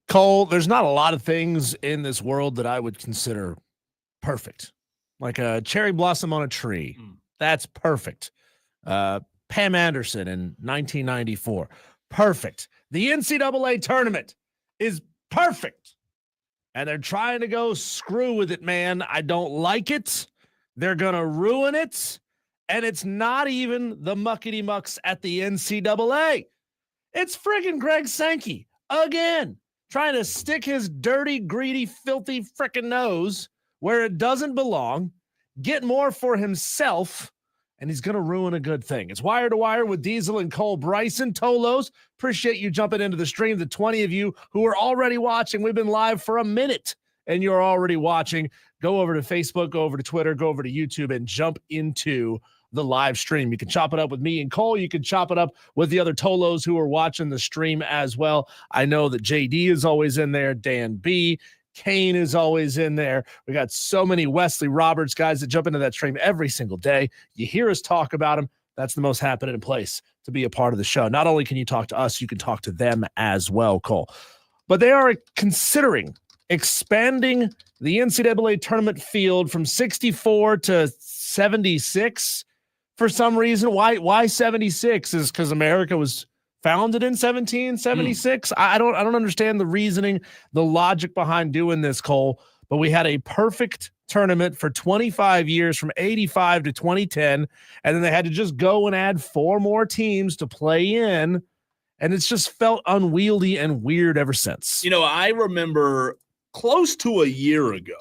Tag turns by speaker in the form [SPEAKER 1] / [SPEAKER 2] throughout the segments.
[SPEAKER 1] Cole, there's not a lot of things in this world that I would consider perfect. Like a cherry blossom on a tree. That's perfect. Pam Anderson in 1994. Perfect. The NCAA tournament is perfect. And they're trying to go screw with it, man. I don't like it. They're going to ruin it. And it's not even the muckety mucks at the NCAA. It's friggin' Greg Sankey again, trying to stick his dirty, greedy, filthy frickin' nose where it doesn't belong, get more for himself, and he's going to ruin a good thing. It's Wire to Wire with Diesel and Cole Bryson. Tolos, appreciate you jumping into the stream. The 20 of you who are already watching, we've been live for a minute, and you're already watching. Go over to Facebook, go over to Twitter, go over to YouTube, and jump into the live stream. You can chop it up with me and Cole. You can chop it up with the other Tolos who are watching the stream as well. I know that JD is always in there. Dan B. Kane is always in there. We got so many Wesley Roberts guys that jump into that stream every single day. You hear us talk about them. That's the most happening place to be a part of the show. Not only can you talk to us, you can talk to them as well, Cole. But they are considering expanding the NCAA tournament field from 64 to 76 for some reason. Why 76? Is because America was founded in 1776. I don't understand the reasoning, the logic behind doing this, Cole. But we had a perfect tournament for 25 years from 85 to 2010, and then they had to just go and add 4 more teams to play in, and it's just felt unwieldy and weird ever since.
[SPEAKER 2] You know, I remember close to a year ago,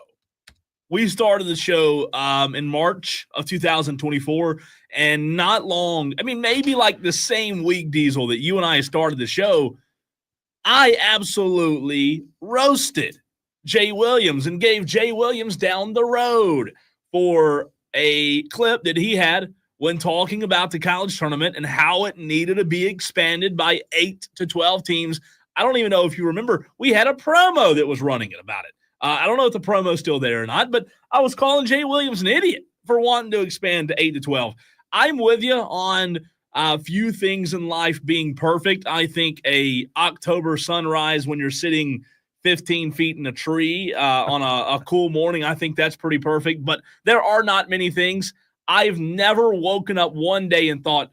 [SPEAKER 2] we started the show in March of 2024, and not long, I mean, maybe like the same week, Diesel, that you and I started the show, I absolutely roasted Jay Williams and gave Jay Williams down the road for a clip that he had when talking about the college tournament and how it needed to be expanded by 8 to 12 teams. I don't even know if you remember, we had a promo that was running it about it. I don't know if the promo's still there or not, but I was calling Jay Williams an idiot for wanting to expand to 8 to 12. I'm with you on a few things in life being perfect. I think a October sunrise when you're sitting 15 feet in a tree on a cool morning, I think that's pretty perfect. But there are not many things. I've never woken up one day and thought,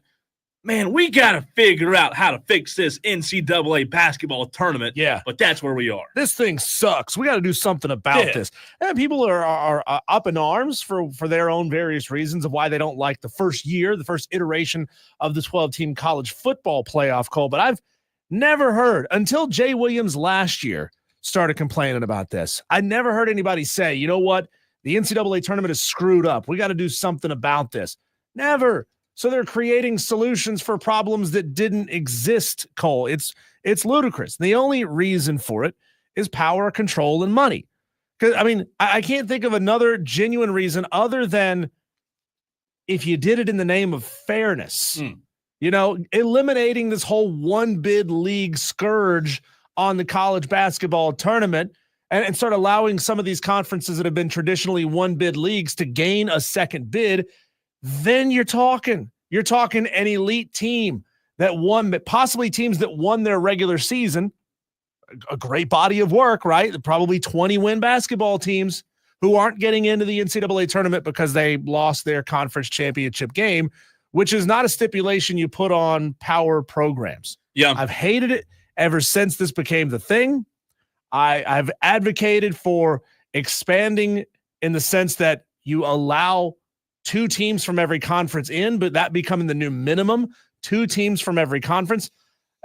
[SPEAKER 2] man, we got to figure out how to fix this NCAA basketball tournament.
[SPEAKER 1] Yeah.
[SPEAKER 2] But that's where we are.
[SPEAKER 1] This thing sucks. We got to do something about this. And people are up in arms for their own various reasons of why they don't like the first year, the first iteration of the 12-team college football playoff, Cole. But I've never heard, until Jay Williams last year started complaining about this, I never heard anybody say, you know what, the NCAA tournament is screwed up. We got to do something about this. Never. So they're creating solutions for problems that didn't exist, Cole. It's ludicrous. The only reason for it is power, control, and money. Because I mean, I can't think of another genuine reason other than if you did it in the name of fairness. You know, eliminating this whole one bid league scourge on the college basketball tournament and start allowing some of these conferences that have been traditionally one bid leagues to gain a second bid. Then you're talking an elite team that won, possibly teams that won their regular season, a great body of work, right? Probably 20-win basketball teams who aren't getting into the NCAA tournament because they lost their conference championship game, which is not a stipulation you put on power programs.
[SPEAKER 2] Yeah.
[SPEAKER 1] I've hated it ever since this became the thing. I've advocated for expanding in the sense that you allow 2 teams from every conference in, but that becoming the new minimum, 2 teams from every conference.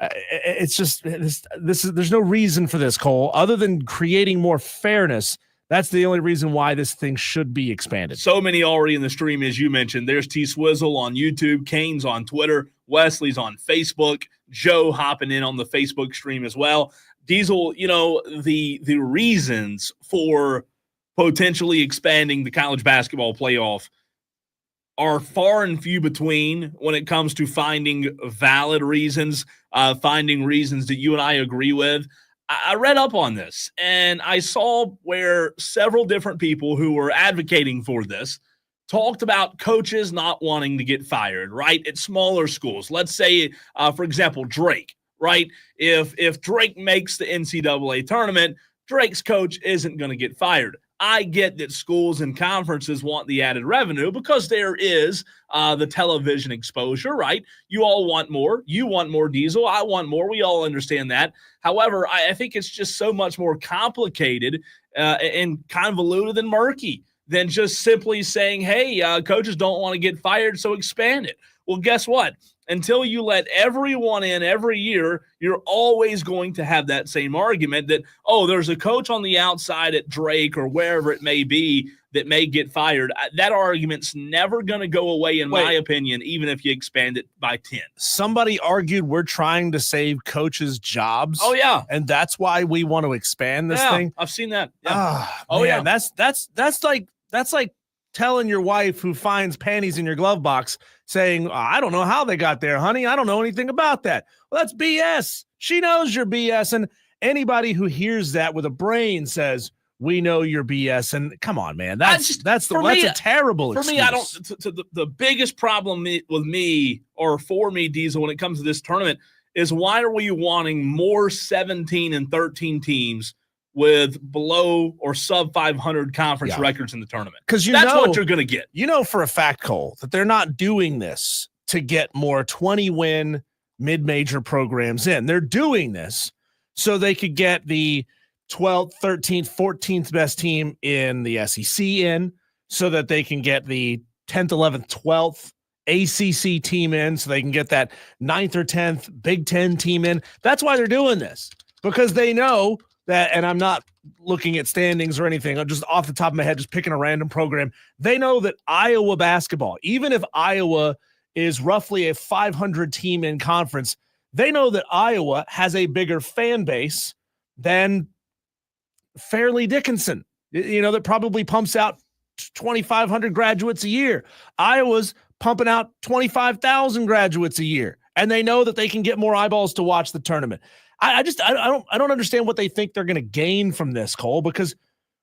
[SPEAKER 1] It's just there's no reason for this, Cole, other than creating more fairness. That's the only reason why this thing should be expanded.
[SPEAKER 2] So many already in the stream, as you mentioned. There's T Swizzle on YouTube, Kane's on Twitter, Wesley's on Facebook, Joe hopping in on the Facebook stream as well. Diesel, you know, the reasons for potentially expanding the college basketball playoff are far and few between when it comes to finding valid reasons, finding reasons that you and I agree with. I read up on this, and I saw where several different people who were advocating for this talked about coaches not wanting to get fired, right, at smaller schools. Let's say, for example, Drake, right? If Drake makes the NCAA tournament, Drake's coach isn't going to get fired. I get that schools and conferences want the added revenue because there is the television exposure, right? You all want more. You want more, Diesel. I want more. We all understand that. However, I think it's just so much more complicated and convoluted and murky than just simply saying, hey, coaches don't want to get fired, so expand it. Well, guess what? Until you let everyone in every year, you're always going to have that same argument that, oh, there's a coach on the outside at Drake or wherever it may be that may get fired. That argument's never going to go away, in my opinion, even if you expand it by 10. Somebody
[SPEAKER 1] argued we're trying to save coaches' jobs.
[SPEAKER 2] Oh, yeah.
[SPEAKER 1] And that's why we want to expand this thing.
[SPEAKER 2] I've seen that.
[SPEAKER 1] Yeah. Man, that's like telling your wife who finds panties in your glove box saying, I don't know how they got there, honey. I don't know anything about that. Well, that's BS. She knows you're BS. And anybody who hears that with a brain says, we know you're BS. And come on, man, that's a terrible excuse.
[SPEAKER 2] For me, I don't, the biggest problem with me or for me, Diesel, when it comes to this tournament is why are we wanting more 17 and 13 teams with below or sub 500 conference records in the tournament?
[SPEAKER 1] Because
[SPEAKER 2] that's what you're going to get.
[SPEAKER 1] You know for a fact, Cole, that they're not doing this to get more 20-win mid-major programs in. They're doing this so they could get the 12th, 13th, 14th best team in the SEC in, so that they can get the 10th, 11th, 12th ACC team in, so they can get that 9th or 10th Big Ten team in. That's why they're doing this, because they know that, and I'm not looking at standings or anything, I'm just off the top of my head, just picking a random program. They know that Iowa basketball, even if Iowa is roughly a 500 team in conference, they know that Iowa has a bigger fan base than Fairleigh Dickinson, that probably pumps out 2,500 graduates a year. Iowa's pumping out 25,000 graduates a year, and they know that they can get more eyeballs to watch the tournament. I don't understand what they think they're going to gain from this, Cole, because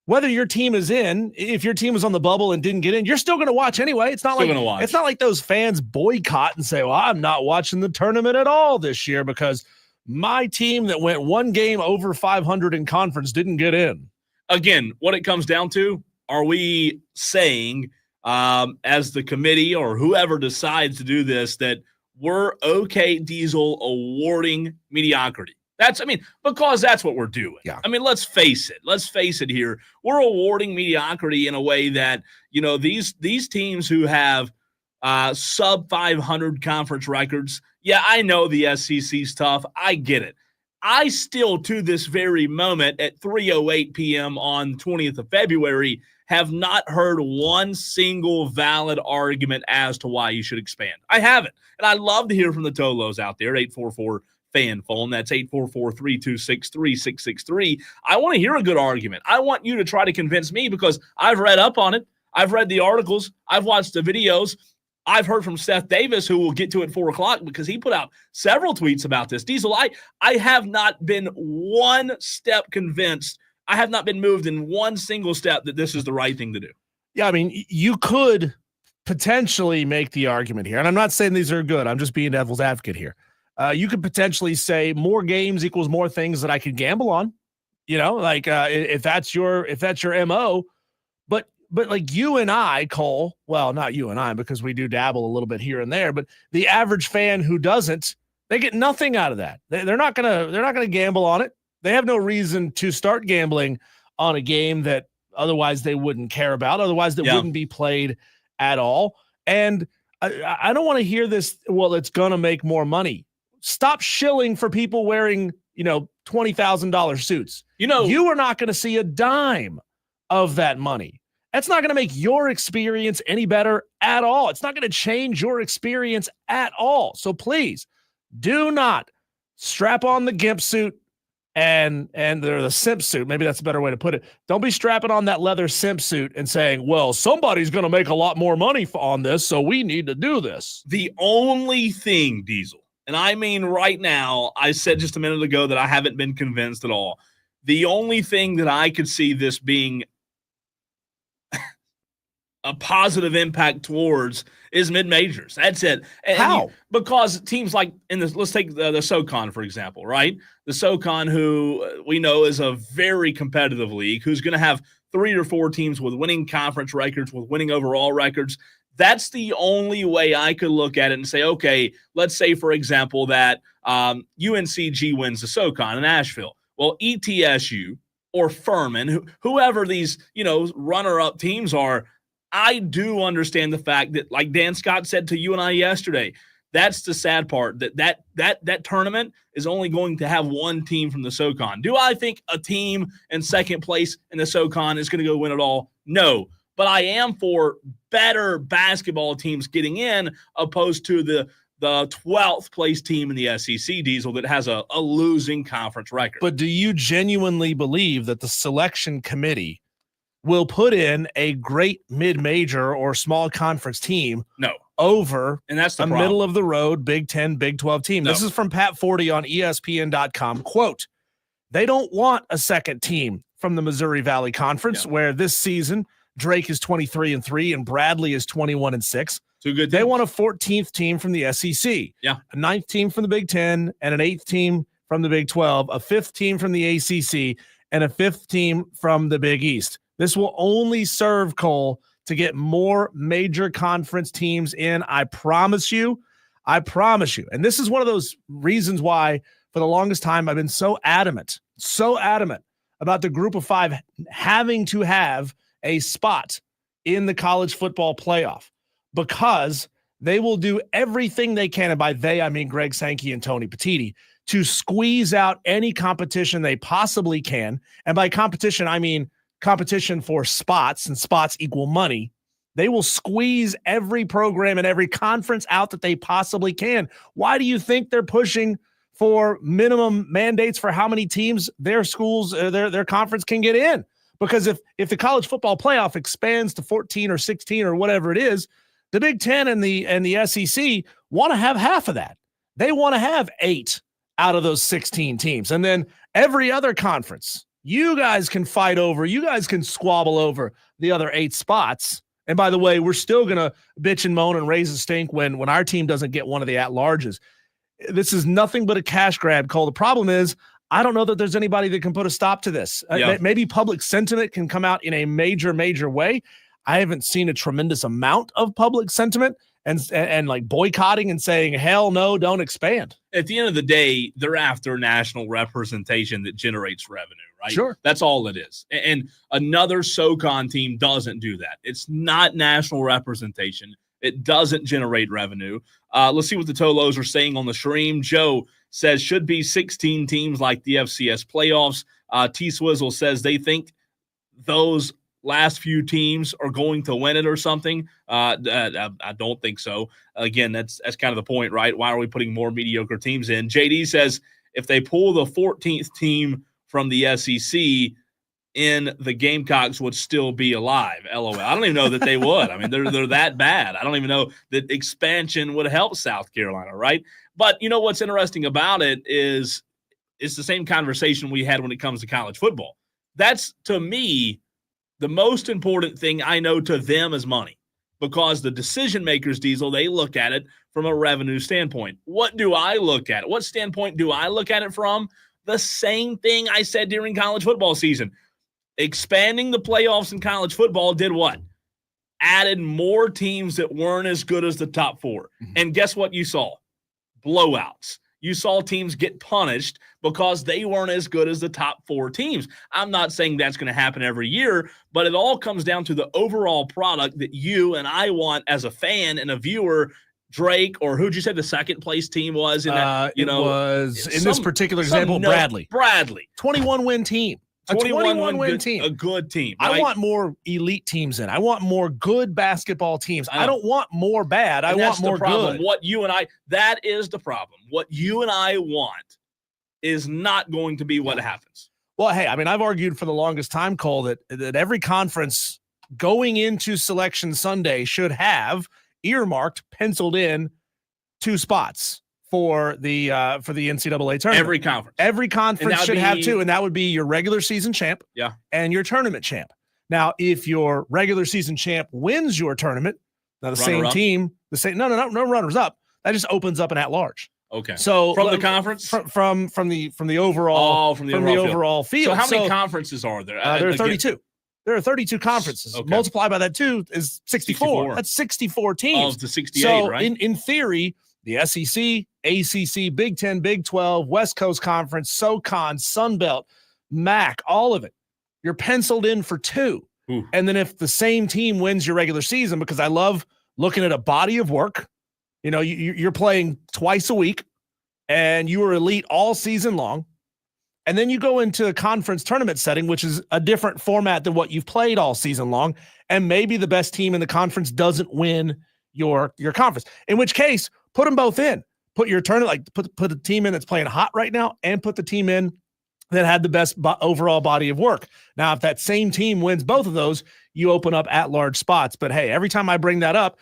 [SPEAKER 1] whether your team is in, if your team was on the bubble and didn't get in, you're still going to watch anyway. It's not like those fans boycott and say, well, I'm not watching the tournament at all this year because my team that went one game over 500 in conference didn't get in.
[SPEAKER 2] Again, what it comes down to, are we saying as the committee or whoever decides to do this that we're okay, Diesel, awarding mediocrity? Because that's what we're doing.
[SPEAKER 1] Yeah.
[SPEAKER 2] Let's face it. Let's face it here. We're awarding mediocrity in a way that, these teams who have sub 500 conference records, yeah, I know the SEC's tough. I get it. I still, to this very moment at 3:08 p.m. on 20th of February, have not heard one single valid argument as to why you should expand. I haven't. And I love to hear from the Tolos out there, 844 fan phone. That's 844-326-3663. I want to hear a good argument. I want you to try to convince me because I've read up on it. I've read the articles. I've watched the videos. I've heard from Seth Davis, who we'll get to at 4 o'clock because he put out several tweets about this. Diesel, I have not been one step convinced. I have not been moved in one single step that this is the right thing to do.
[SPEAKER 1] Yeah, you could potentially make the argument here, and I'm not saying these are good. I'm just being devil's advocate here. You could potentially say more games equals more things that I could gamble on, if that's your MO, but like you and I, Cole, well, not you and I, because we do dabble a little bit here and there, but the average fan who doesn't, they get nothing out of that. They're not going to gamble on it. They have no reason to start gambling on a game that otherwise they wouldn't care about. Otherwise that wouldn't be played at all. And I don't want to hear this. Well, it's going to make more money. Stop shilling for people wearing, $20,000 suits. You are not going to see a dime of that money. That's not going to make your experience any better at all. It's not going to change your experience at all. So please do not strap on the gimp suit and the simp suit. Maybe that's a better way to put it. Don't be strapping on that leather simp suit and saying, well, somebody's going to make a lot more money on this, so we need to do this.
[SPEAKER 2] The only thing, Diesel, and I mean right now, I said just a minute ago that I haven't been convinced at all. The only thing that I could see this being a positive impact towards is mid-majors. That's it.
[SPEAKER 1] How?
[SPEAKER 2] Because teams like let's take the SoCon, for example, right? The SoCon, who we know is a very competitive league, who's going to have 3 or 4 teams with winning conference records, with winning overall records. That's the only way I could look at it and say, okay, let's say, for example, that UNCG wins the SoCon in Asheville. Well, ETSU or Furman, whoever these, runner-up teams are, I do understand the fact that, like Dan Scott said to you and I yesterday, that's the sad part, that tournament is only going to have one team from the SoCon. Do I think a team in second place in the SoCon is going to go win it all? No. But I am for better basketball teams getting in opposed to the 12th place team in the SEC, Diesel, that has a losing conference record.
[SPEAKER 1] But do you genuinely believe that the selection committee will put in a great mid-major or small conference team
[SPEAKER 2] No.
[SPEAKER 1] over
[SPEAKER 2] And that's the
[SPEAKER 1] a
[SPEAKER 2] problem.
[SPEAKER 1] middle-of-the-road Big 10, Big 12 team?
[SPEAKER 2] No.
[SPEAKER 1] This is from Pat Forty on ESPN.com. Quote, they don't want a second team from the Missouri Valley Conference where this season Drake is 23-3 and Bradley is 21-6.
[SPEAKER 2] Two good teams.
[SPEAKER 1] They want a 14th team from the SEC,
[SPEAKER 2] Yeah,
[SPEAKER 1] a 9th team from the Big 10, and an 8th team from the Big 12, a 5th team from the ACC, and a 5th team from the Big East. This will only serve, Cole, to get more major conference teams in. I promise you. And this is one of those reasons why, for the longest time, I've been so adamant about the Group of 5 having to have a spot in the college football playoff, because they will do everything they can, and by they, I mean Greg Sankey and Tony Petitti, to squeeze out any competition they possibly can. And by competition, I mean competition for spots, and spots equal money. They will squeeze every program and every conference out that they possibly can. Why do you think they're pushing for minimum mandates for how many teams their schools, their conference can get in? Because if the college football playoff expands to 14 or 16 or whatever it is, the Big 10 and the SEC want to have half of that. They want to have 8 out of those 16 teams. And then every other conference, you guys can fight over, you guys can squabble over the other 8 spots. And by the way, we're still going to bitch and moan and raise a stink when our team doesn't get one of the at-larges. This is nothing but a cash grab, Cole. The problem is, I don't know that there's anybody that can put a stop to this. Maybe public sentiment can come out in a major, major way. I haven't seen a tremendous amount of public sentiment and like boycotting and saying, hell no, don't expand.
[SPEAKER 2] At the end of the day, they're after national representation that generates revenue, right?
[SPEAKER 1] Sure.
[SPEAKER 2] That's all it is. And another SoCon team doesn't do that. It's not national representation. It doesn't generate revenue. Let's see what the Tolos are saying on the stream. Joe says should be 16 teams like the FCS playoffs. T-Swizzle says they think those last few teams are going to win it or something. I don't think so. Again, that's kind of the point, right? Why are we putting more mediocre teams in? JD says if they pull the 14th team from the SEC in, the Gamecocks would still be alive. LOL. I don't even know that they would. I mean, they're that bad. I don't even know that expansion would help South Carolina, right? But you know what's interesting about it is it's the same conversation we had when it comes to college football. That's, to me, the most important thing I know to them is money, because the decision makers, Diesel, they look at it from a revenue standpoint. What do I look at it? What standpoint do I look at it from? The same thing I said during college football season. Expanding the playoffs in college football did what? Added more teams that weren't as good as the top 4. Mm-hmm. And guess what you saw? Blowouts. You saw teams get punished because they weren't as good as the top 4 teams. I'm not saying that's going to happen every year, but it all comes down to the overall product that you and I want as a fan and a viewer. Drake, or who'd you say the second place team was? In that,
[SPEAKER 1] was in this particular example, Bradley. 21-win team. A 21-win team.
[SPEAKER 2] A good team. Right?
[SPEAKER 1] I want more elite teams in. I want more good basketball teams. I don't want more bad. I want more good.
[SPEAKER 2] That is the problem. What you and I want is not going to be what happens.
[SPEAKER 1] Well, hey, I mean, I've argued for the longest time, Cole, that every conference going into Selection Sunday should have earmarked, penciled in 2 spots for the NCAA tournament. Every conference should have 2, and that would be your regular season champ, and your tournament champ. Now, if your regular season champ wins your tournament, now the
[SPEAKER 2] Runner
[SPEAKER 1] same
[SPEAKER 2] up?
[SPEAKER 1] team, no runners up. That just opens up an at-large.
[SPEAKER 2] Okay.
[SPEAKER 1] So
[SPEAKER 2] from the conference,
[SPEAKER 1] from the overall overall field.
[SPEAKER 2] So how many conferences are there?
[SPEAKER 1] There are 32. There are 32 conferences.
[SPEAKER 2] Okay.
[SPEAKER 1] Multiply by that 2 is 64. That's 64 teams.
[SPEAKER 2] Of the 68,
[SPEAKER 1] so
[SPEAKER 2] right?
[SPEAKER 1] in theory, the SEC, ACC, Big 10, Big 12, West Coast Conference, SoCon, Sun Belt, MAC, all of it, you're penciled in for 2.
[SPEAKER 2] Ooh.
[SPEAKER 1] And then if the same team wins your regular season, because I love looking at a body of work, you're playing twice a week and you were elite all season long. And then you go into a conference tournament setting, which is a different format than what you've played all season long. And maybe the best team in the conference doesn't win your conference, in which case put them both in, put your tournament, like put a team in that's playing hot right now and put the team in that had the best overall body of work. Now, if that same team wins both of those, you open up at-large spots. But hey, every time I bring that up,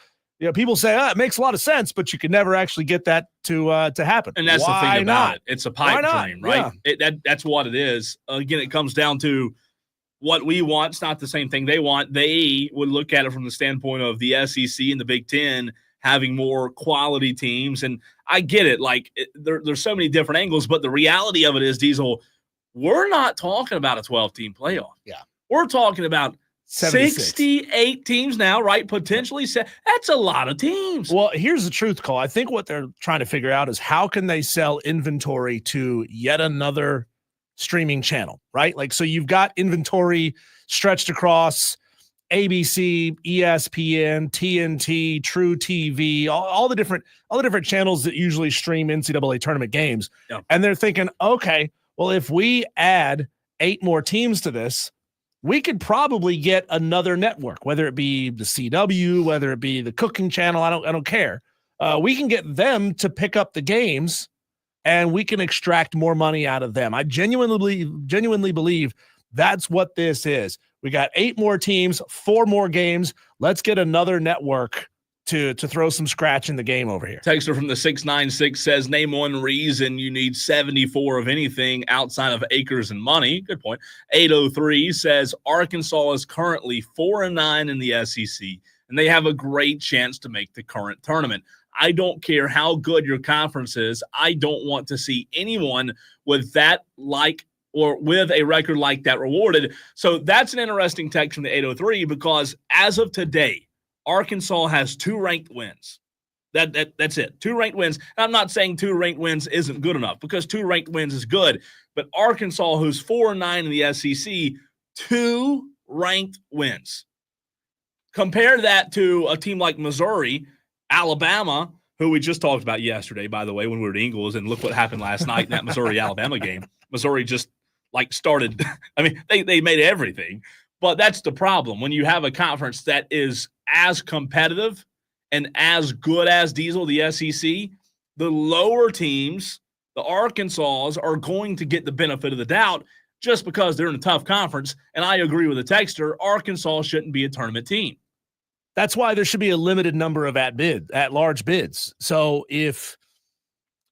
[SPEAKER 1] people say, it makes a lot of sense, but you can never actually get that to happen.
[SPEAKER 2] And that's the thing about it. It's a pipe dream, right?
[SPEAKER 1] Yeah.
[SPEAKER 2] That's what it is. Again, it comes down to what we want. It's not the same thing they want. They would look at it from the standpoint of the SEC and the Big Ten having more quality teams. And I get it. There's so many different angles, but the reality of it is, Diesel, we're not talking about a 12-team playoff.
[SPEAKER 1] Yeah.
[SPEAKER 2] We're talking about
[SPEAKER 1] 76.
[SPEAKER 2] 68 teams now, right? Potentially. That's a lot of teams.
[SPEAKER 1] Well, here's the truth, Cole. I think what they're trying to figure out is how can they sell inventory to yet another streaming channel, right? So you've got inventory stretched across ABC, ESPN, TNT, True TV, all the different channels that usually stream NCAA tournament games.
[SPEAKER 2] Yeah.
[SPEAKER 1] And they're thinking, okay, well, if we add 8 more teams to this, we could probably get another network, whether it be the CW, whether it be the cooking channel. I don't care. We can get them to pick up the games and we can extract more money out of them. I genuinely believe that's what this is. We got 8 more teams, 4 more games. Let's get another network to throw some scratch in the game over here.
[SPEAKER 2] Texter from the 696 says, name one reason you need 74 of anything outside of acres and money. Good point. 803 says Arkansas is currently 4-9 in the SEC, and they have a great chance to make the current tournament. I don't care how good your conference is. I don't want to see anyone with that or with a record like that rewarded. So that's an interesting text from the 803 because as of today, Arkansas has 2 ranked wins. That's it. 2 ranked wins. I'm not saying 2 ranked wins isn't good enough because 2 ranked wins is good. But Arkansas, who's 4-9 in the SEC, 2 ranked wins. Compare that to a team like Missouri, Alabama, who we just talked about yesterday, by the way, when we were at Ingles, and look what happened last night in that Missouri-Alabama game. Missouri just started. I mean, they made everything. But that's the problem. When you have a conference that is as competitive and as good as Diesel, the SEC, the lower teams, the Arkansas, are going to get the benefit of the doubt just because they're in a tough conference. And I agree with the texter, Arkansas shouldn't be a tournament team.
[SPEAKER 1] That's why there should be a limited number of at-large bids. So if,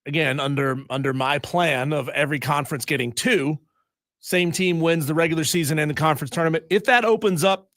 [SPEAKER 1] again, under my plan of every conference getting 2, same team wins the regular season and the conference tournament. If that opens up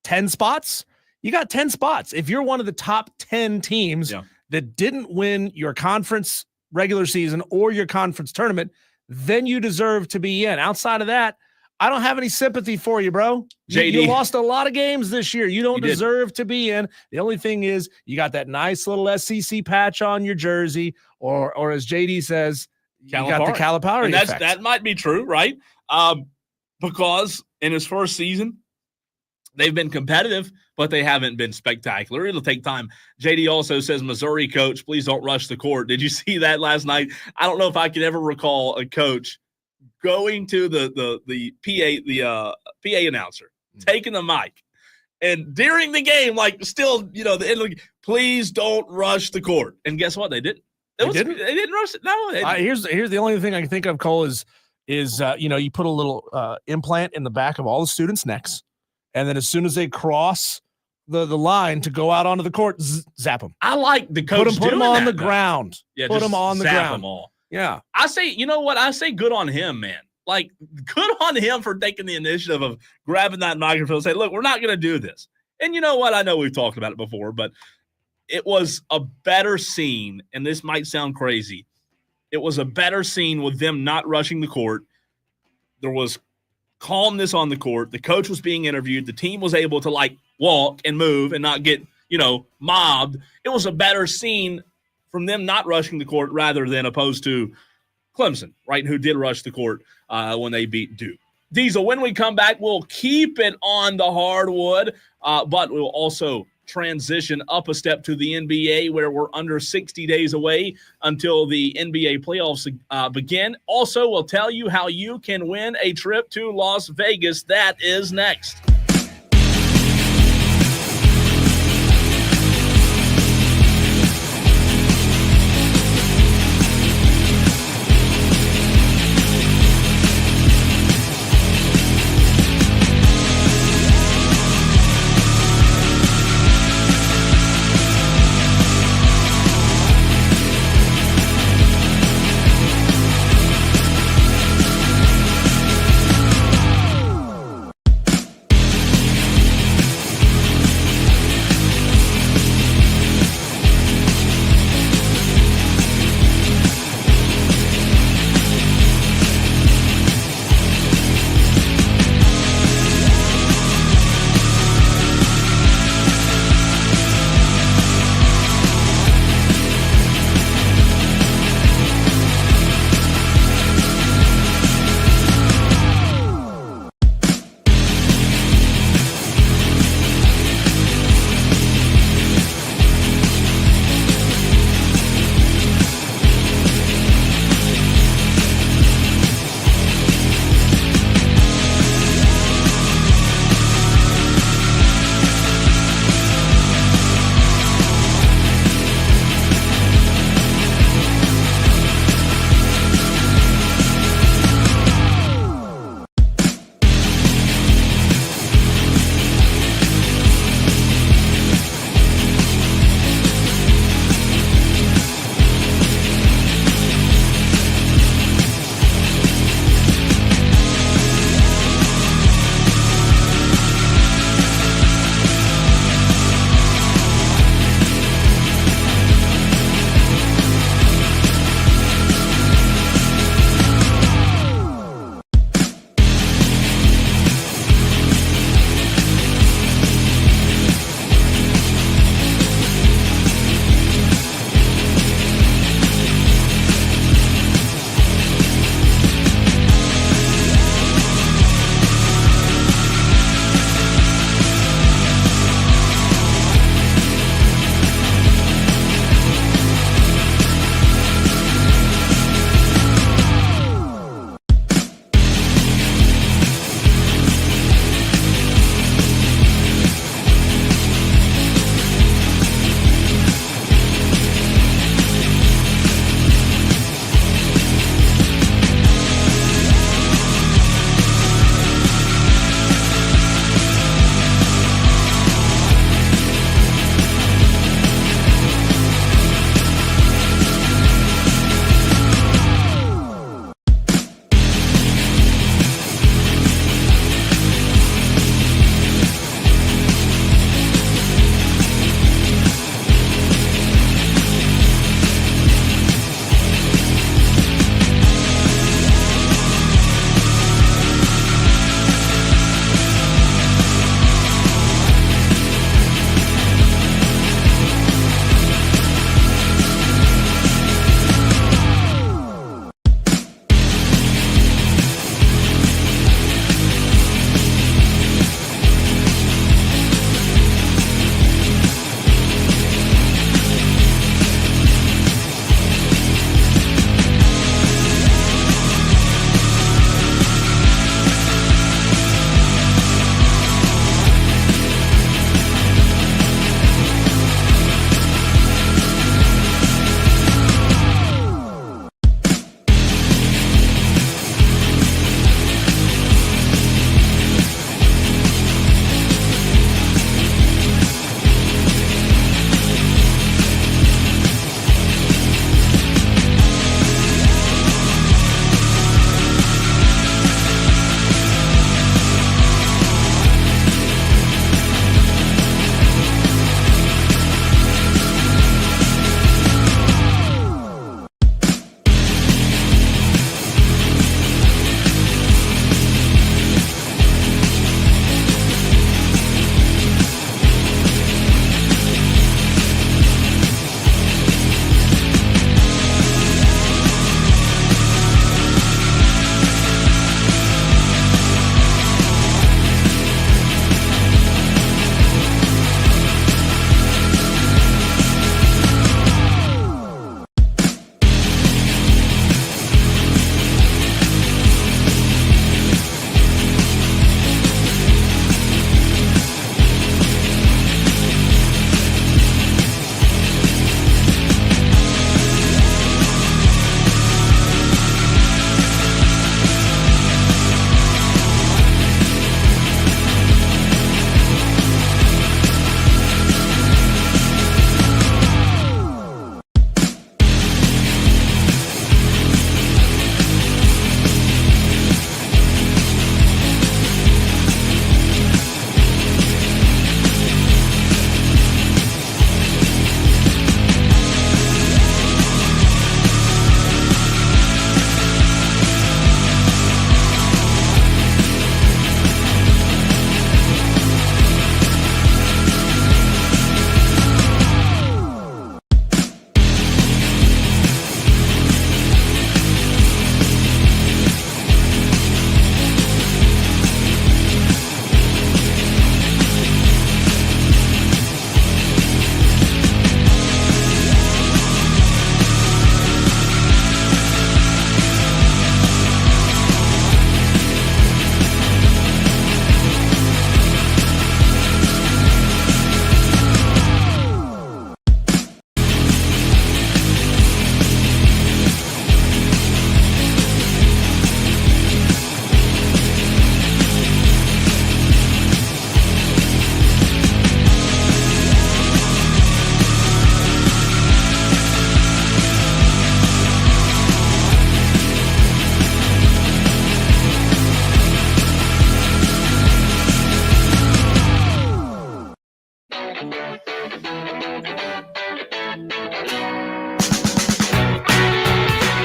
[SPEAKER 1] 10 spots, you got 10 spots. If you're one of the top 10 teams that didn't win your conference regular season or your conference tournament, then you deserve to be in. Outside of that, I don't have any sympathy for you, bro. You lost a lot of games this year. You don't deserve to be in. The only thing is you got that nice little SEC patch on your jersey, or as JD says, you got the Calipari effect.
[SPEAKER 2] That might be true, right? Because in his first season, they've been competitive, but they haven't been spectacular. It'll take time. JD also says, Missouri coach, please don't rush the court. Did you see that last night? I don't know if I can ever recall a coach going to the PA announcer, taking the mic, and during the game, the end, please don't rush the court. And guess what? They didn't. They didn't rush it. No.
[SPEAKER 1] Here's the only thing I can think of, Cole, is you put a little implant in the back of all the students' necks, and then as soon as they cross the line to go out onto the court, zap them.
[SPEAKER 2] I like the coach
[SPEAKER 1] put them on the ground.
[SPEAKER 2] Yeah,
[SPEAKER 1] put them on the ground.
[SPEAKER 2] Them all.
[SPEAKER 1] Yeah.
[SPEAKER 2] I say, you know what? I say good on him, man. Like, good on him for taking the initiative of grabbing that microphone and saying, look, we're not going to do this. And you know what? I know we've talked about it before, but it was a better scene, and this might sound crazy. It was a better scene with them not rushing the court. There was calmness on the court. The coach was being interviewed. The team was able to, like, walk and move and not get, mobbed. It was a better scene from them not rushing the court rather than opposed to Clemson, right, who did rush the court when they beat Duke. Diesel, when we come back, we'll keep it on the hardwood, but we'll also transition up a step to the NBA, where we're under 60 days away until the NBA playoffs begin. Also, we'll tell you how you can win a trip to Las Vegas. That is next.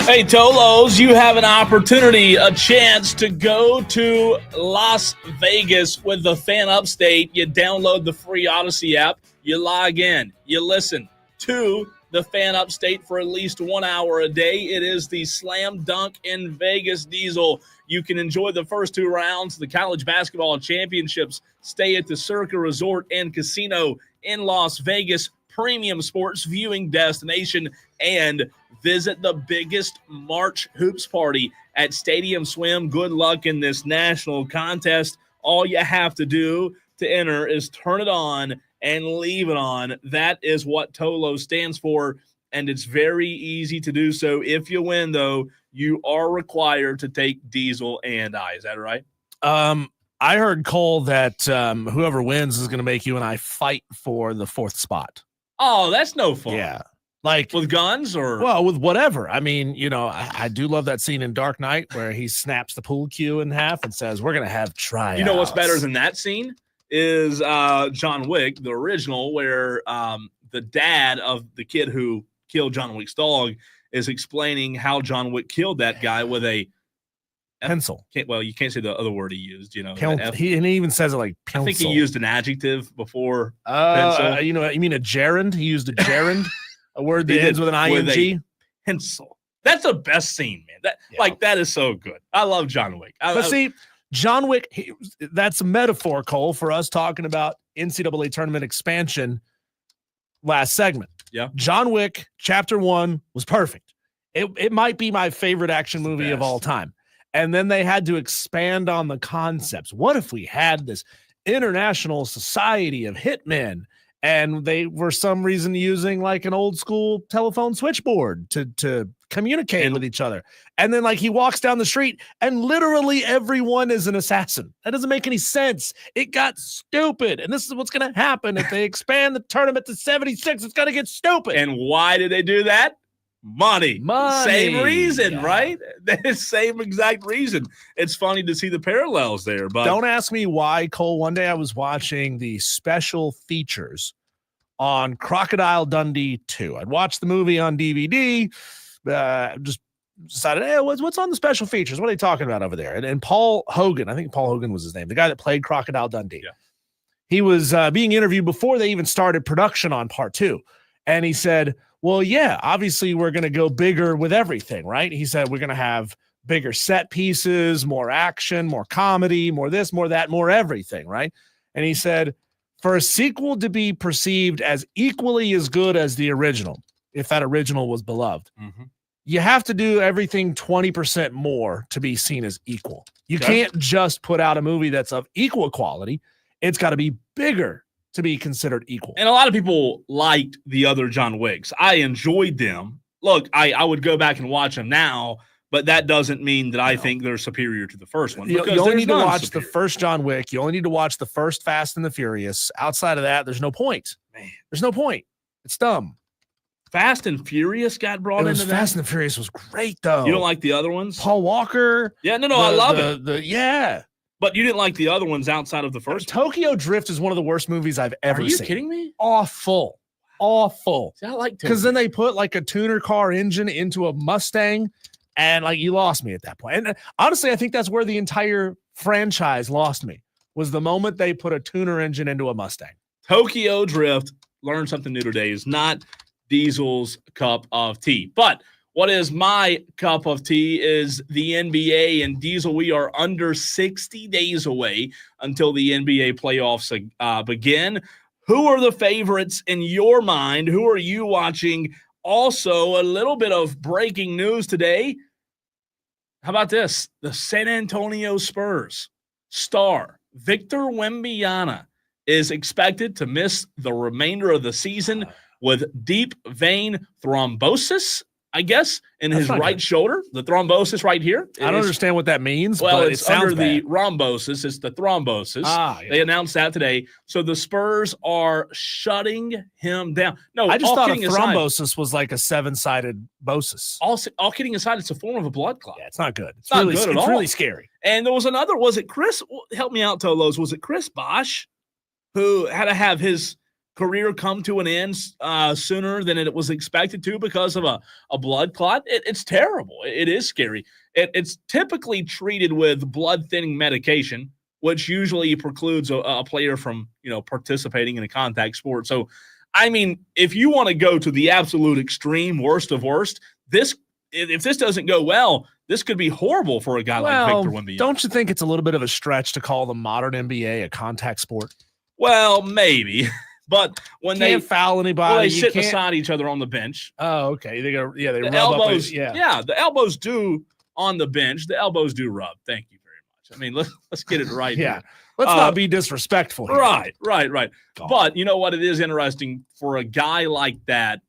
[SPEAKER 2] Hey, Tolos, you have an opportunity, a chance to go to Las Vegas with the Fan Upstate. You download the free Odyssey app, you log in, you listen to the Fan Upstate for at least 1 hour a day. It is the Slam Dunk in Vegas Diesel. You can enjoy the first 2 rounds of the college basketball championships. Stay at the Circa Resort and Casino in Las Vegas, premium sports viewing destination, and visit the biggest March hoops party at Stadium Swim. Good luck in this national contest. All you have to do to enter is turn it on and leave it on. That is what TOLO stands for, and it's very easy to do so. If you win, though, you are required to take Diesel and I. Is that right?
[SPEAKER 1] I heard, Cole, that whoever wins is going to make you and I fight for the 4th spot.
[SPEAKER 2] Oh, that's no fun.
[SPEAKER 1] Yeah. Like
[SPEAKER 2] with guns or?
[SPEAKER 1] Well, with whatever. I mean, you know, I do love that scene in Dark Knight where he snaps the pool cue in half and says, we're going to have tryouts.
[SPEAKER 2] You know what's better than that scene is John Wick, the original, where the dad of the kid who killed John Wick's dog is explaining how John Wick killed that guy with a
[SPEAKER 1] pencil.
[SPEAKER 2] Well, you can't say the other word he used, you know.
[SPEAKER 1] He even says it like pencil.
[SPEAKER 2] I think he used an adjective before pencil.
[SPEAKER 1] You know, you mean a gerund? He used a gerund, a word that ends with an ing.
[SPEAKER 2] With a pencil. That's the best scene, man. That is so good. I love John Wick.
[SPEAKER 1] See, John Wick, that's a metaphor, Cole, for us talking about NCAA tournament expansion last segment.
[SPEAKER 2] Yeah.
[SPEAKER 1] John Wick, Chapter 1 was perfect. It might be my favorite action movie of all time. And then they had to expand on the concepts. What if we had this international society of hitmen and they were some reason using like an old school telephone switchboard to communicate with each other? And then like he walks down the street and literally everyone is an assassin. That doesn't make any sense. It got stupid. And this is what's going to happen if they expand the tournament to 76. It's going to get stupid.
[SPEAKER 2] And why did they do that? Money. Same reason, right? The same exact reason. It's funny to see the parallels there. But
[SPEAKER 1] don't ask me why, Cole. One day I was watching the special features on Crocodile Dundee 2. I'd watched the movie on DVD. Just decided, hey, what's on the special features? What are they talking about over there? And Paul Hogan, I think Paul Hogan was his name, the guy that played Crocodile Dundee.
[SPEAKER 2] Yeah.
[SPEAKER 1] He was being interviewed before they even started production on part 2. And he said, well, yeah, obviously we're going to go bigger with everything, right? He said we're going to have bigger set pieces, more action, more comedy, more this, more that, more everything, right? And he said, for a sequel to be perceived as equally as good as the original, if that original was beloved, you have to do everything 20% more to be seen as equal. You can't just put out a movie that's of equal quality. It's got to be bigger to be considered equal.
[SPEAKER 2] And a lot of people liked the other John Wicks. I enjoyed them. Look, I would go back and watch them now, but that doesn't mean that I think they're superior to the first one.
[SPEAKER 1] You only need to watch the first John Wick. You only need to watch the first Fast and the Furious. Outside of that, there's no point. Man, there's no point. It's dumb.
[SPEAKER 2] Fast and Furious got brought into that?
[SPEAKER 1] Fast and the Furious was great, though.
[SPEAKER 2] You don't like the other ones?
[SPEAKER 1] Paul Walker.
[SPEAKER 2] Yeah, no, I love it.
[SPEAKER 1] Yeah.
[SPEAKER 2] But you didn't like the other ones outside of the first one?
[SPEAKER 1] Tokyo Drift is one of the worst movies I've ever seen.
[SPEAKER 2] Are you kidding me?
[SPEAKER 1] Awful.
[SPEAKER 2] See, I like Tokyo.
[SPEAKER 1] Because then they put like a tuner car engine into a Mustang, and like you lost me at that point. And honestly, I think that's where the entire franchise lost me, was the moment they put a tuner engine into a Mustang.
[SPEAKER 2] Tokyo Drift, learned something new today, is not Diesel's cup of tea. But what is my cup of tea is the NBA. And Diesel, we are under 60 days away until the NBA playoffs begin. Who are the favorites in your mind? Who are you watching? Also, a little bit of breaking news today. How about this? The San Antonio Spurs star Victor Wembanyama is expected to miss the remainder of the season with deep vein thrombosis, I guess, in his right shoulder. The thrombosis right here.
[SPEAKER 1] I don't understand what that means.
[SPEAKER 2] Well,
[SPEAKER 1] but
[SPEAKER 2] it's under the rhombosis. It's the thrombosis.
[SPEAKER 1] Yeah.
[SPEAKER 2] They announced that today. So the Spurs are shutting him down. No,
[SPEAKER 1] I just thought a thrombosis was like a 7-sided bosis.
[SPEAKER 2] All kidding aside, it's a form of a blood clot.
[SPEAKER 1] Yeah, it's not good.
[SPEAKER 2] It's not good at all.
[SPEAKER 1] It's really scary.
[SPEAKER 2] And there was another. Was it Chris? Help me out, Tolos. Was it Chris Bosh who had to have his career come to an end sooner than it was expected to because of a blood clot. It's terrible. It is scary. It's typically treated with blood thinning medication, which usually precludes a player from, participating in a contact sport. So, I mean, if you want to go to the absolute extreme, worst of worst, if this doesn't go well, this could be horrible for a guy like Victor Wembanyama.
[SPEAKER 1] Don't you think it's a little bit of a stretch to call the modern NBA a contact sport?
[SPEAKER 2] Well, maybe. But when
[SPEAKER 1] they foul anybody,
[SPEAKER 2] they sit beside each other on the bench.
[SPEAKER 1] Oh, okay. They rub
[SPEAKER 2] elbows.
[SPEAKER 1] Up
[SPEAKER 2] the elbows do on the bench. The elbows do rub. Thank you very much. I mean, let's get it right.
[SPEAKER 1] Yeah.
[SPEAKER 2] Here.
[SPEAKER 1] Let's not be disrespectful here.
[SPEAKER 2] Right. God. But you know what? It is interesting for a guy like that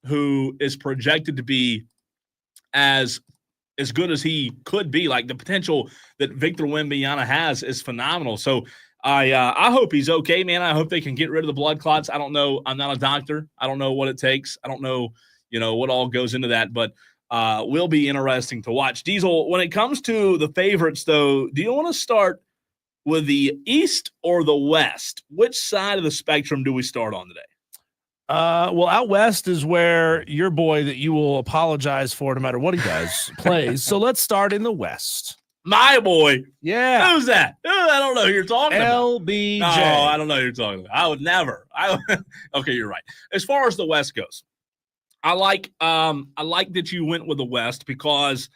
[SPEAKER 2] who is projected to be as good as he could be. Like, the potential that Victor Wembanyama has is phenomenal. So I hope he's okay, man. I hope they can get rid of the blood clots. I don't know. I'm not a doctor. I don't know what it takes. I don't know, what all goes into that, but will be interesting to watch. Diesel, when it comes to the favorites, though, do you want to start with the East or the West? Which side of the spectrum do we start on today?
[SPEAKER 1] Well, out West is where your boy that you will apologize for no matter what he does plays. So let's start in the West.
[SPEAKER 2] My boy.
[SPEAKER 1] Yeah.
[SPEAKER 2] Who's that? I don't know who you're talking about.
[SPEAKER 1] LBJ.
[SPEAKER 2] No, I don't know who you're talking about. I would never. Okay, you're right. As far as the West goes, I like that you went with the West because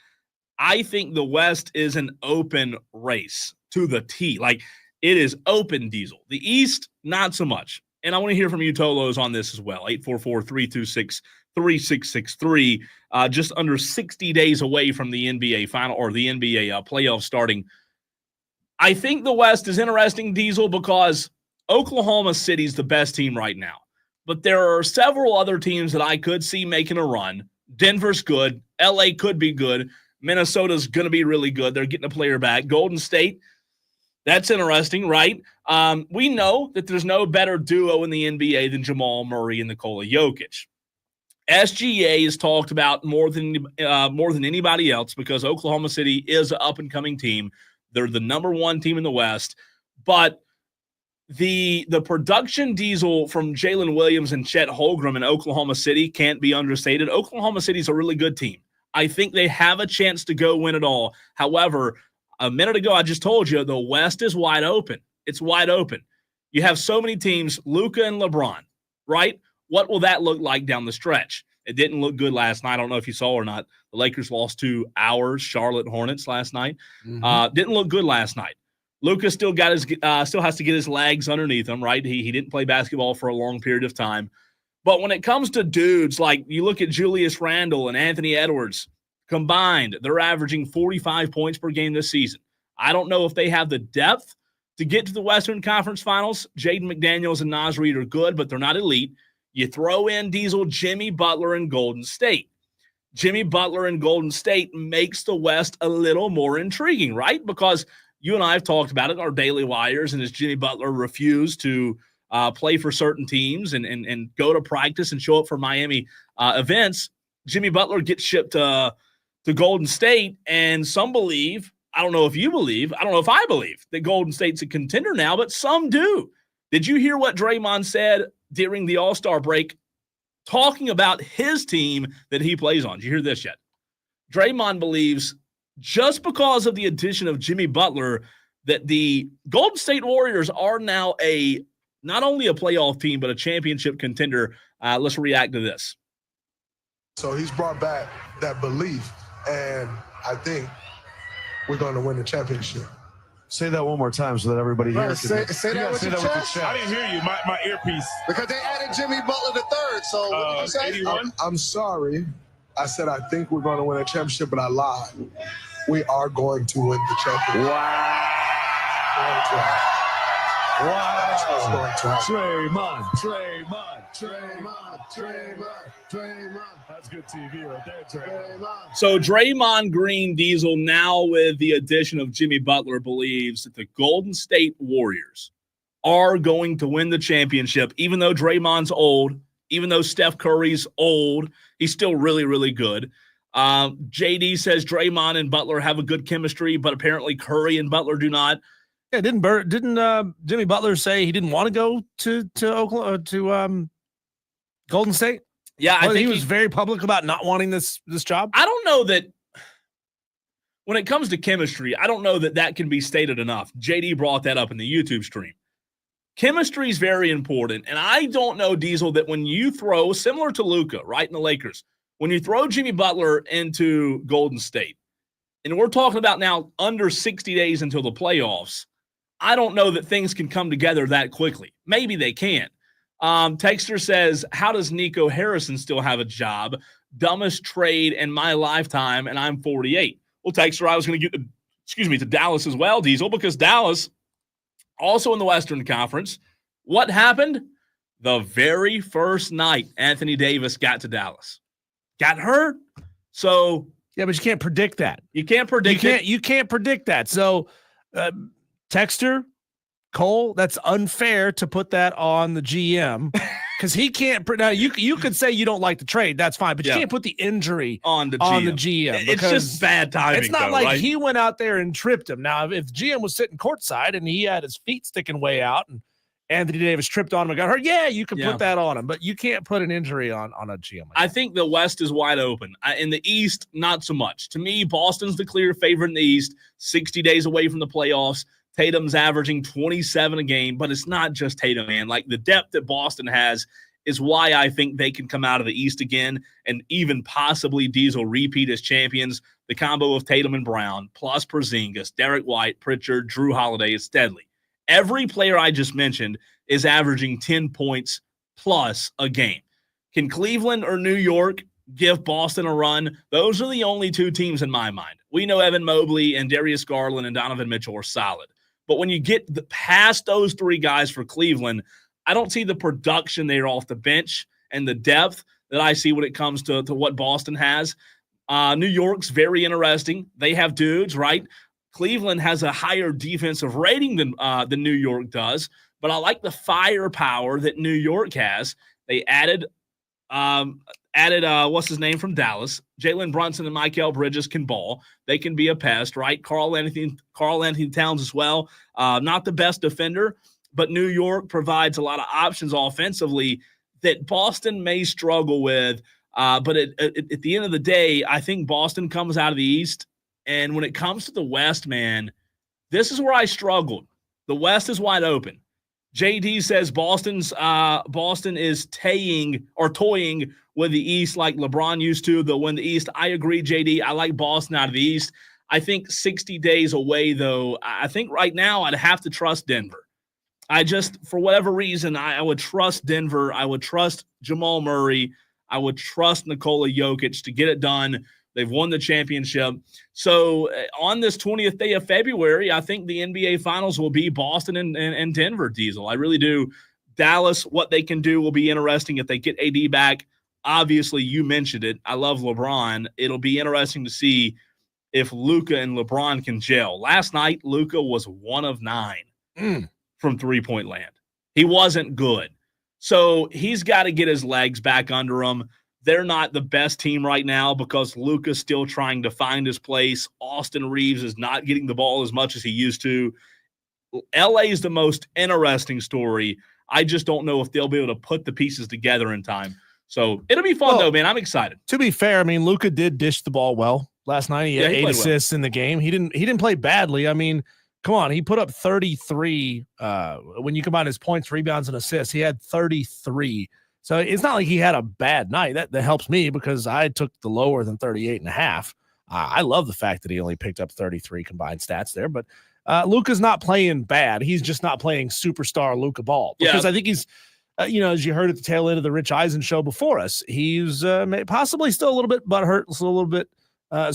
[SPEAKER 2] I think the West is an open race to the T. Like, it is open, Diesel. The East, not so much. And I want to hear from you, Tolos, on this as well. 844-326-3663. Just under 60 days away from the NBA final or the NBA playoff starting. I think the West is interesting, Diesel, because Oklahoma City's the best team right now. But there are several other teams that I could see making a run. Denver's good. LA could be good. Minnesota's going to be really good. They're getting a player back. Golden State, that's interesting, right? We know that there's no better duo in the NBA than Jamal Murray and Nikola Jokic. SGA is talked about more than anybody else because Oklahoma City is an up-and-coming team. They're the number one team in the West. But the production, Diesel, from Jalen Williams and Chet Holmgren in Oklahoma City can't be understated. Oklahoma City's a really good team. I think they have a chance to go win it all. However, a minute ago, I just told you the West is wide open. It's wide open. You have so many teams, Luka and LeBron, right? What will that look like down the stretch? It didn't look good last night. I don't know if you saw or not. The Lakers lost to our Charlotte Hornets last night. Mm-hmm. Didn't look good last night. Luka still has to get his legs underneath him, right? He didn't play basketball for a long period of time. But when it comes to dudes, like you look at Julius Randle and Anthony Edwards, combined, they're averaging 45 points per game this season. I don't know if they have the depth to get to the Western Conference Finals. Jaden McDaniels and Naz Reid are good, but they're not elite. You throw in Diesel, Jimmy Butler, and Golden State. Jimmy Butler and Golden State makes the West a little more intriguing, right? Because you and I have talked about it in our Daily Wires, and as Jimmy Butler refused to play for certain teams and go to practice and show up for Miami events, Jimmy Butler gets shipped to Golden State, and some believe, I don't know if you believe, I don't know if I believe that Golden State's a contender now, but some do. Did you hear what Draymond said during the All-Star break talking about his team that he plays on? Did you hear this yet? Draymond believes just because of the addition of Jimmy Butler that the Golden State Warriors are now not only a playoff team, but a championship contender. Let's react to this.
[SPEAKER 3] So he's brought back that belief, and I think we're going to win the championship.
[SPEAKER 4] Say that one more time so that everybody hears.
[SPEAKER 3] Say that with your chest.
[SPEAKER 5] I didn't hear you. My earpiece.
[SPEAKER 3] Because they added Jimmy Butler the third. So what did you say?
[SPEAKER 5] 81?
[SPEAKER 3] I'm sorry. I said I think we're going to win a championship, but I lied. We are going to win the championship.
[SPEAKER 4] Wow.
[SPEAKER 3] Draymond.
[SPEAKER 5] That's good TV right there, Draymond.
[SPEAKER 2] So Draymond Green, Diesel, now with the addition of Jimmy Butler, believes that the Golden State Warriors are going to win the championship, even though Draymond's old, even though Steph Curry's old, he's still really, really good. JD says Draymond and Butler have a good chemistry, but apparently Curry and Butler do not.
[SPEAKER 1] Yeah, didn't Jimmy Butler say he didn't want to go to Oklahoma to Golden State?
[SPEAKER 2] Yeah, I think
[SPEAKER 1] he was very public about not wanting this job.
[SPEAKER 2] I don't know that when it comes to chemistry, I don't know that can be stated enough. JD brought that up in the YouTube stream. Chemistry is very important, and I don't know, Diesel, that when you throw, similar to Luka, right, in the Lakers, when you throw Jimmy Butler into Golden State, and we're talking about now under 60 days until the playoffs, I don't know that things can come together that quickly. Maybe they can. Texter says, how does Nico Harrison still have a job? Dumbest trade in my lifetime, and I'm 48. Well, Texter, I was going to get to Dallas as well, Diesel, because Dallas, also in the Western Conference, what happened? The very first night Anthony Davis got to Dallas. Got hurt. So
[SPEAKER 1] yeah, but you can't predict that.
[SPEAKER 2] You can't predict it.
[SPEAKER 1] You can't predict that. So Texter, Cole, that's unfair to put that on the GM because he can't. Now you could say you don't like the trade, that's fine, but you can't put the injury
[SPEAKER 2] on the GM. It's just bad timing.
[SPEAKER 1] It's not like he went out there and tripped him. Now, if the GM was sitting courtside and he had his feet sticking way out and Anthony Davis tripped on him and got hurt, you can put that on him, but you can't put an injury on a GM.
[SPEAKER 2] I think the West is wide open. In the East, not so much. To me, Boston's the clear favorite in the East, 60 days away from the playoffs. Tatum's averaging 27 a game, but it's not just Tatum, man. Like, the depth that Boston has is why I think they can come out of the East again and even possibly Diesel repeat as champions. The combo of Tatum and Brown, plus Porzingis, Derek White, Pritchard, Drew Holiday is deadly. Every player I just mentioned is averaging 10 points plus a game. Can Cleveland or New York give Boston a run? Those are the only two teams in my mind. We know Evan Mobley and Darius Garland and Donovan Mitchell are solid. But when you get past those three guys for Cleveland, I don't see the production there off the bench and the depth that I see when it comes to what Boston has. New York's very interesting. They have dudes, right? Cleveland has a higher defensive rating than New York does, but I like the firepower that New York has. They added what's his name from Dallas? Jalen Brunson and Mikal Bridges can ball. They can be a pest, right? Karl Anthony Towns as well. Not the best defender, but New York provides a lot of options offensively that Boston may struggle with. But at the end of the day, I think Boston comes out of the East. And when it comes to the West, man, this is where I struggled. The West is wide open. JD says Boston is toying with the East like LeBron used to. They'll win the East. I agree, JD. I like Boston out of the East. I think 60 days away, though, I think right now I'd have to trust Denver. I just, for whatever reason, I would trust Denver. I would trust Jamal Murray. I would trust Nikola Jokic to get it done. They've won the championship. So on this 20th day of February, I think the NBA Finals will be Boston and Denver, Diesel. I really do. Dallas, what they can do will be interesting if they get AD back. Obviously, you mentioned it. I love LeBron. It'll be interesting to see if Luka and LeBron can gel. Last night, Luka was 1 of 9 from three-point land. He wasn't good. So he's got to get his legs back under him. They're not the best team right now because Luka's still trying to find his place. Austin Reeves is not getting the ball as much as he used to. LA is the most interesting story. I just don't know if they'll be able to put the pieces together in time. So it'll be fun, though, man. I'm excited.
[SPEAKER 1] To be fair, I mean, Luka did dish the ball well last night. He had 8 assists in the game. He didn't play badly. I mean, come on. He put up 33. When you combine his points, rebounds, and assists, he had 33. So it's not like he had a bad night. That helps me because I took the lower than 38.5. I love the fact that he only picked up 33 combined stats there, but Luka's not playing bad. He's just not playing superstar Luka ball because I think he's, as you heard at the tail end of the Rich Eisen show before us, he's possibly still a little bit butthurt, a little bit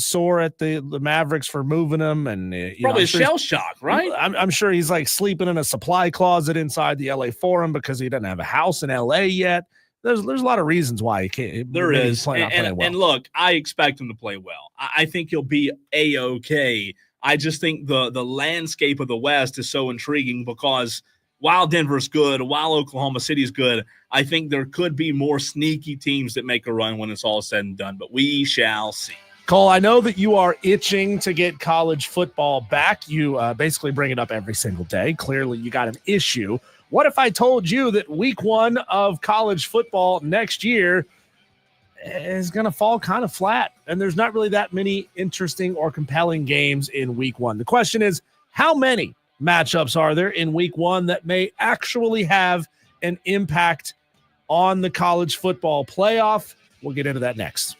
[SPEAKER 1] sore at the Mavericks for moving him, and
[SPEAKER 2] probably shell shock, right?
[SPEAKER 1] I'm sure he's like sleeping in a supply closet inside the LA Forum because he doesn't have a house in LA yet. There's a lot of reasons why he can't.
[SPEAKER 2] There is,
[SPEAKER 1] playing well.
[SPEAKER 2] And look, I expect him to play well. I think he'll be A-okay. I just think the landscape of the West is so intriguing because while Denver's good, while Oklahoma City's good, I think there could be more sneaky teams that make a run when it's all said and done. But we shall see.
[SPEAKER 1] Cole, I know that you are itching to get college football back. You basically bring it up every single day. Clearly, you got an issue. What if I told you that week 1 of college football next year is going to fall kind of flat, and there's not really that many interesting or compelling games in week 1? The question is, how many matchups are there in week 1 that may actually have an impact on the college football playoff? We'll get into that next.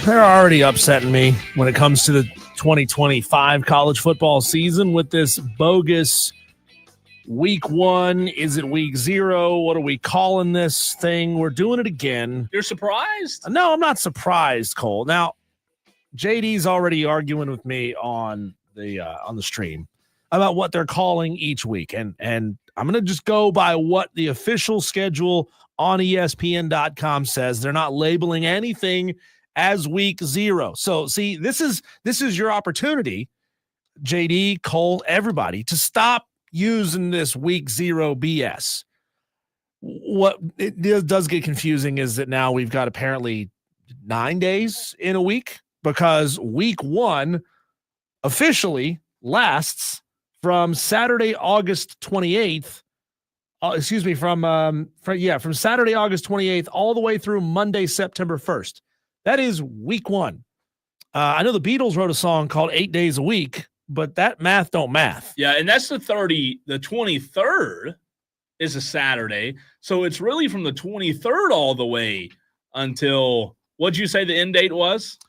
[SPEAKER 1] They're already upsetting me when it comes to the 2025 college football season with this bogus week 1. Is it week 0? What are we calling this thing? We're doing it again.
[SPEAKER 2] You're surprised?
[SPEAKER 1] No, I'm not surprised, Cole. Now, JD's already arguing with me on the stream about what they're calling each week. And I'm going to just go by what the official schedule on ESPN.com says. They're not labeling anything as week 0. So, see, this is your opportunity, JD, Cole, everybody, to stop using this week 0 BS. What it does get confusing is that now we've got apparently 9 days in a week, because week 1 officially lasts from Saturday, August 28th. From Saturday, August 28th, all the way through Monday, September 1st. That is week 1. I know the Beatles wrote a song called 8 Days a Week, but that math don't math.
[SPEAKER 2] Yeah, and that's the 23rd is a Saturday. So it's really from the 23rd all the way until, what'd you say the end date was?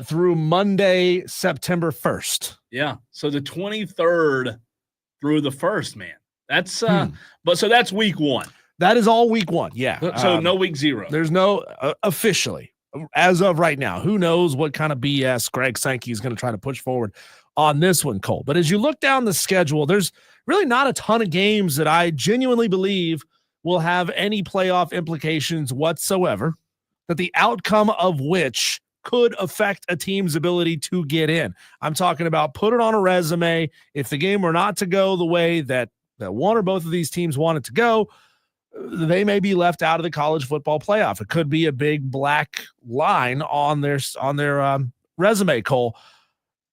[SPEAKER 1] Through Monday, September 1st.
[SPEAKER 2] Yeah, so the 23rd through the 1st, man. That's but so that's week 1.
[SPEAKER 1] That is all week 1. Yeah.
[SPEAKER 2] So no week 0.
[SPEAKER 1] There's no officially as of right now. Who knows what kind of BS Greg Sankey is going to try to push forward on this one, Cole. But as you look down the schedule, there's really not a ton of games that I genuinely believe will have any playoff implications whatsoever, that the outcome of which could affect a team's ability to get in. I'm talking about put it on a resume. If the game were not to go the way that one or both of these teams want it to go, they may be left out of the college football playoff. It could be a big black line on their resume, Cole.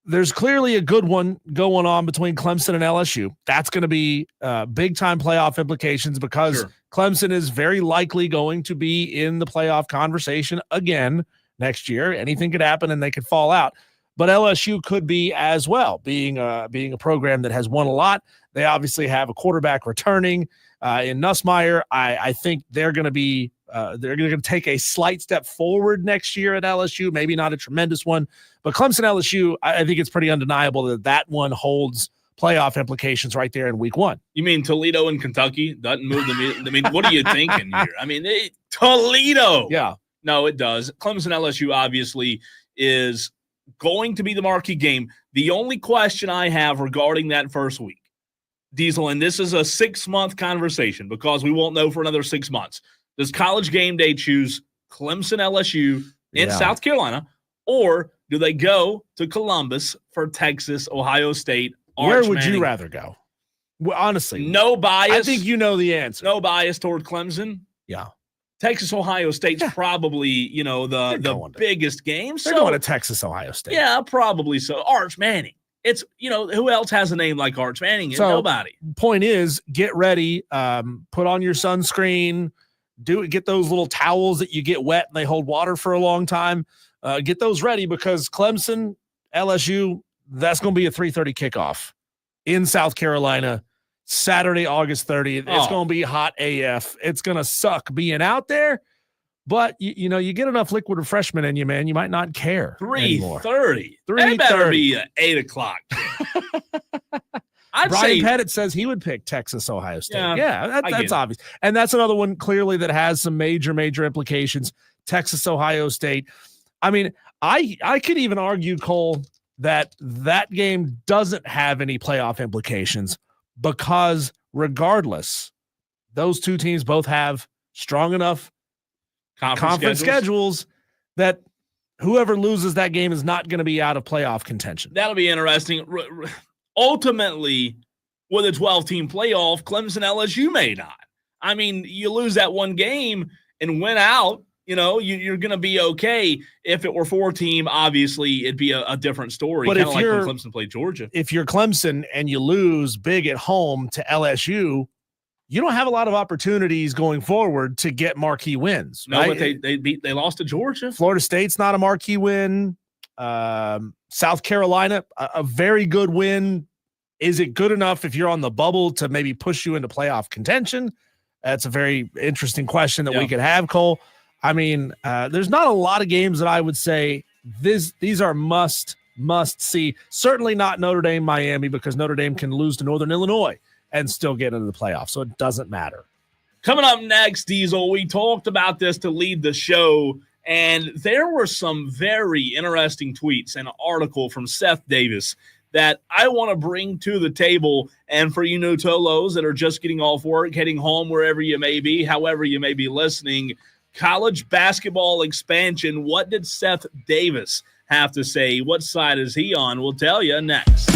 [SPEAKER 1] There's clearly a good one going on between Clemson and LSU. That's going to be big-time playoff implications, because Clemson is very likely going to be in the playoff conversation again next year. Anything could happen and they could fall out. But LSU could be as well, being a program that has won a lot. They obviously have a quarterback returning in Nussmeier. I think they're going to take a slight step forward next year at LSU, maybe not a tremendous one. But Clemson LSU, I think it's pretty undeniable that one holds playoff implications right there in week 1.
[SPEAKER 2] You mean Toledo and Kentucky doesn't move the – I mean, what are you thinking here? I mean, Toledo.
[SPEAKER 1] Yeah.
[SPEAKER 2] No, it does. Clemson LSU obviously is going to be the marquee game. The only question I have regarding that first week, Diesel, and this is a 6-month conversation because we won't know for another 6 months. Does College Game Day choose Clemson LSU in South Carolina, or do they go to Columbus for Texas, Ohio State?
[SPEAKER 1] Where would you rather go? Well, honestly,
[SPEAKER 2] no bias.
[SPEAKER 1] I think you know the answer.
[SPEAKER 2] No bias toward Clemson.
[SPEAKER 1] Yeah.
[SPEAKER 2] Texas, Ohio State's probably, the biggest game.
[SPEAKER 1] They're going to Texas, Ohio State.
[SPEAKER 2] Yeah, probably so. Arch Manning. It's, who else has a name like Arch Manning?
[SPEAKER 1] So,
[SPEAKER 2] nobody.
[SPEAKER 1] Point is, get ready, put on your sunscreen, get those little towels that you get wet and they hold water for a long time. Get those ready, because Clemson, LSU, that's going to be a 3:30 kickoff in South Carolina, Saturday, August 30th. It's going to be hot AF. It's going to suck being out there, but you get enough liquid refreshment in you, man. You might not care.
[SPEAKER 2] 3:30. That better be 8 o'clock.
[SPEAKER 1] Brian Pettit says he would pick Texas, Ohio State. Yeah, that's obvious. And that's another one clearly that has some major, major implications. Texas, Ohio State. I mean, I could even argue, Cole, that game doesn't have any playoff implications, because regardless, those two teams both have strong enough conference schedules that whoever loses that game is not going to be out of playoff contention.
[SPEAKER 2] That'll be interesting. Ultimately, with a 12-team playoff, Clemson LSU may not. I mean, you lose that one game and win out, you're going to be okay. If it were 4-team, obviously it'd be a different story.
[SPEAKER 1] But if
[SPEAKER 2] like when Clemson played Georgia.
[SPEAKER 1] If you're Clemson and you lose big at home to LSU, you don't have a lot of opportunities going forward to get marquee wins.
[SPEAKER 2] No,
[SPEAKER 1] right?
[SPEAKER 2] but they lost to Georgia.
[SPEAKER 1] Florida State's not a marquee win. South Carolina, a very good win. Is it good enough if you're on the bubble to maybe push you into playoff contention? That's a very interesting question that we could have, Cole. I mean, there's not a lot of games that I would say these are must see. Certainly not Notre Dame, Miami, because Notre Dame can lose to Northern Illinois and still get into the playoffs, so it doesn't matter.
[SPEAKER 2] Coming up next, Diesel, we talked about this to lead the show, and there were some very interesting tweets and an article from Seth Davis that I want to bring to the table. And for you new Tolos that are just getting off work, heading home, wherever you may be, however you may be listening, college basketball expansion, what did Seth Davis have to say? What side is he on? We'll tell you next.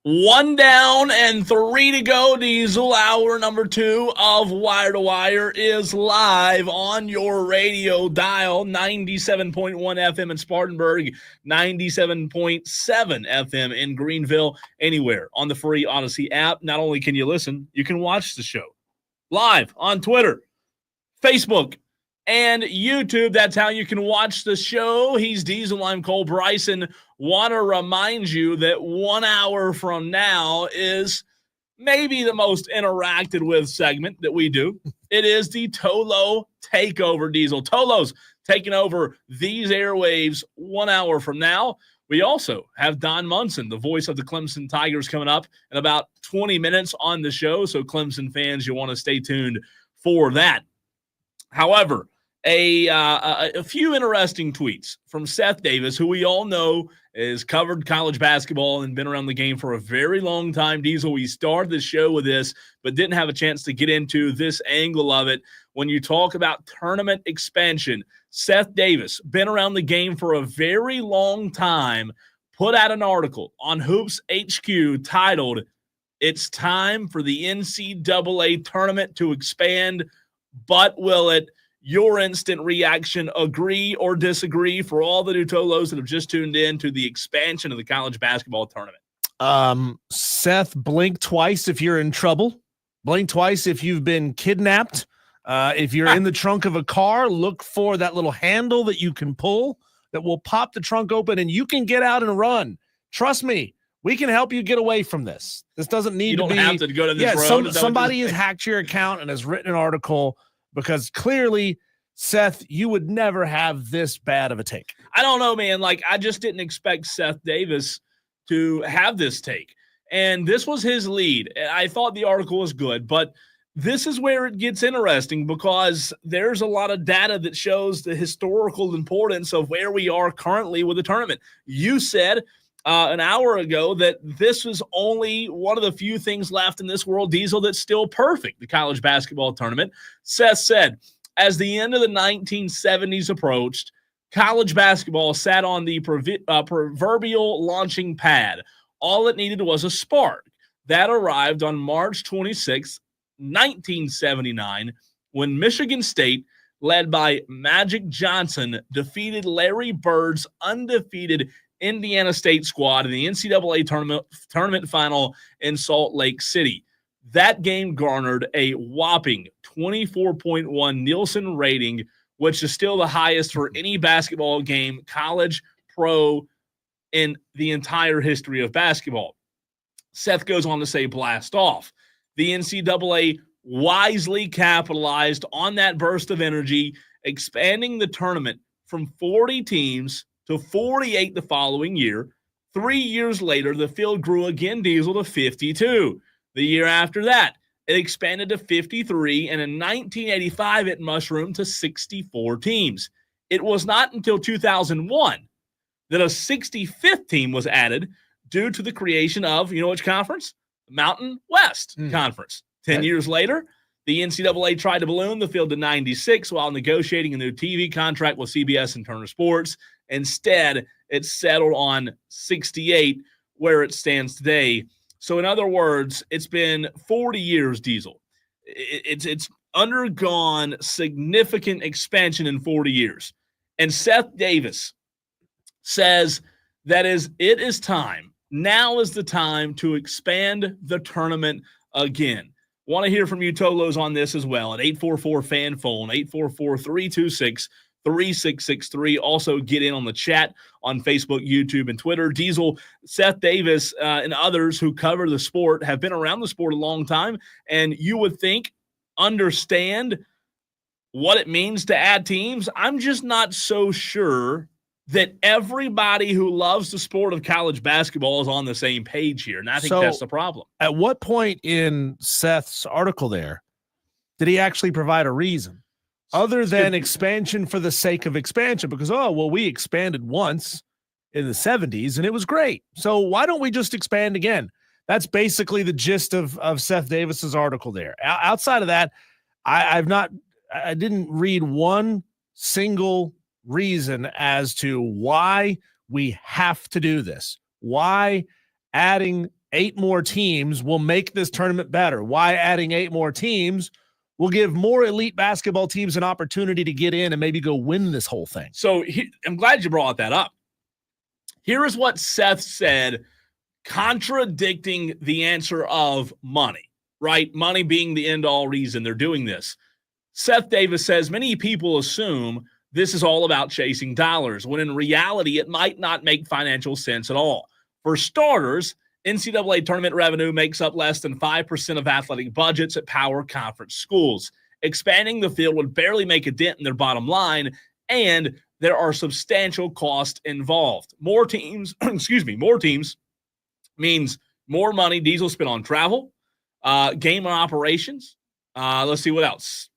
[SPEAKER 2] 1 down and 3 to go, Diesel. Hour number 2 of Wire to Wire is live on your radio dial. 97.1 FM in Spartanburg, 97.7 FM in Greenville, anywhere on the free Odyssey app. Not only can you listen, you can watch the show live on Twitter, Facebook, and YouTube. That's how you can watch the show. He's Diesel. I'm Cole Bryson. Want to remind you that 1 hour from now is maybe the most interacted with segment that we do. It is the TOLO Takeover, Diesel. TOLO's taking over these airwaves 1 hour from now. We also have Don Munson, the voice of the Clemson Tigers, coming up in about 20 minutes on the show. So Clemson fans, you want to stay tuned for that. However, a few interesting tweets from Seth Davis, who we all know has covered college basketball and been around the game for a very long time. Diesel, we started the show with this, but didn't have a chance to get into this angle of it. When you talk about tournament expansion, Seth Davis, been around the game for a very long time, put out an article on Hoops HQ titled, "It's Time for the NCAA Tournament to Expand, but Will It?" Your instant reaction, agree or disagree, for all the new Tolos that have just tuned in to the expansion of the college basketball tournament?
[SPEAKER 1] Seth, blink twice if you're in trouble. Blink twice if you've been kidnapped. If you're in the trunk of a car, look for that little handle that you can pull that will pop the trunk open and you can get out and run. Trust me, we can help you get away from this. This doesn't need to be.
[SPEAKER 2] You don't have to go to this road.
[SPEAKER 1] Somebody has hacked your account and has written an article, because clearly, Seth, you would never have this bad of a take.
[SPEAKER 2] I don't know, man. Like, I just didn't expect Seth Davis to have this take. And this was his lead. I thought the article was good, but this is where it gets interesting, because there's a lot of data that shows the historical importance of where we are currently with the tournament. You said an hour ago that this was only one of the few things left in this world, Diesel, that's still perfect, the college basketball tournament. Seth said, as the end of the 1970s approached, college basketball sat on the proverbial launching pad. All it needed was a spark. That arrived on March 26, 1979, when Michigan State, led by Magic Johnson, defeated Larry Bird's undefeated Indiana State squad in the NCAA tournament final in Salt Lake City. That game garnered a whopping 24.1 Nielsen rating, which is still the highest for any basketball game, college, pro, in the entire history of basketball. Seth goes on to say, blast off. The NCAA wisely capitalized on that burst of energy, expanding the tournament from 40 teams to 48 the following year. 3 years later, the field grew again, Diesel, to 52. The year after that, it expanded to 53, and in 1985, it mushroomed to 64 teams. It was not until 2001 that a 65th team was added due to the creation of, you know which conference? Mountain West Conference. 10 years later, the NCAA tried to balloon the field to 96 while negotiating a new TV contract with CBS and Turner Sports. Instead, it settled on 68, where it stands today. So in other words, it's been 40 years, Diesel. It's undergone significant expansion in 40 years. And Seth Davis says that it is time. Now is the time to expand the tournament again. Want to hear from you, Tolos, on this as well at 844-FAN-PHONE, 844-326-3663. Also get in on the chat on Facebook, YouTube, and Twitter. Diesel, Seth Davis, and others who cover the sport have been around the sport a long time, and you would think understand what it means to add teams. I'm just not so sure that everybody who loves the sport of college basketball is on the same page here, and I think that's the problem.
[SPEAKER 1] At what point in Seth's article there did he actually provide a reason other than expansion for the sake of expansion? Because, we expanded once in the 70s, and it was great. So why don't we just expand again? That's basically the gist of Seth Davis's article there. Outside of that, I didn't read one single reason as to why we have to do this, why adding 8 more teams will make this tournament better. Why adding 8 more teams will give more elite basketball teams an opportunity to get in and maybe go win this whole thing.
[SPEAKER 2] So I'm glad you brought that up. Here is what Seth said, contradicting the answer of money, right? Money being the end-all reason they're doing this. Seth Davis says, many people assume this is all about chasing dollars, when in reality, it might not make financial sense at all. For starters, NCAA tournament revenue makes up less than 5% of athletic budgets at power conference schools. Expanding the field would barely make a dent in their bottom line, and there are substantial costs involved. More teams means more money Diesel spent on travel, game operations. Let's see what else.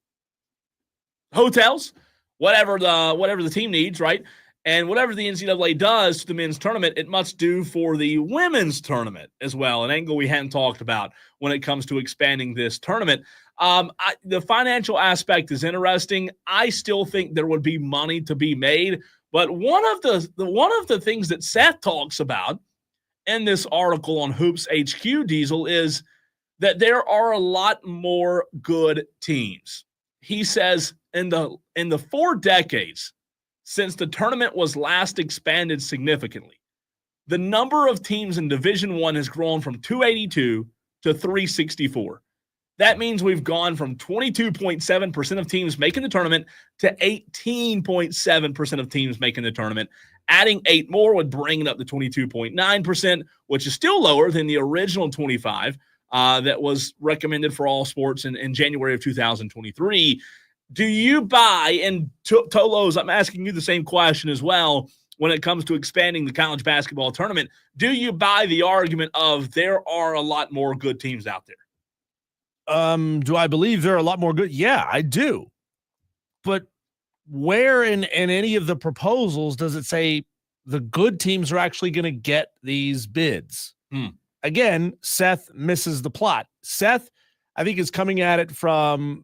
[SPEAKER 2] Hotels, whatever the team needs, right? And whatever the NCAA does to the men's tournament, it must do for the women's tournament as well, an angle we hadn't talked about when it comes to expanding this tournament. The financial aspect is interesting. I still think there would be money to be made, but one of the things that Seth talks about in this article on Hoops HQ, Diesel, is that there are a lot more good teams. He says in the 4 decades since the tournament was last expanded significantly, the number of teams in Division I has grown from 282 to 364. That means we've gone from 22.7% of teams making the tournament to 18.7% of teams making the tournament. Adding 8 more would bring it up to 22.9%, which is still lower than the original 25 that was recommended for all sports in January of 2023. Do you buy, and Tolos, I'm asking you the same question as well when it comes to expanding the college basketball tournament, do you buy the argument of there are a lot more good teams out there?
[SPEAKER 1] Do I believe there are a lot more good? Yeah, I do. But where in any of the proposals does it say the good teams are actually going to get these bids? Again, Seth misses the plot. Seth, I think, is coming at it from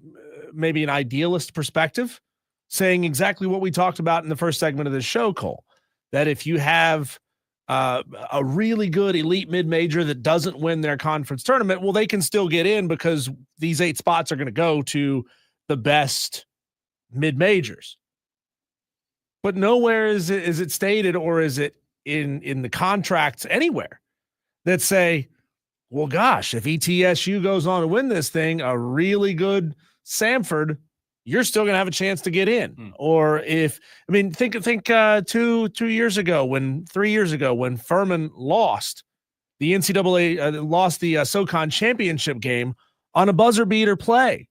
[SPEAKER 1] maybe an idealist perspective, saying exactly what we talked about in the first segment of this show, Cole, that if you have a really good elite mid-major that doesn't win their conference tournament, well, they can still get in because these 8 spots are going to go to the best mid-majors. But nowhere is it stated, or is it in the contracts anywhere that say, well, gosh, if ETSU goes on to win this thing, a really good Samford, you're still going to have a chance to get in. Or think 3 years ago when Furman lost the NCAA, lost the SoCon championship game on a buzzer beater play.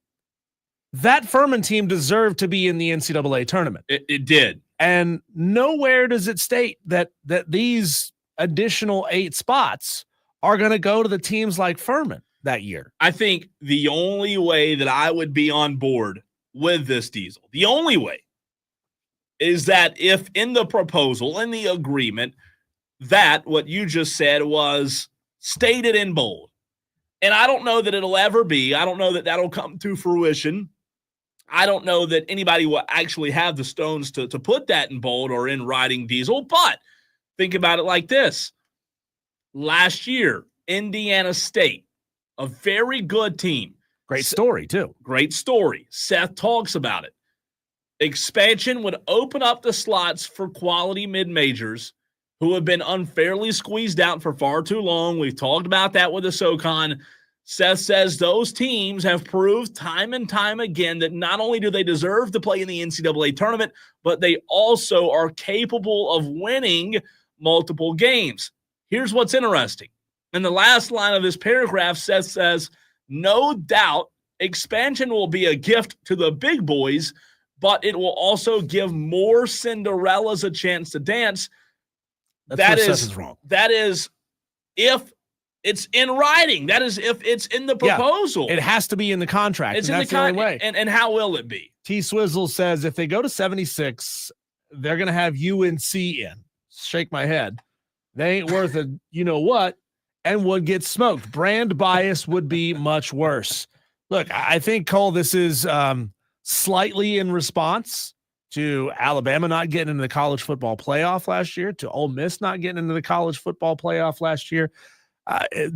[SPEAKER 1] That Furman team deserved to be in the NCAA tournament.
[SPEAKER 2] It did.
[SPEAKER 1] And nowhere does it state that these additional 8 spots are going to go to the teams like Furman that year.
[SPEAKER 2] I think the only way that I would be on board with this, Diesel, the only way is that if in the proposal, in the agreement, that what you just said was stated in bold. And I don't know that it'll ever be. I don't know that that'll come to fruition. I don't know that anybody will actually have the stones to put that in bold or in writing, Diesel. But think about it like this. Last year, Indiana State, a very good team.
[SPEAKER 1] Great story, too.
[SPEAKER 2] Great story. Seth talks about it. Expansion would open up the slots for quality mid-majors who have been unfairly squeezed out for far too long. We've talked about that with the SoCon. Seth says those teams have proved time and time again that not only do they deserve to play in the NCAA tournament, but they also are capable of winning multiple games. Here's what's interesting. In the last line of this paragraph, Seth says, no doubt expansion will be a gift to the big boys, but it will also give more Cinderellas a chance to dance. Seth is wrong. That is if it's in writing. That is if it's in the proposal.
[SPEAKER 1] Yeah, it has to be in the contract.
[SPEAKER 2] It's in the contract. And how will it be?
[SPEAKER 1] T-Swizzle says if they go to 76, they're going to have UNC in. Shake my head. They ain't worth a you-know-what and would get smoked. Brand bias would be much worse. Look, I think, Cole, this is slightly in response to Alabama not getting into the college football playoff last year, to Ole Miss not getting into the college football playoff last year.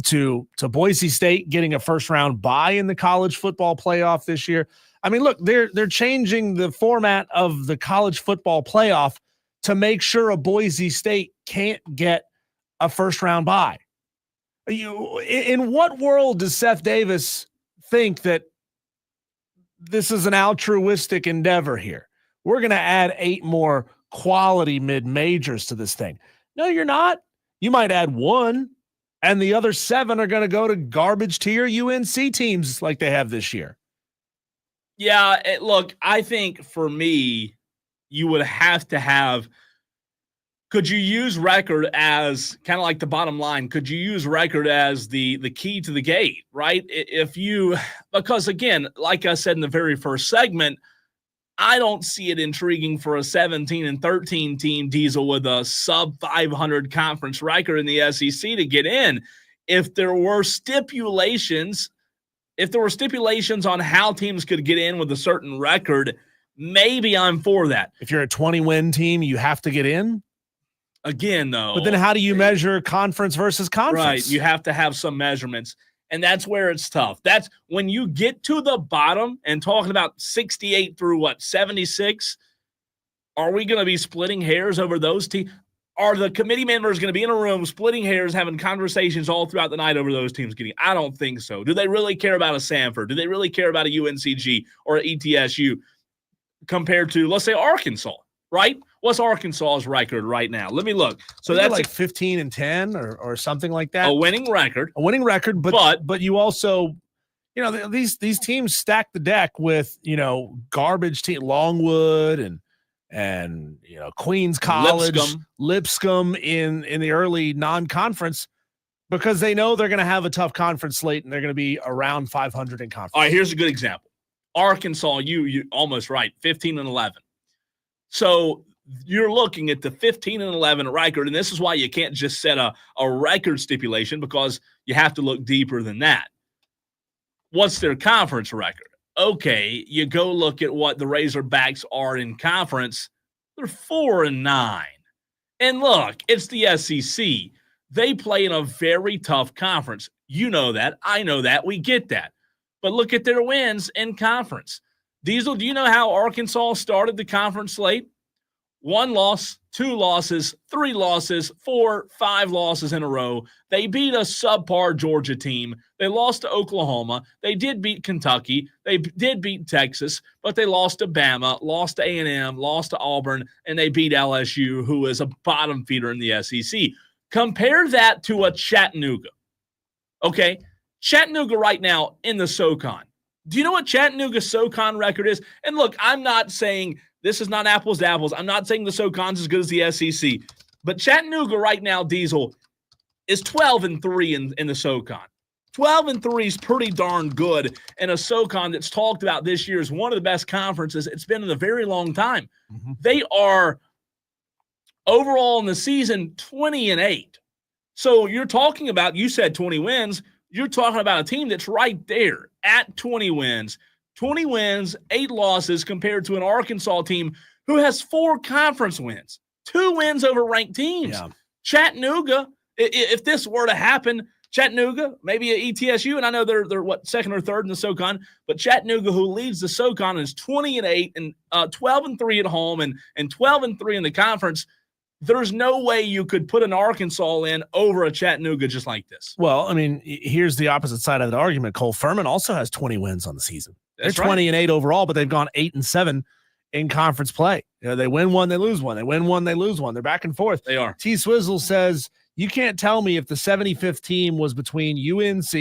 [SPEAKER 1] to Boise State getting a first round bye in the college football playoff this year. I mean, look, they're changing the format of the college football playoff to make sure a Boise State can't get a first round bye. In what world does Seth Davis think that this is an altruistic endeavor here? We're going to add 8 more quality mid-majors to this thing. No, you're not. You might add 1, and the other 7 are going to go to garbage tier UNC teams like they have this year.
[SPEAKER 2] Yeah, look, I think for me, you would have to have – could you use record as kind of like the bottom line? Could you use record as the key to the gate, right? Because again, like I said in the very first segment, I don't see it intriguing for a 17-13 team, Diesel, with a sub 500 conference record in the SEC to get in. If there were stipulations on how teams could get in with a certain record, maybe I'm for that.
[SPEAKER 1] If you're a 20-win team, you have to get in?
[SPEAKER 2] Again, though.
[SPEAKER 1] But then how do you measure conference versus conference?
[SPEAKER 2] Right, you have to have some measurements, and that's where it's tough. That's when you get to the bottom and talking about 68 through, 76, are we going to be splitting hairs over those teams? Are the committee members going to be in a room splitting hairs, having conversations all throughout the night over those teams getting? I don't think so. Do they really care about a Samford? Do they really care about a UNCG or an ETSU compared to, let's say, Arkansas, right? What's Arkansas's record right now? Let me look. So that's
[SPEAKER 1] like 15-10 or something like that.
[SPEAKER 2] A winning record.
[SPEAKER 1] But you also, these teams stack the deck with, garbage team, Longwood and Queens College, Lipscomb in the early non-conference, because they know they're going to have a tough conference slate and they're going to be around 500 in conference.
[SPEAKER 2] All right, here's a good example. Arkansas, you almost right, 15-11. So you're looking at the 15-11 record, and this is why you can't just set a record stipulation, because you have to look deeper than that. What's their conference record? Okay, you go look at what the Razorbacks are in conference. They're 4-9. And look, it's the SEC. They play in a very tough conference. You know that. I know that. We get that. But look at their wins in conference. Diesel, do you know how Arkansas started the conference slate? 1 loss, 2 losses, 3 losses, 4, 5 losses in a row. They beat a subpar Georgia team. They lost to Oklahoma. They did beat Kentucky. They did beat Texas, but they lost to Bama, lost to A&M, lost to Auburn, and they beat LSU, who is a bottom feeder in the SEC. Compare that to a Chattanooga. Okay, Chattanooga right now in the SoCon. Do you know what Chattanooga's SoCon record is? And look, I'm not saying this is not apples to apples. I'm not saying the SoCon's as good as the SEC. But Chattanooga right now, Diesel, is 12-3 in the SoCon. 12-3 is pretty darn good in a SoCon that's talked about this year as one of the best conferences it's been in a very long time. Mm-hmm. They are, overall in the season, 20-8. So you're talking about, you said 20 wins. You're talking about a team that's right there at 20 wins. 20 wins, 8 losses compared to an Arkansas team who has 4 conference wins, 2 wins over ranked teams. Yeah. Chattanooga, if this were to happen, Chattanooga, maybe an ETSU, and I know they're second or third in the SoCon, but Chattanooga, who leads the SoCon, is 20-8 and 12-3 at home and 12-3 in the conference. There's no way you could put an Arkansas in over a Chattanooga just like this.
[SPEAKER 1] Well, I mean, here's the opposite side of the argument. Cole Furman also has 20 wins on the season. They're 20-8 overall, but they've gone 8-7 in conference play. They win 1, they lose 1. They win 1, they lose 1. They're back and forth.
[SPEAKER 2] They are.
[SPEAKER 1] T. Swizzle says, you can't tell me if the 75th team was between UNC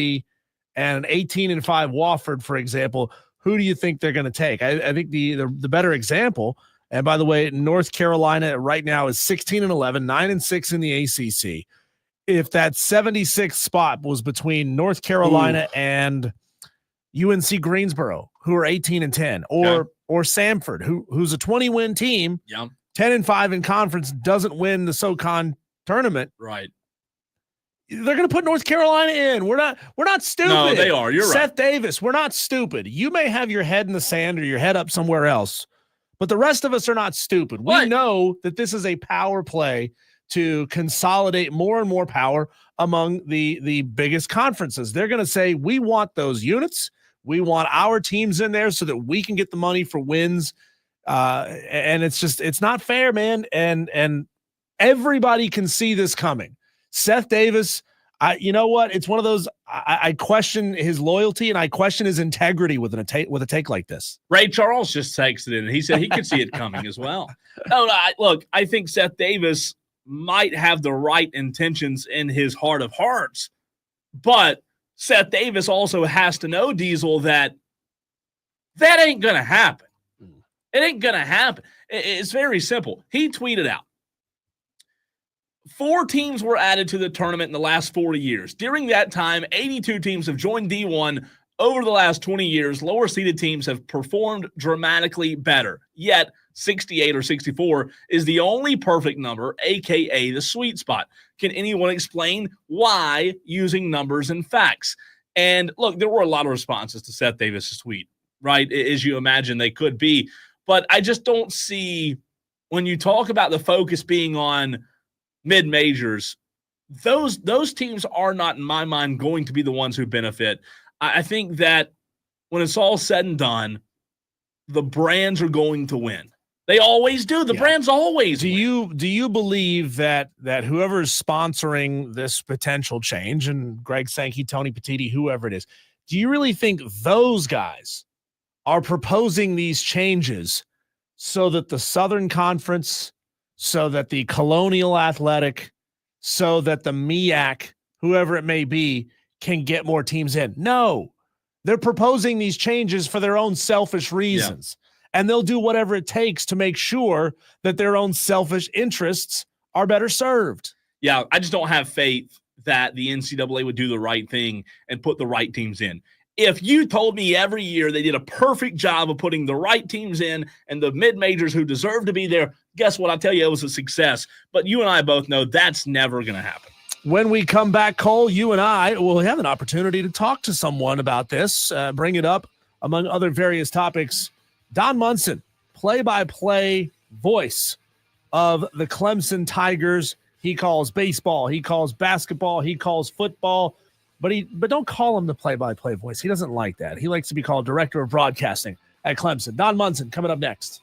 [SPEAKER 1] and an 18-5 Wofford, for example, who do you think they're going to take? I think the better example, and by the way, North Carolina right now is 16-11, 9-6 in the ACC. If that 76th spot was between North Carolina and UNC Greensboro, who are 18-10, or Samford, who's a 20-win team, 10-5 in conference, doesn't win the SoCon tournament.
[SPEAKER 2] Right.
[SPEAKER 1] They're going to put North Carolina in. We're not stupid.
[SPEAKER 2] No, they are. You're right.
[SPEAKER 1] Seth Davis, we're not stupid. You may have your head in the sand or your head up somewhere else, but the rest of us are not stupid. We know that this is a power play to consolidate more and more power among the biggest conferences. They're going to say, we want those units. We want our teams in there so that we can get the money for wins. And it's not fair, man. And everybody can see this coming. Seth Davis, you know what? It's one of those, I question his loyalty and I question his integrity with a take like this.
[SPEAKER 2] Ray Charles just texted in and he said he could see it coming as well. No, look, I think Seth Davis might have the right intentions in his heart of hearts, but Seth Davis also has to know, Diesel, that ain't going to happen. It ain't going to happen. It's very simple. He tweeted out, 4 teams were added to the tournament in the last 40 years. During that time, 82 teams have joined D1. Over the last 20 years, lower-seeded teams have performed dramatically better. Yet, 68 or 64 is the only perfect number, a.k.a. the sweet spot. Can anyone explain why using numbers and facts? And look, there were a lot of responses to Seth Davis' tweet, right? As you imagine they could be. But I just don't see, when you talk about the focus being on mid-majors, those teams are not, in my mind, going to be the ones who benefit. I think that when it's all said and done, the brands are going to win. They always do. The brands always win.
[SPEAKER 1] Do you believe that whoever is sponsoring this potential change, and Greg Sankey, Tony Petitti, whoever it is, do you really think those guys are proposing these changes so that the Southern Conference, so that the Colonial Athletic, so that the MEAC, whoever it may be, can get more teams in? No, they're proposing these changes for their own selfish reasons. Yeah. And they'll do whatever it takes to make sure that their own selfish interests are better served.
[SPEAKER 2] Yeah, I just don't have faith that the NCAA would do the right thing and put the right teams in. If you told me every year they did a perfect job of putting the right teams in and the mid-majors who deserve to be there, guess what? I tell you, it was a success. But you and I both know that's never going to happen.
[SPEAKER 1] When we come back, Cole, you and I will have an opportunity to talk to someone about this, bring it up among other various topics. Don Munson, play-by-play voice of the Clemson Tigers. He calls baseball, he calls basketball, he calls football, but don't call him the play-by-play voice. He doesn't like that. He likes to be called director of broadcasting at Clemson. Don Munson coming up next.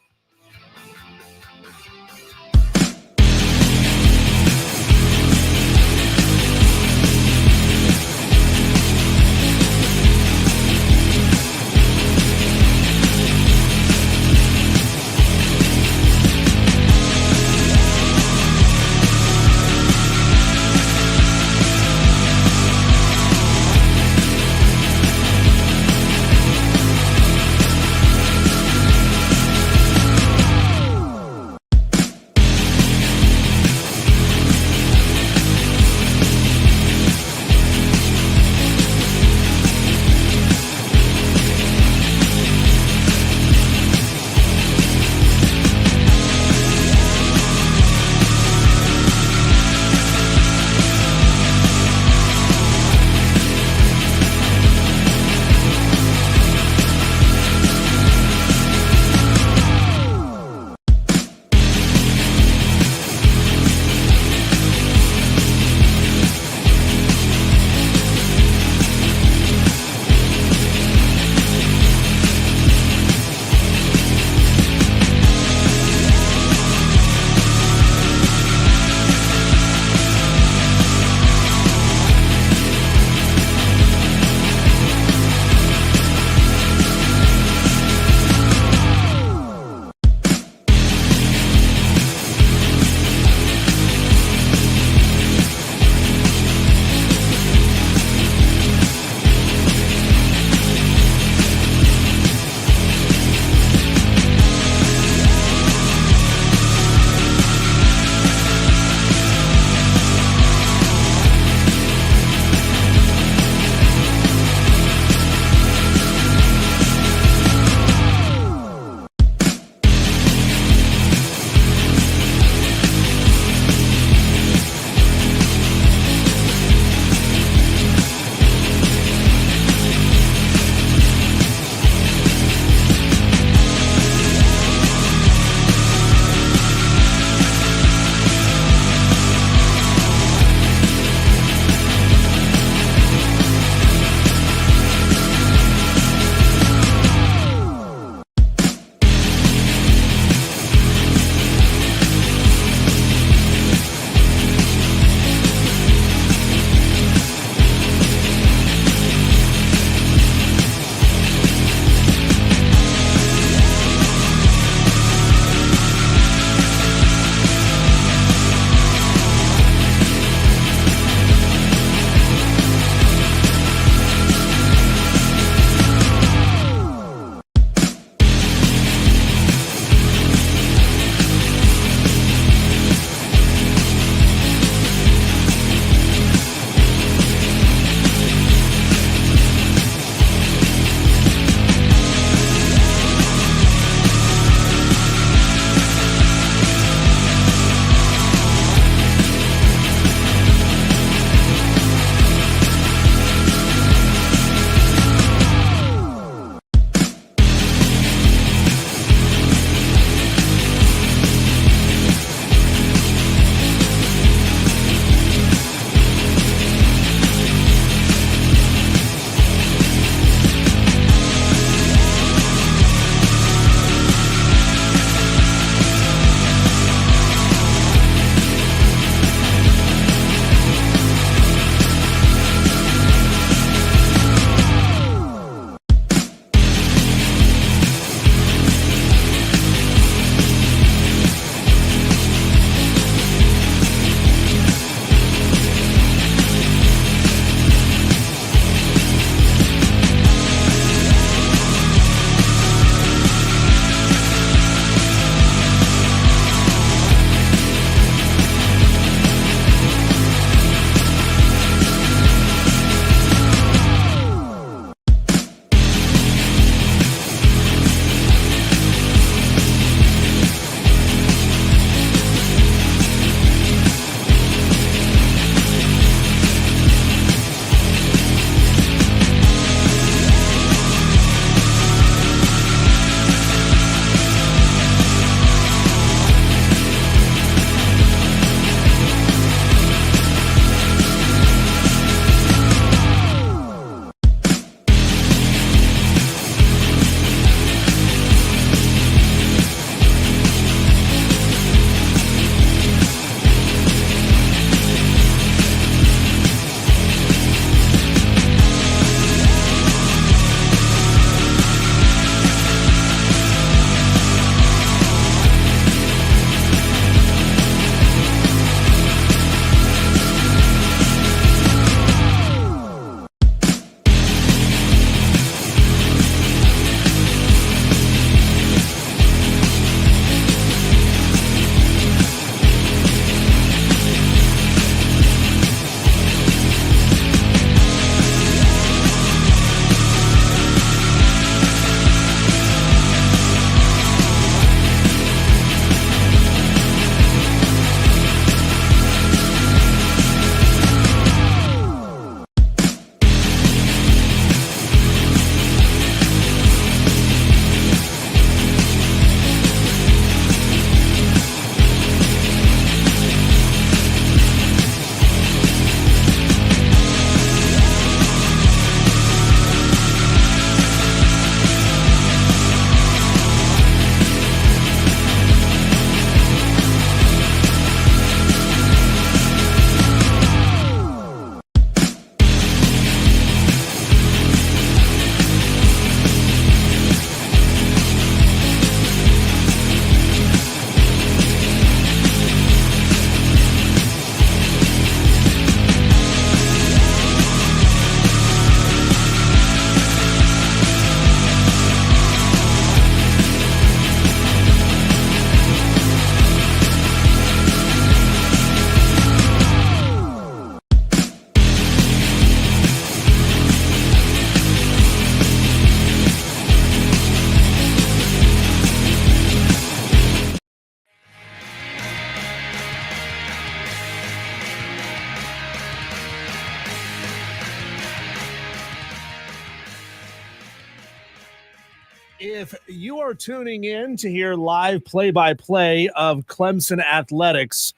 [SPEAKER 1] If you are tuning in to hear live play-by-play of Clemson athletics,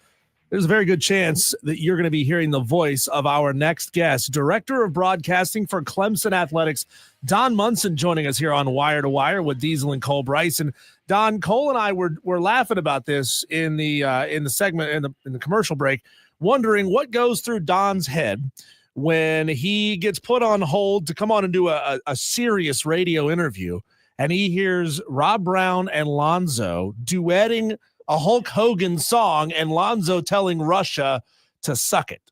[SPEAKER 1] there's a very good chance that you're going to be hearing the voice of our next guest, Director of Broadcasting for Clemson Athletics, Don Munson, joining us here on Wire to Wire with Diesel and Cole Bryce. And Don, Cole and I were laughing about this in the segment in the commercial break, wondering what goes through Don's head when he gets put on hold to come on and do a serious radio interview, and he hears Rob Brown and Lonzo duetting a Hulk Hogan song and Lonzo telling Russia to suck it.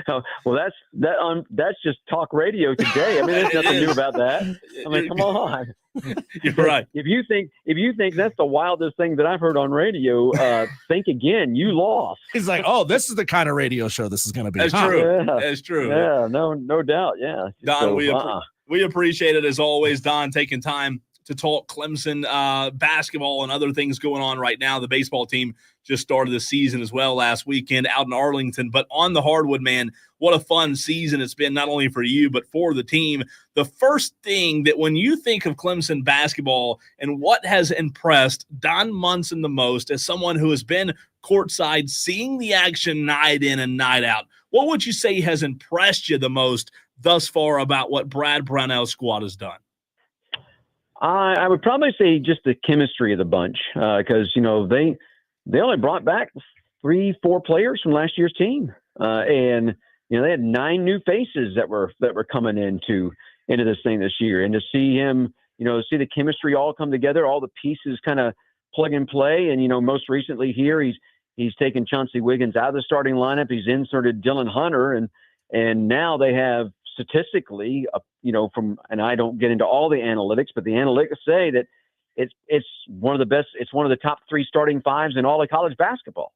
[SPEAKER 6] Well, that's just talk radio today. I mean, there's nothing new about that. I mean, come on.
[SPEAKER 2] You're right.
[SPEAKER 6] If you think that's the wildest thing that I've heard on radio, think again. You lost.
[SPEAKER 1] He's like, oh, this is the kind of radio show this is going to be.
[SPEAKER 2] That's true. Yeah. That's true.
[SPEAKER 6] Yeah, no doubt. Yeah.
[SPEAKER 2] Don, we appreciate it as always, Don, taking time to talk Clemson basketball and other things going on right now. The baseball team just started the season as well last weekend out in Arlington. But on the hardwood, man, what a fun season it's been, not only for you, but for the team. The first thing that when you think of Clemson basketball and what has impressed Don Munson the most as someone who has been courtside seeing the action night in and night out, what would you say has impressed you the most thus far about what Brad Brownell's squad has done?
[SPEAKER 6] I would probably say just the chemistry of the bunch, because they only brought back 3-4 players from last year's team, and they had 9 new faces that were coming into this thing this year, and to see him, see the chemistry all come together, all the pieces kind of plug and play, and most recently here he's taken Chauncey Wiggins out of the starting lineup, he's inserted Dylan Hunter, and now they have statistically, and I don't get into all the analytics, but the analytics say that it's one of the best. It's one of the top 3 starting fives in all of college basketball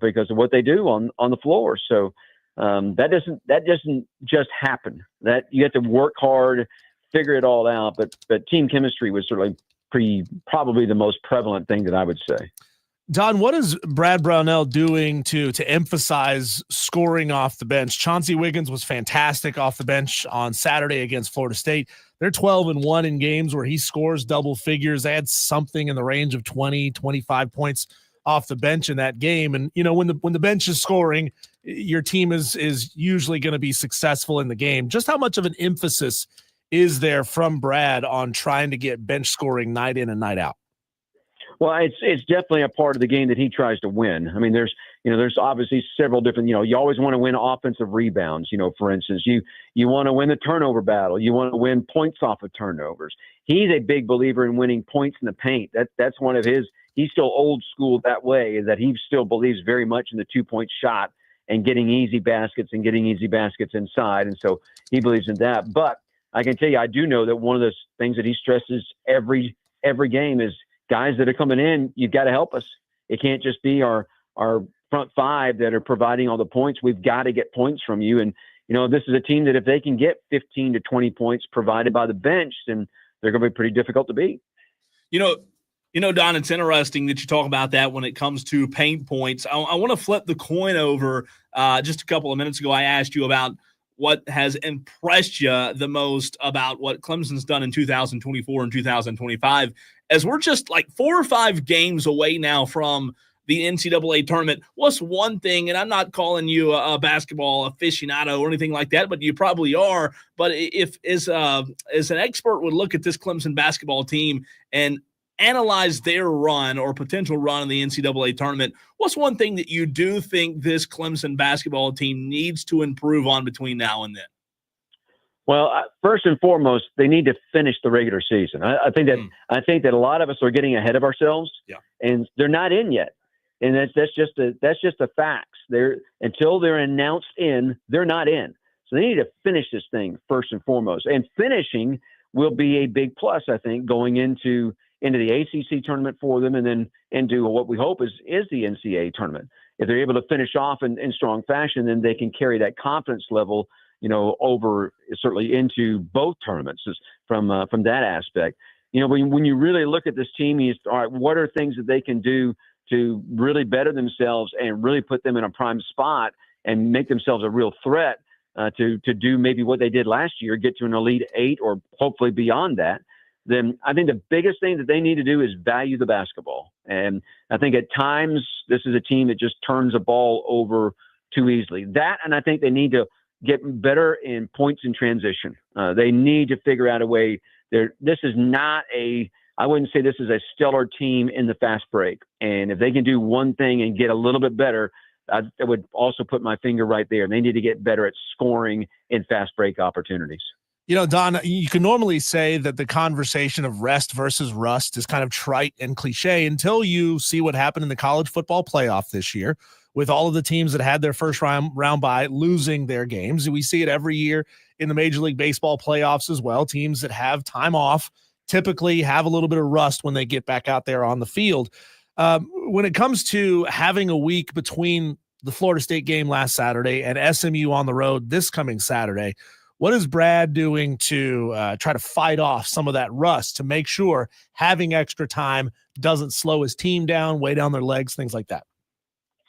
[SPEAKER 6] because of what they do on the floor. So that doesn't just happen. That you have to work hard, figure it all out. But team chemistry was certainly probably the most prevalent thing that I would say.
[SPEAKER 1] Don, what is Brad Brownell doing to emphasize scoring off the bench? Chauncey Wiggins was fantastic off the bench on Saturday against Florida State. They're 12-1 in games where he scores double figures. They had something in the range of 20, 25 points off the bench in that game. And, when the bench is scoring, your team is usually going to be successful in the game. Just how much of an emphasis is there from Brad on trying to get bench scoring night in and night out?
[SPEAKER 6] Well, it's definitely a part of the game that he tries to win. I mean, there's obviously several different, you always want to win offensive rebounds. For instance, you want to win the turnover battle. You want to win points off of turnovers. He's a big believer in winning points in the paint. That's one of his, he's still old school that way, is that he still believes very much in the 2-point shot and getting easy baskets inside. And so he believes in that. But I can tell you, I do know that one of the things that he stresses every game is, guys that are coming in, you've got to help us. It can't just be our front 5 that are providing all the points. We've got to get points from you. And, this is a team that if they can get 15 to 20 points provided by the bench, then they're going to be pretty difficult to beat.
[SPEAKER 2] Don, it's interesting that you talk about that when it comes to paint points. I want to flip the coin over. Just a couple of minutes ago, I asked you about what has impressed you the most about what Clemson's done in 2024 and 2025, as we're just like 4 or 5 games away now from the NCAA tournament. What's one thing, and I'm not calling you a basketball aficionado or anything like that, but you probably are, but if as an expert would look at this Clemson basketball team and analyze their run or potential run in the NCAA tournament, what's one thing that you do think this Clemson basketball team needs to improve on between now and then?
[SPEAKER 6] Well, first and foremost, they need to finish the regular season. I think that a lot of us are getting ahead of ourselves, and they're not in yet. And that's just the facts. Until they're announced in, they're not in. So they need to finish this thing first and foremost. And finishing will be a big plus, I think, going into the ACC tournament for them, and then into what we hope is the NCAA tournament. If they're able to finish off in strong fashion, then they can carry that confidence level, over certainly into both tournaments from that aspect. When you really look at this team, all right, what are things that they can do to really better themselves and really put them in a prime spot and make themselves a real threat? to do maybe what they did last year, get to an Elite Eight or hopefully beyond that, then I think the biggest thing that they need to do is value the basketball. And I think at times this is a team that just turns the ball over too easily. That, and I think they need to get better in points in transition. They need to figure out a way. This is not I wouldn't say this is a stellar team in the fast break. And if they can do one thing and get a little bit better, I would also put my finger right there. They need to get better at scoring in fast break opportunities.
[SPEAKER 1] You know, Don, you can normally say that the conversation of rest versus rust is kind of trite and cliche until you see what happened in the college football playoff this year with all of the teams that had their first round bye losing their games. We see it every year in the Major League Baseball playoffs as well. Teams that have time off typically have a little bit of rust when they get back out there on the field. When it comes to having a week between the Florida State game last Saturday and SMU on the road this coming Saturday, what is Brad doing to try to fight off some of that rust to make sure having extra time doesn't slow his team down, weigh down their legs, things like that?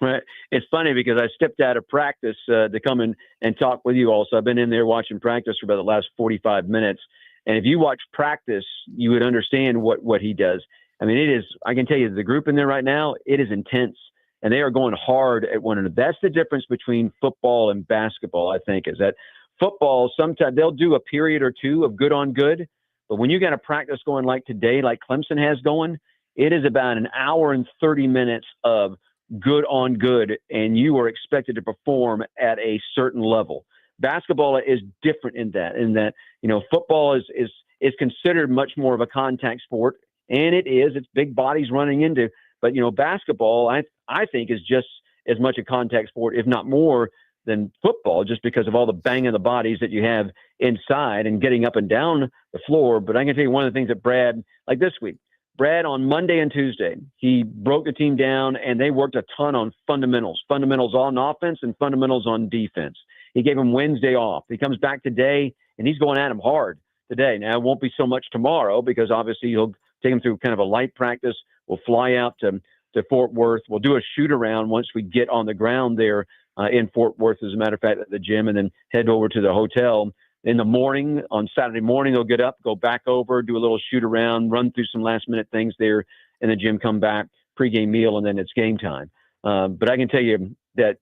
[SPEAKER 6] Right. It's funny because I stepped out of practice to come in and talk with you all. So I've been in there watching practice for about the last 45 minutes. And if you watch practice, you would understand what he does. I mean, it is, I can tell you the group in there right now, it is intense. And they are going hard at one another. That's the difference between football and basketball, I think, is that football, sometimes they'll do a period or two of good on good. But when you got a practice going like today, like Clemson has going, it is about an hour and 30 minutes of good on good, and you are expected to perform at a certain level. Basketball is different in that, you know, football is considered much more of a contact sport, and it's big bodies running into, but, you know, basketball, I think is just as much a contact sport, if not more than football, just because of all the bang of the bodies that you have inside and getting up and down the floor. But I can tell you one of the things that Brad, like this week, Brad on Monday and Tuesday, he broke the team down and they worked a ton on fundamentals on offense and fundamentals on defense. He gave him Wednesday off. He comes back today and he's going at him hard today. Now it won't be so much tomorrow because obviously he'll take him through kind of a light practice. We'll fly out to Fort Worth. We'll do a shoot around once we get on the ground there in Fort Worth, as a matter of fact, at the gym, and then head over to the hotel. In the morning, on Saturday morning, they'll get up, go back over, do a little shoot around, run through some last minute things there in the gym, come back, pregame meal, and then it's game time. But I can tell you that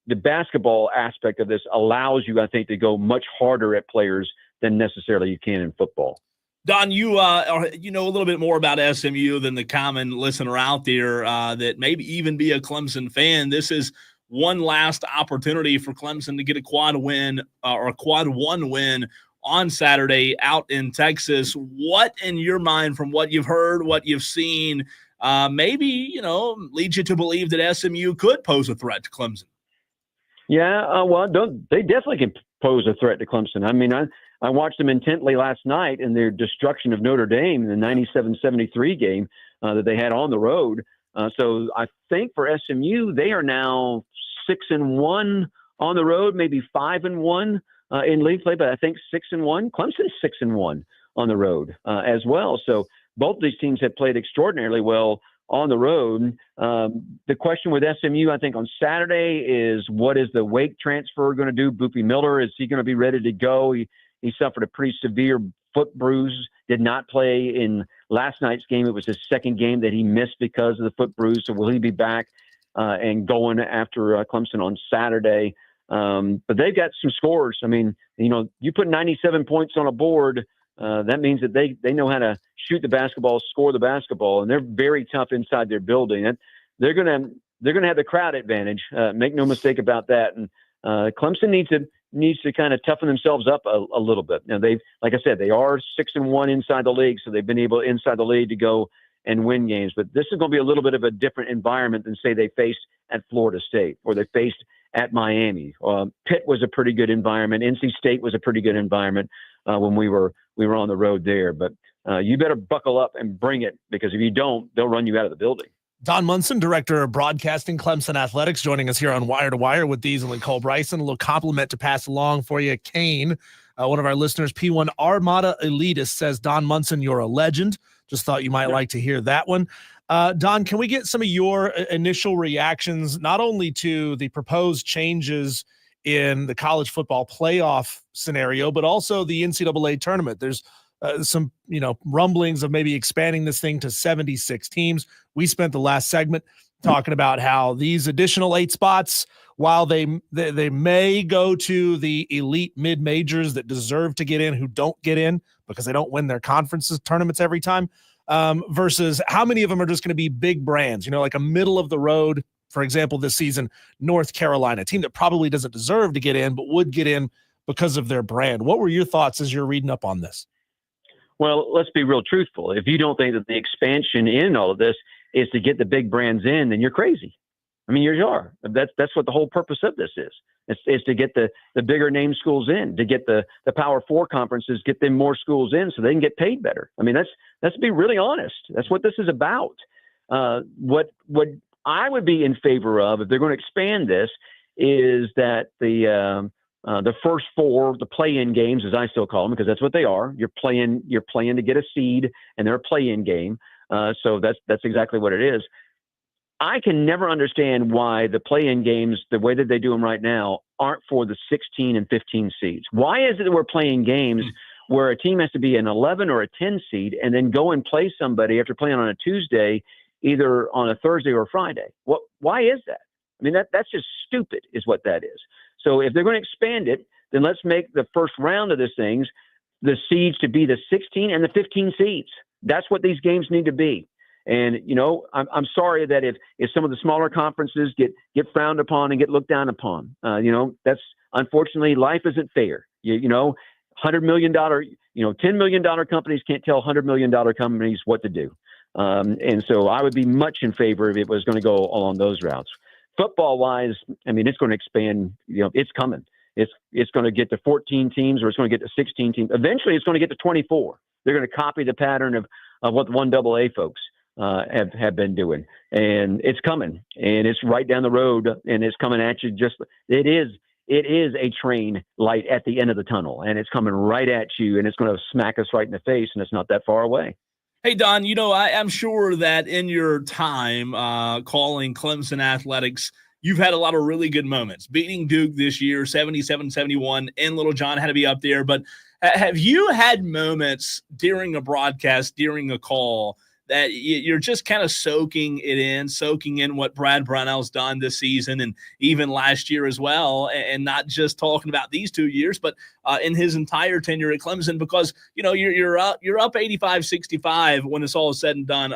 [SPEAKER 6] the basketball aspect of this allows you, I think, to go much harder at players than necessarily you can in football.
[SPEAKER 2] Don, you know a little bit more about SMU than the common listener out there that maybe even be a Clemson fan. This is one last opportunity for Clemson to get a quad win or a quad one win on Saturday out in Texas. What, in your mind, from what you've heard, what you've seen, maybe, you know, leads you to believe that SMU could pose a threat to Clemson?
[SPEAKER 6] Yeah, they definitely can pose a threat to Clemson. I mean, I watched them intently last night in their destruction of Notre Dame in the 97-73 game that they had on the road. So I think for SMU, they are now 6-1 on the road, maybe 5-1 in league play, but I think 6-1. Clemson's 6-1 on the road as well. So both these teams have played extraordinarily well on the road. The question with SMU, I think, on Saturday is what is the Wake transfer going to do? Boopy Miller, is he going to be ready to go? He suffered a pretty severe foot bruise, did not play in last night's game. It was his second game that he missed because of the foot bruise. So will he be back and going after Clemson on Saturday? But they've got some scores. I mean, you know, you put 97 points on a board, that means that they know how to shoot the basketball, score the basketball, and they're very tough inside their building. And they're gonna have the crowd advantage. Make no mistake about that. And Clemson needs to kind of toughen themselves up a little bit. Now like I said, they are 6-1 inside the league, so they've been able inside the league to go and win games. But this is going to be a little bit of a different environment than say they faced at Florida State or they faced at Miami. Pitt was a pretty good environment. NC State was a pretty good environment when we were on the road there. But you better buckle up and bring it, because if you don't, they'll run you out of the building.
[SPEAKER 1] Don Munson, Director of Broadcasting, Clemson Athletics, joining us here on Wire to Wire with Diesel and Cole Bryson. A little compliment to pass along for you. Kane, one of our listeners, P1 Armada Elitist, says, Don Munson, you're a legend. Just thought you might like to hear that one. Don, can we get some of your initial reactions, not only to the proposed changes in the college football playoff scenario, but also the NCAA tournament. There's some, rumblings of maybe expanding this thing to 76 teams. We spent the last segment talking about how these additional 8 spots, while they may go to the elite mid-majors that deserve to get in, who don't get in because they don't win their conferences tournaments every time, versus how many of them are just going to be big brands, like a middle of the road, for example, this season, North Carolina, a team that probably doesn't deserve to get in, but would get in because of their brand. What were your thoughts as you're reading up on this?
[SPEAKER 6] Well, let's be real truthful. If you don't think that the expansion in all of this is to get the big brands in, then you're crazy. I mean, you are. That's what the whole purpose of this is. It's to get the bigger name schools in, to get the Power 4 conferences, get them more schools in so they can get paid better. I mean, let's be really honest. That's what this is about. What I would be in favor of, if they're going to expand this, is that the first 4, the play-in games, as I still call them, because that's what they are. You're playing to get a seed, and they're a play-in game. So that's exactly what it is. I can never understand why the play-in games, the way that they do them right now, aren't for the 16 and 15 seeds. Why is it that we're playing games where a team has to be an 11 or a 10 seed and then go and play somebody after playing on a Tuesday, either on a Thursday or a Friday? Why is that? I mean, that's just stupid is what that is. So if they're going to expand it, then let's make the first round of these things, the seeds to be the 16 and the 15 seeds. That's what these games need to be. And, I'm sorry that if some of the smaller conferences get frowned upon and get looked down upon, that's unfortunately life isn't fair. $100 million, $10 million companies can't tell $100 million companies what to do. And so I would be much in favor if it was going to go along those routes. Football wise, I mean, it's going to expand, it's coming. It's going to get to 14 teams or it's going to get to 16 teams. Eventually it's going to get to 24. They're going to copy the pattern of what the 1AA folks have been doing, and it's coming, and it's right down the road, and it's coming at you. It is a train light at the end of the tunnel, and it's coming right at you, and it's going to smack us right in the face, and it's not that far away.
[SPEAKER 2] Hey, Don, I'm sure that in your time calling Clemson athletics, you've had a lot of really good moments. Beating Duke this year, 77-71, and Little John had to be up there. But have you had moments during a broadcast, during a call, that you're just kind of soaking in what Brad Brownell's done this season and even last year as well, and not just talking about these 2 years, but in his entire tenure at Clemson, because you're up 85-65 when it's all said and done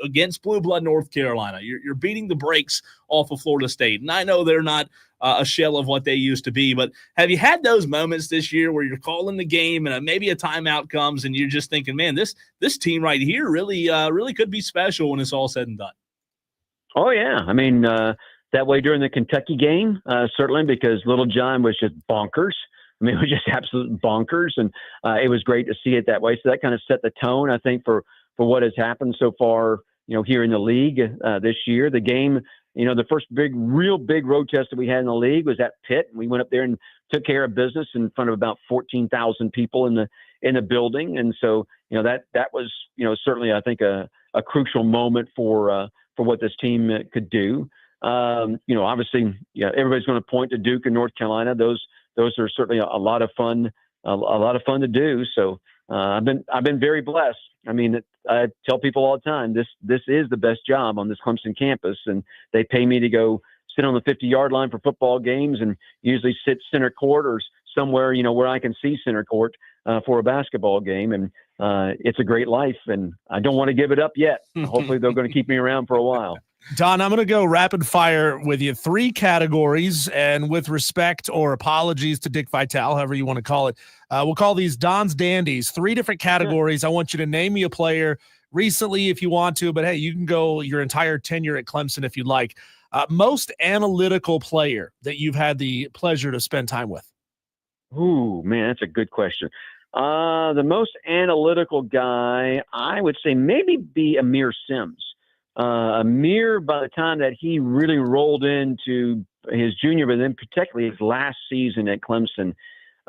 [SPEAKER 2] against blue blood North Carolina. You're beating the brakes off of Florida State, and I know they're not a shell of what they used to be, but have you had those moments this year where you're calling the game and maybe a timeout comes and you're just thinking, man, this team right here really could be special when it's all said and done? Oh
[SPEAKER 6] yeah, I mean that way during the Kentucky game, certainly, because Little John was just bonkers. I mean, it was just absolute bonkers, and it was great to see it that way. So that kind of set the tone, I think, for what has happened so far, here in the league this year. The game, the first real big road test that we had in the league was at Pitt. And we went up there and took care of business in front of about 14,000 people in the building. And so, that was, certainly, I think a crucial moment for what this team could do. Obviously, everybody's going to point to Duke and North Carolina. Those are certainly a lot of fun, a lot of fun to do. So I've been very blessed. I mean, I tell people all the time, this is the best job on this Clemson campus, and they pay me to go sit on the 50-yard line for football games and usually sit center court or somewhere, where I can see center court for a basketball game. And it's a great life, and I don't want to give it up yet. Hopefully they're going to keep me around for a while.
[SPEAKER 1] Don, I'm going to go rapid fire with you. 3 categories, and with respect or apologies to Dick Vitale, however you want to call it, we'll call these Don's Dandies. 3 different categories. I want you to name me a player recently if you want to, but hey, you can go your entire tenure at Clemson if you'd like. Most analytical player that you've had the pleasure to spend time with?
[SPEAKER 6] Ooh, man, that's a good question. The most analytical guy, I would say maybe be Amir Sims. Amir, by the time that he really rolled into his junior, but then particularly his last season at Clemson,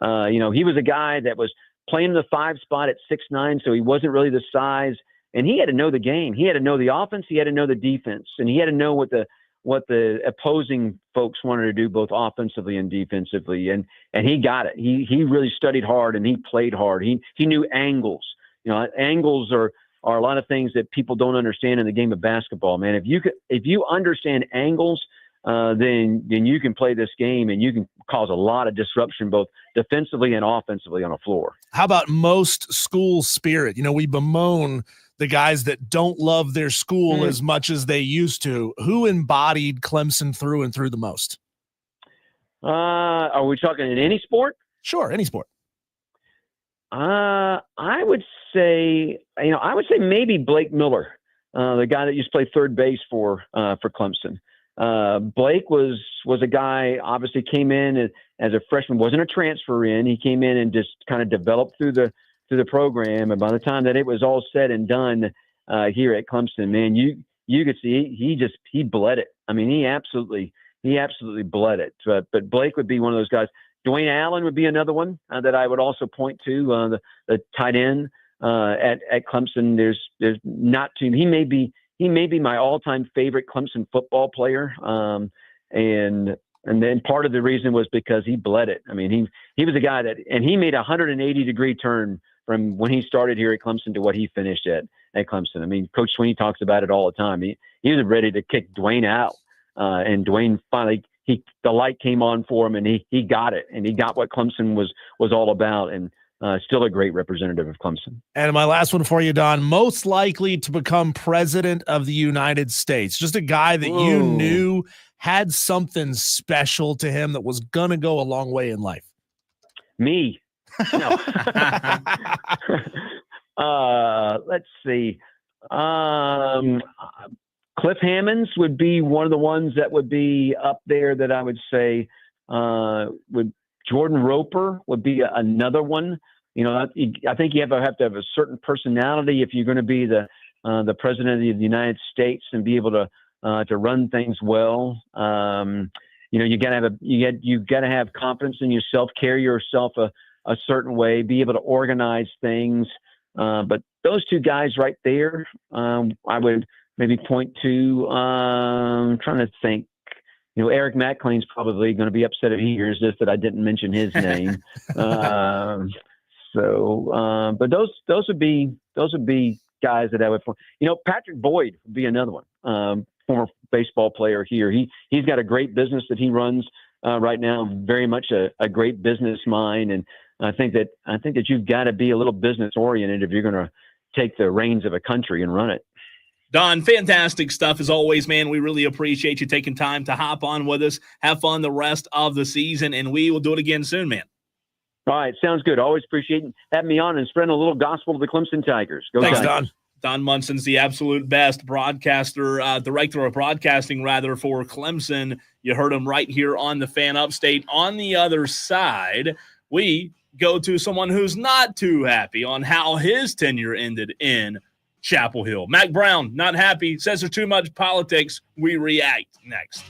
[SPEAKER 6] he was a guy that was playing the 5 spot at 6'9", so he wasn't really the size, and he had to know the game. He had to know the offense. He had to know the defense, and he had to know what what the opposing folks wanted to do, both offensively and defensively, and he got it. He really studied hard and he played hard. He knew angles. Angles are a lot of things that people don't understand in the game of basketball, man. If you understand angles, then you can play this game and you can cause a lot of disruption both defensively and offensively on a floor.
[SPEAKER 1] How about most school spirit? We bemoan the guys that don't love their school as much as they used to. Who embodied Clemson through and through the most?
[SPEAKER 6] Are we talking in any sport?
[SPEAKER 1] Sure, any sport.
[SPEAKER 6] I would say maybe Blake Miller, the guy that used to play third base for Clemson. Blake was a guy, obviously came in as a freshman, wasn't a transfer in. He came in and just kind of developed through the program. And by the time that it was all said and done here at Clemson, man, you could see he bled it. I mean, he absolutely bled it. But Blake would be one of those guys. Dwayne Allen would be another one that I would also point to, the tight end at Clemson. There's not too. He may be my all-time favorite Clemson football player. And then part of the reason was because he bled it. I mean, he was a guy and he made a 180-degree turn from when he started here at Clemson to what he finished at Clemson. I mean, Coach Sweeney talks about it all the time. He was ready to kick Dwayne out. And Dwayne finally, the light came on for him and he got it. And he got what Clemson was all about. And still a great representative of Clemson.
[SPEAKER 1] And my last one for you, Don, most likely to become president of the United States. Just a guy that you knew had something special to him that was going to go a long way in life.
[SPEAKER 6] Me. No. Let's see. Cliff Hammonds would be one of the ones that would be up there that I would say Jordan Roper would be another one. I think you have to have a certain personality if you're going to be the president of the United States and be able to run things well. You gotta have confidence in yourself, carry yourself a certain way, be able to organize things. But those two guys right there, I would maybe point to. I'm trying to think. Eric McLean's probably going to be upset if he hears this that I didn't mention his name. But those would be guys that I would. Patrick Boyd would be another one. Former baseball player here. He's got a great business that he runs right now. Very much a great business mind, and I think that you've got to be a little business oriented if you're going to take the reins of a country and run it.
[SPEAKER 2] Don, fantastic stuff as always, man. We really appreciate you taking time to hop on with us. Have fun the rest of the season, and we will do it again soon, man.
[SPEAKER 6] All right, sounds good. Always appreciate having me on and spreading a little gospel to the Clemson Tigers. Go
[SPEAKER 1] Thanks,
[SPEAKER 6] Tigers.
[SPEAKER 1] Don.
[SPEAKER 2] Don Munson's the absolute best broadcaster, director of broadcasting, rather, for Clemson. You heard him right here on the Fan Upstate. On the other side, we go to someone who's not too happy on how his tenure ended in Chapel Hill. Mac Brown, not happy, says there's too much politics. We react next.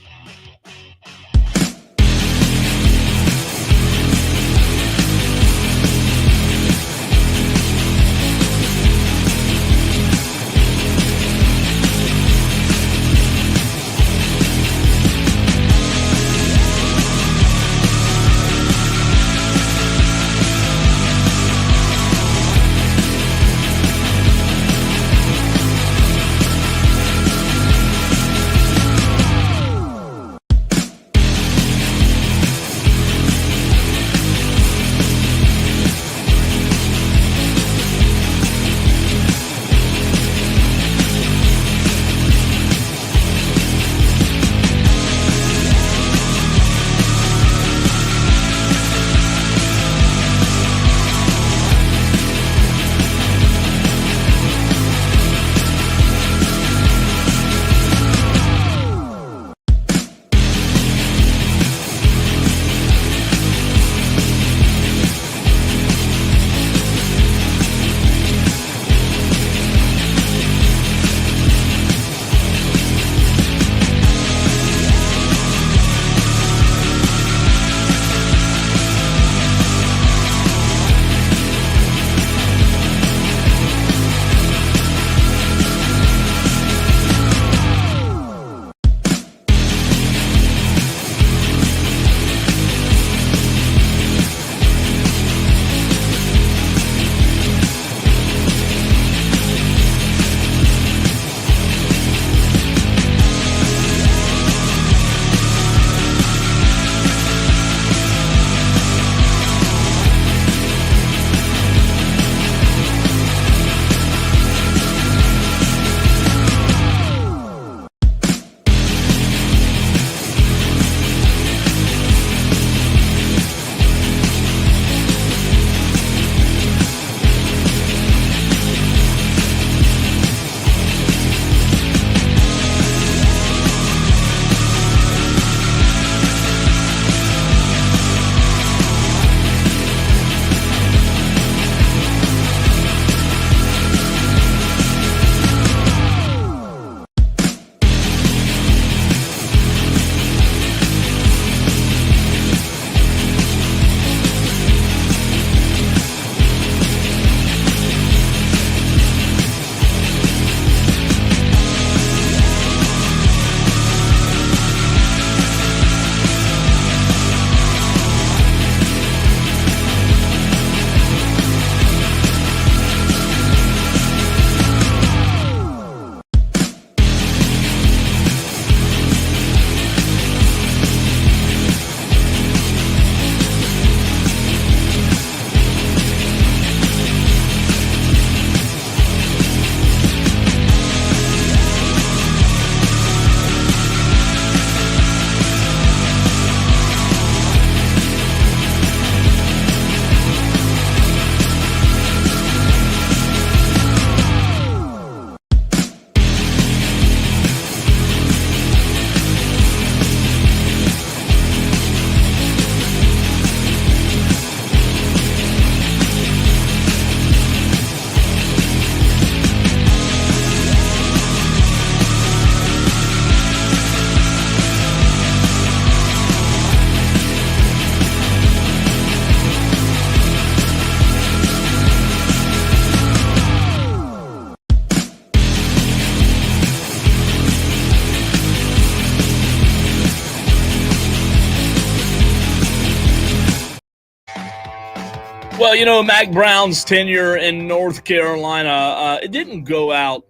[SPEAKER 2] Well, Mack Brown's tenure in North Carolina, it didn't go out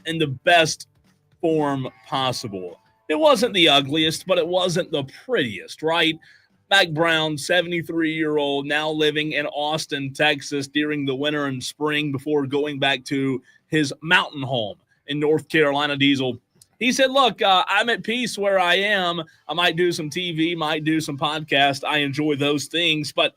[SPEAKER 2] in the best form possible. It wasn't the ugliest, but it wasn't the prettiest, right? Mack Brown, 73-year-old, now living in Austin, Texas during the winter and spring before going back to his mountain home in North Carolina, Diesel. He said, look, I'm at peace where I am. I might do some TV, might do some podcast. I enjoy those things. But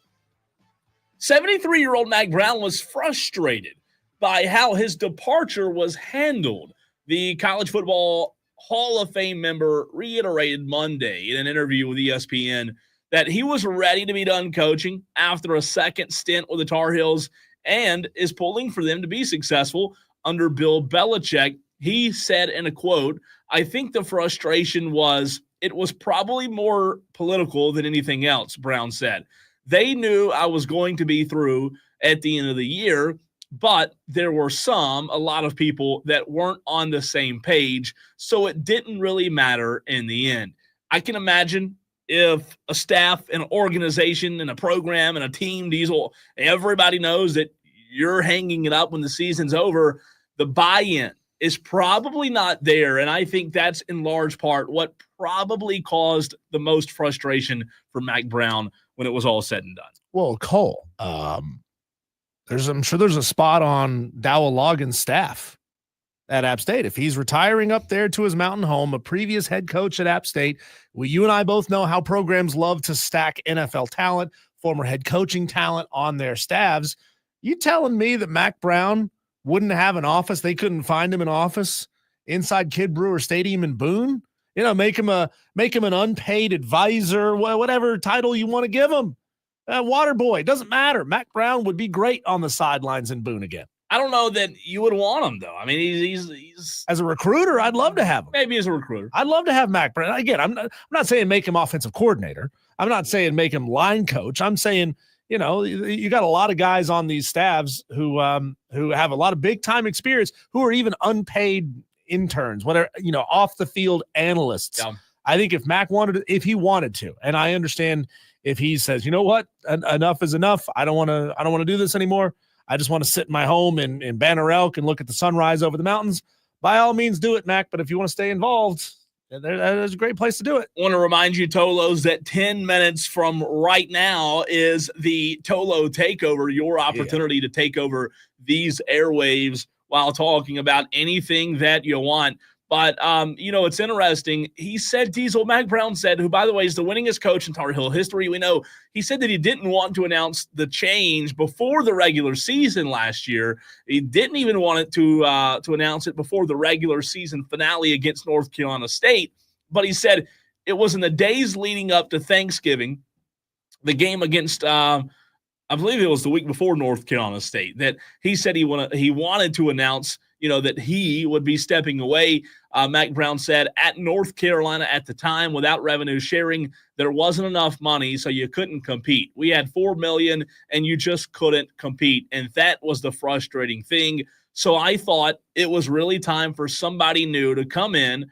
[SPEAKER 2] 73-year-old Mack Brown was frustrated by how his departure was handled. The College Football Hall of Fame member reiterated Monday in an interview with ESPN that he was ready to be done coaching after a second stint with the Tar Heels and is pulling for them to be successful under Bill Belichick. He said in a quote, I think the frustration was it was probably more political than anything else, Brown said. They knew I was going to be through at the end of the year, but there were a lot of people that weren't on the same page, so it didn't really matter in the end. I can imagine if a staff, an organization, and a program, and a team, Diesel, everybody knows that you're hanging it up when the season's over, the buy-in is probably not there, and I think that's in large part what probably caused the most frustration for Mack Brown when it was all said and done.
[SPEAKER 1] Well, Cole, I'm sure there's a spot on Dowell Loggins' staff at App State. If he's retiring up there to his mountain home, a previous head coach at App State, you and I both know how programs love to stack NFL talent, former head coaching talent on their staffs. You telling me that Mack Brown wouldn't have an office? They couldn't find him an office inside Kid Brewer Stadium in Boone? Make him an unpaid advisor, whatever title you want to give him. Water boy, doesn't matter. Mack Brown would be great on the sidelines in Boone again.
[SPEAKER 2] I don't know that you would want him, though. I mean, he's
[SPEAKER 1] as a recruiter, I'd love to have him.
[SPEAKER 2] Maybe as a recruiter.
[SPEAKER 1] I'd love to have Mack Brown. Again, I'm not saying make him offensive coordinator. I'm not saying make him line coach. I'm saying, you got a lot of guys on these staffs who have a lot of big time experience, who are even unpaid interns, whatever, off the field analysts.
[SPEAKER 2] Yeah.
[SPEAKER 1] I think if Mack if he wanted to, and I understand if he says, you know what, enough is enough. I don't want to do this anymore. I just want to sit in my home in Banner Elk and look at the sunrise over the mountains. By all means, do it, Mack. But if you want to stay involved, there's a great place to do it.
[SPEAKER 2] I want to remind you, Tolos, that 10 minutes from right now is the TOLO Takeover, your opportunity to take over these airwaves while talking about anything that you want. But, it's interesting. He said, Diesel, Mack Brown said, who, by the way, is the winningest coach in Tar Heel history, we know, he said that he didn't want to announce the change before the regular season last year. He didn't even want it to announce it before the regular season finale against North Carolina State. But he said it was in the days leading up to Thanksgiving, the game against I believe it was the week before North Carolina State, that he said he wanted to announce, that he would be stepping away. Mack Brown said at North Carolina at the time, without revenue sharing, there wasn't enough money, so you couldn't compete. We had $4 million, and you just couldn't compete, and that was the frustrating thing. So I thought it was really time for somebody new to come in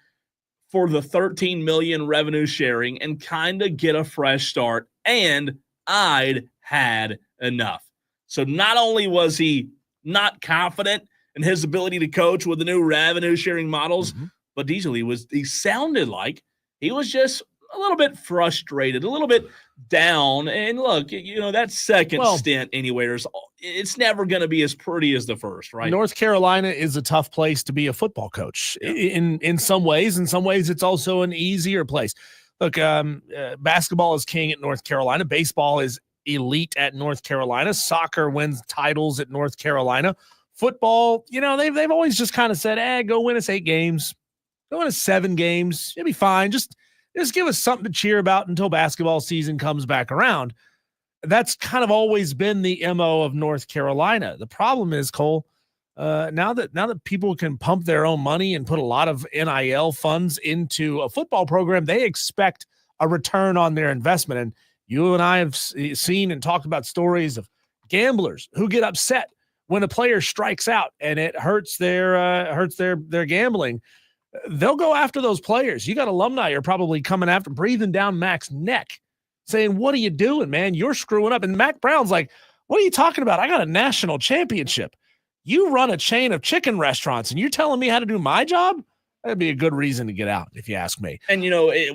[SPEAKER 2] for the $13 million revenue sharing and kind of get a fresh start, and I'd had enough. So not only was he not confident in his ability to coach with the new revenue sharing models, but Diesel, he sounded like he was just a little bit frustrated, a little bit down. And look, that second stint anywhere it's never going to be as pretty as the first, right?
[SPEAKER 1] North Carolina is a tough place to be a football coach in some ways. In some ways, it's also an easier place. Look, basketball is king at North Carolina. Baseball is elite at North Carolina. Soccer wins titles at North Carolina. Football, they've always just kind of said, go win us 8 games. Go win us 7 games. You'll be fine. Just give us something to cheer about until basketball season comes back around. That's kind of always been the MO of North Carolina. The problem is, Cole, now that people can pump their own money and put a lot of NIL funds into a football program, they expect a return on their investment. And you and I have seen and talked about stories of gamblers who get upset when a player strikes out and it hurts their gambling. They'll go after those players. You got alumni you're probably coming after, breathing down Mack's neck, saying, what are you doing, man? You're screwing up. And Mack Brown's like, What are you talking about? I got a national championship. You run a chain of chicken restaurants and you're telling me how to do my job? That'd be a good reason to get out, if you ask me.
[SPEAKER 2] And,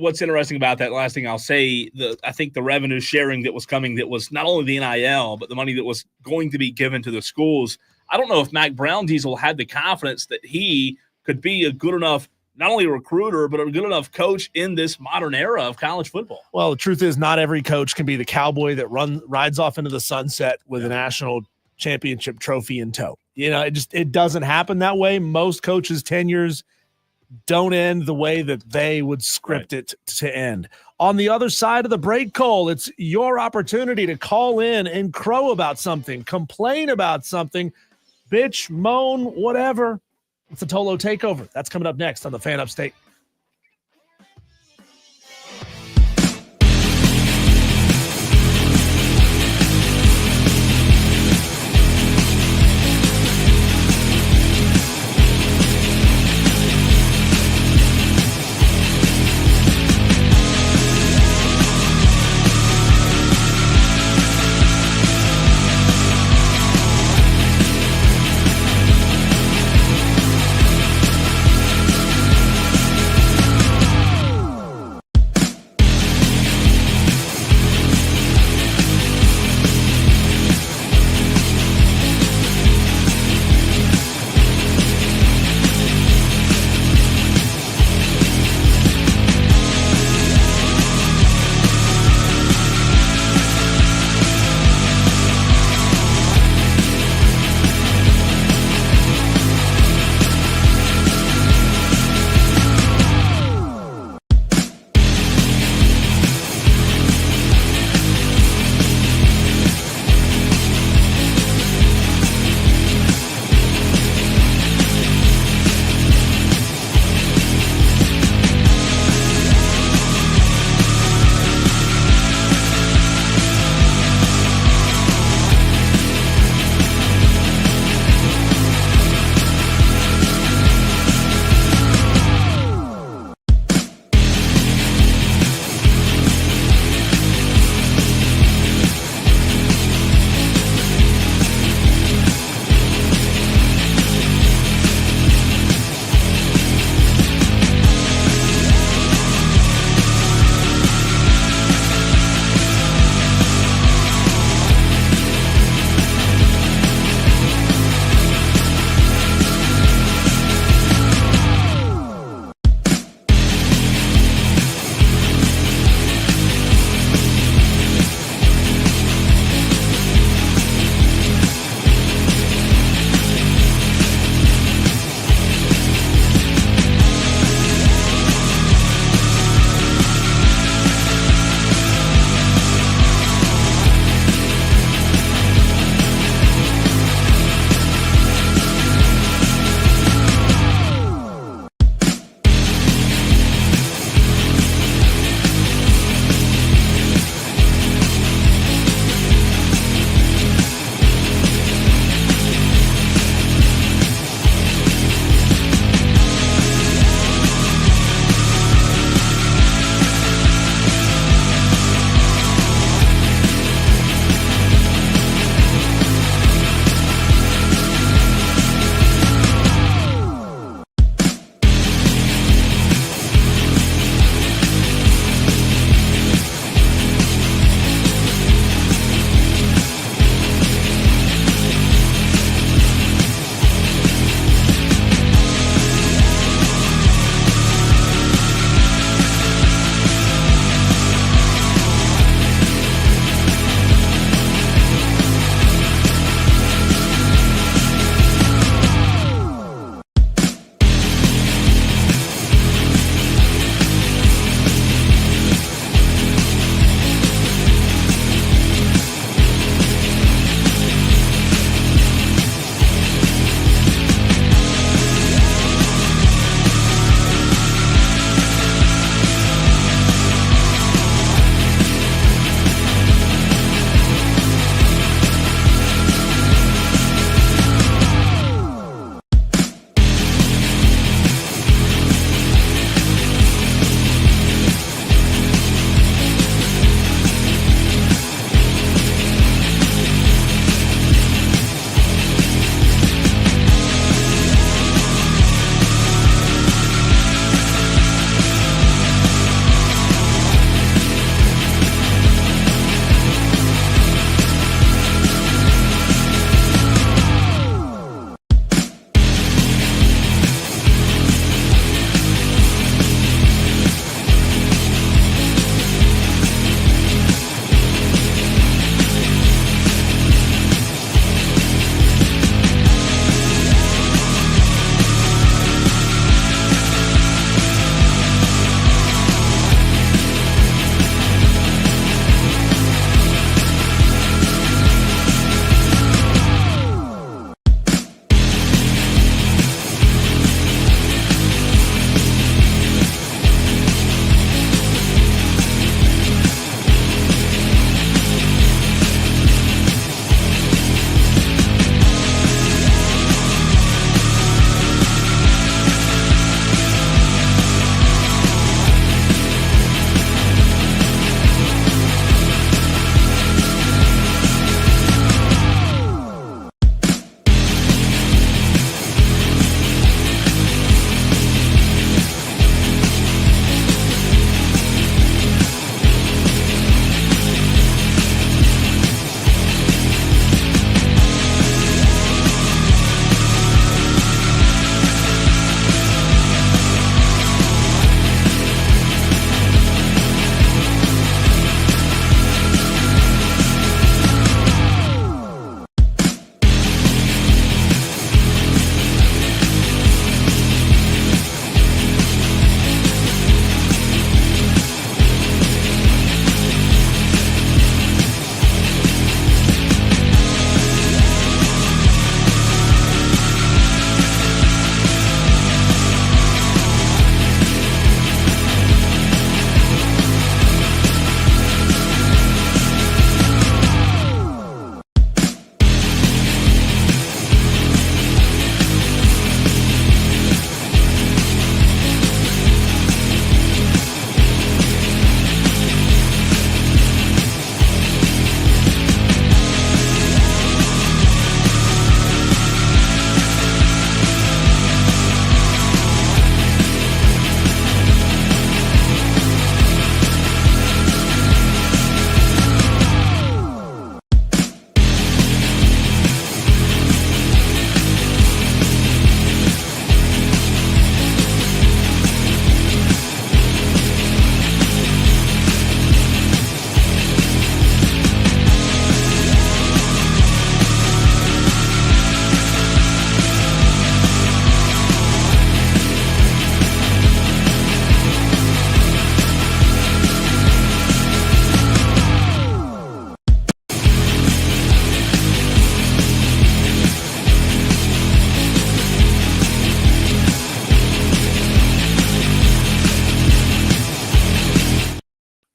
[SPEAKER 2] what's interesting about that, last thing I'll say, I think the revenue sharing that was coming, that was not only the NIL, but the money that was going to be given to the schools. I don't know if Mac Brown Diesel had the confidence that he could be a good enough, not only a recruiter, but a good enough coach in this modern era of college football.
[SPEAKER 1] Well, the truth is not every coach can be the cowboy that rides off into the sunset with a national championship trophy in tow. It doesn't happen that way. Most coaches' tenures don't end the way that they would script it to end. On the other side of the break, Cole, it's your opportunity to call in and crow about something, complain about something, bitch, moan, whatever. It's a TOLO Takeover. That's coming up next on the Fan Upstate.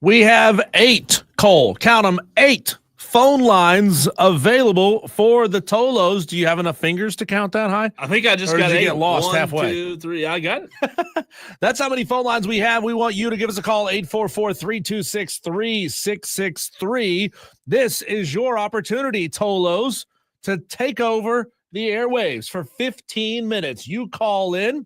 [SPEAKER 1] We have 8, Cole, count them, 8 phone lines available for the Tolos. Do you have enough fingers to count that high?
[SPEAKER 2] I think I just
[SPEAKER 1] Or
[SPEAKER 2] got
[SPEAKER 1] did you
[SPEAKER 2] 8.
[SPEAKER 1] get lost
[SPEAKER 2] 1,
[SPEAKER 1] halfway?
[SPEAKER 2] 2, 3. I got it.
[SPEAKER 1] That's how many phone lines we have. We want you to give us a call, 844-326-3663. This is your opportunity, Tolos, to take over the airwaves for 15 minutes. You call in.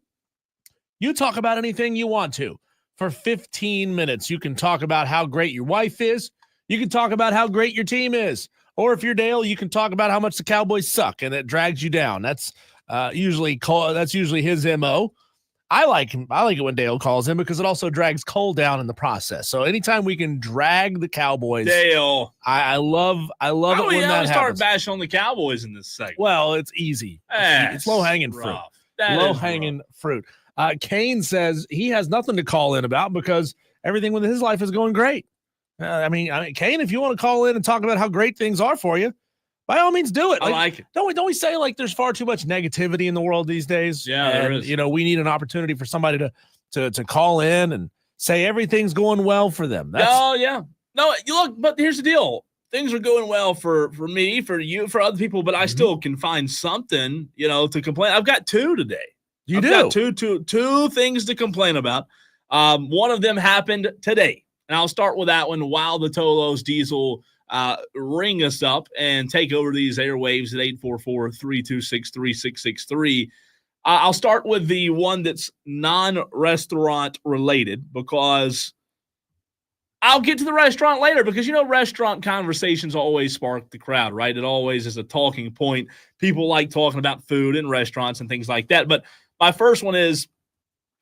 [SPEAKER 1] You talk about anything you want to for 15 minutes. You can talk about how great your wife is. You can talk about how great your team is. Or if you're Dale, you can talk about how much the Cowboys suck and it drags you down. That's usually his MO. I like it when Dale calls him because it also drags Cole down in the process. So anytime we can drag the Cowboys,
[SPEAKER 2] Dale.
[SPEAKER 1] I love it when that happens.
[SPEAKER 2] Start bashing on the Cowboys in this segment.
[SPEAKER 1] Well, it's easy. It's low-hanging fruit. Low-hanging fruit. Kane says he has nothing to call in about because everything with his life is going great. I mean, Kane, if you want to call in and talk about how great things are for you, by all means, do it.
[SPEAKER 2] I like it.
[SPEAKER 1] Don't we say like there's far too much negativity in the world these days?
[SPEAKER 2] Yeah, there is.
[SPEAKER 1] You know, we need an opportunity for somebody to call in and say everything's going well for them.
[SPEAKER 2] Yeah. No, you look, but here's the deal. Things are going well for me, for you, for other people, but I still can find something, to complain. I've got 2 today.
[SPEAKER 1] I've
[SPEAKER 2] got two things to complain about. One of them happened today, and I'll start with that one while the Tolos Diesel ring us up and take over these airwaves at 844-326-3663. I'll start with the one that's non-restaurant related because I'll get to the restaurant later because, restaurant conversations always spark the crowd, right? It always is a talking point. People like talking about food in restaurants and things like that. But my first one is,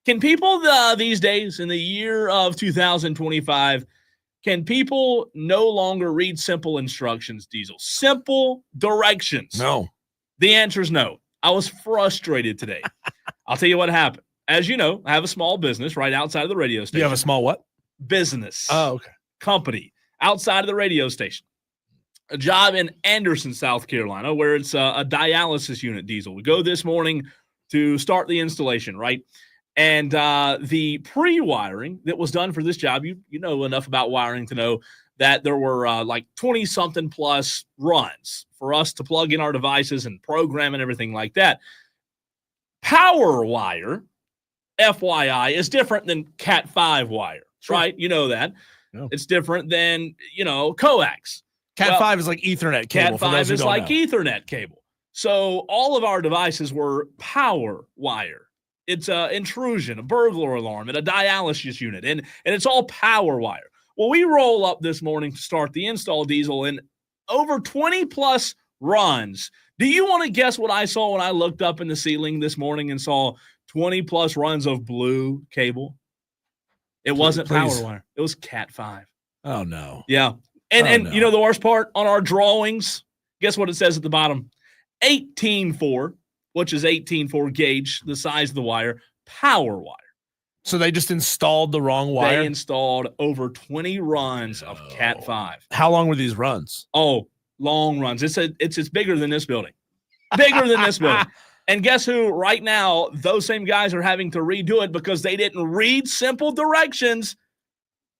[SPEAKER 2] can people these days in the year of 2025, can people no longer read simple instructions, Diesel? Simple directions.
[SPEAKER 1] No.
[SPEAKER 2] The answer is no. I was frustrated today. I'll tell you what happened. As you know, I have a small business right outside of the radio station.
[SPEAKER 1] You have a small what?
[SPEAKER 2] Business.
[SPEAKER 1] Oh, okay.
[SPEAKER 2] Company outside of the radio station. A job in Anderson, South Carolina, where it's a dialysis unit, Diesel. We go this morning to start the installation, right? And the pre-wiring that was done for this job, you know enough about wiring to know that there were like 20-something plus runs for us to plug in our devices and program and everything like that. Power wire, FYI, is different than Cat5 wire, right? You know that.
[SPEAKER 1] No.
[SPEAKER 2] It's different than, coax.
[SPEAKER 1] Cat5 is like Ethernet cable.
[SPEAKER 2] Cat5 is like Ethernet cable. So all of our devices were power wire. It's an intrusion, a burglar alarm, and a dialysis unit, and it's all power wire. Well, we roll up this morning to start the install, Diesel, and over 20-plus runs. Do you want to guess what I saw when I looked up in the ceiling this morning and saw 20-plus runs of blue cable? It wasn't power wire. It was Cat5.
[SPEAKER 1] Oh, no.
[SPEAKER 2] Yeah. And you know the worst part? On our drawings, guess what it says at the bottom? 18.4, which is 18.4 gauge, the size of the wire, power wire.
[SPEAKER 1] So they just installed the wrong wire?
[SPEAKER 2] They installed over 20 runs of Cat5.
[SPEAKER 1] How long were these runs?
[SPEAKER 2] Oh, long runs. It's bigger than this building. Bigger than this building. And guess who? Right now, those same guys are having to redo it because they didn't read simple directions.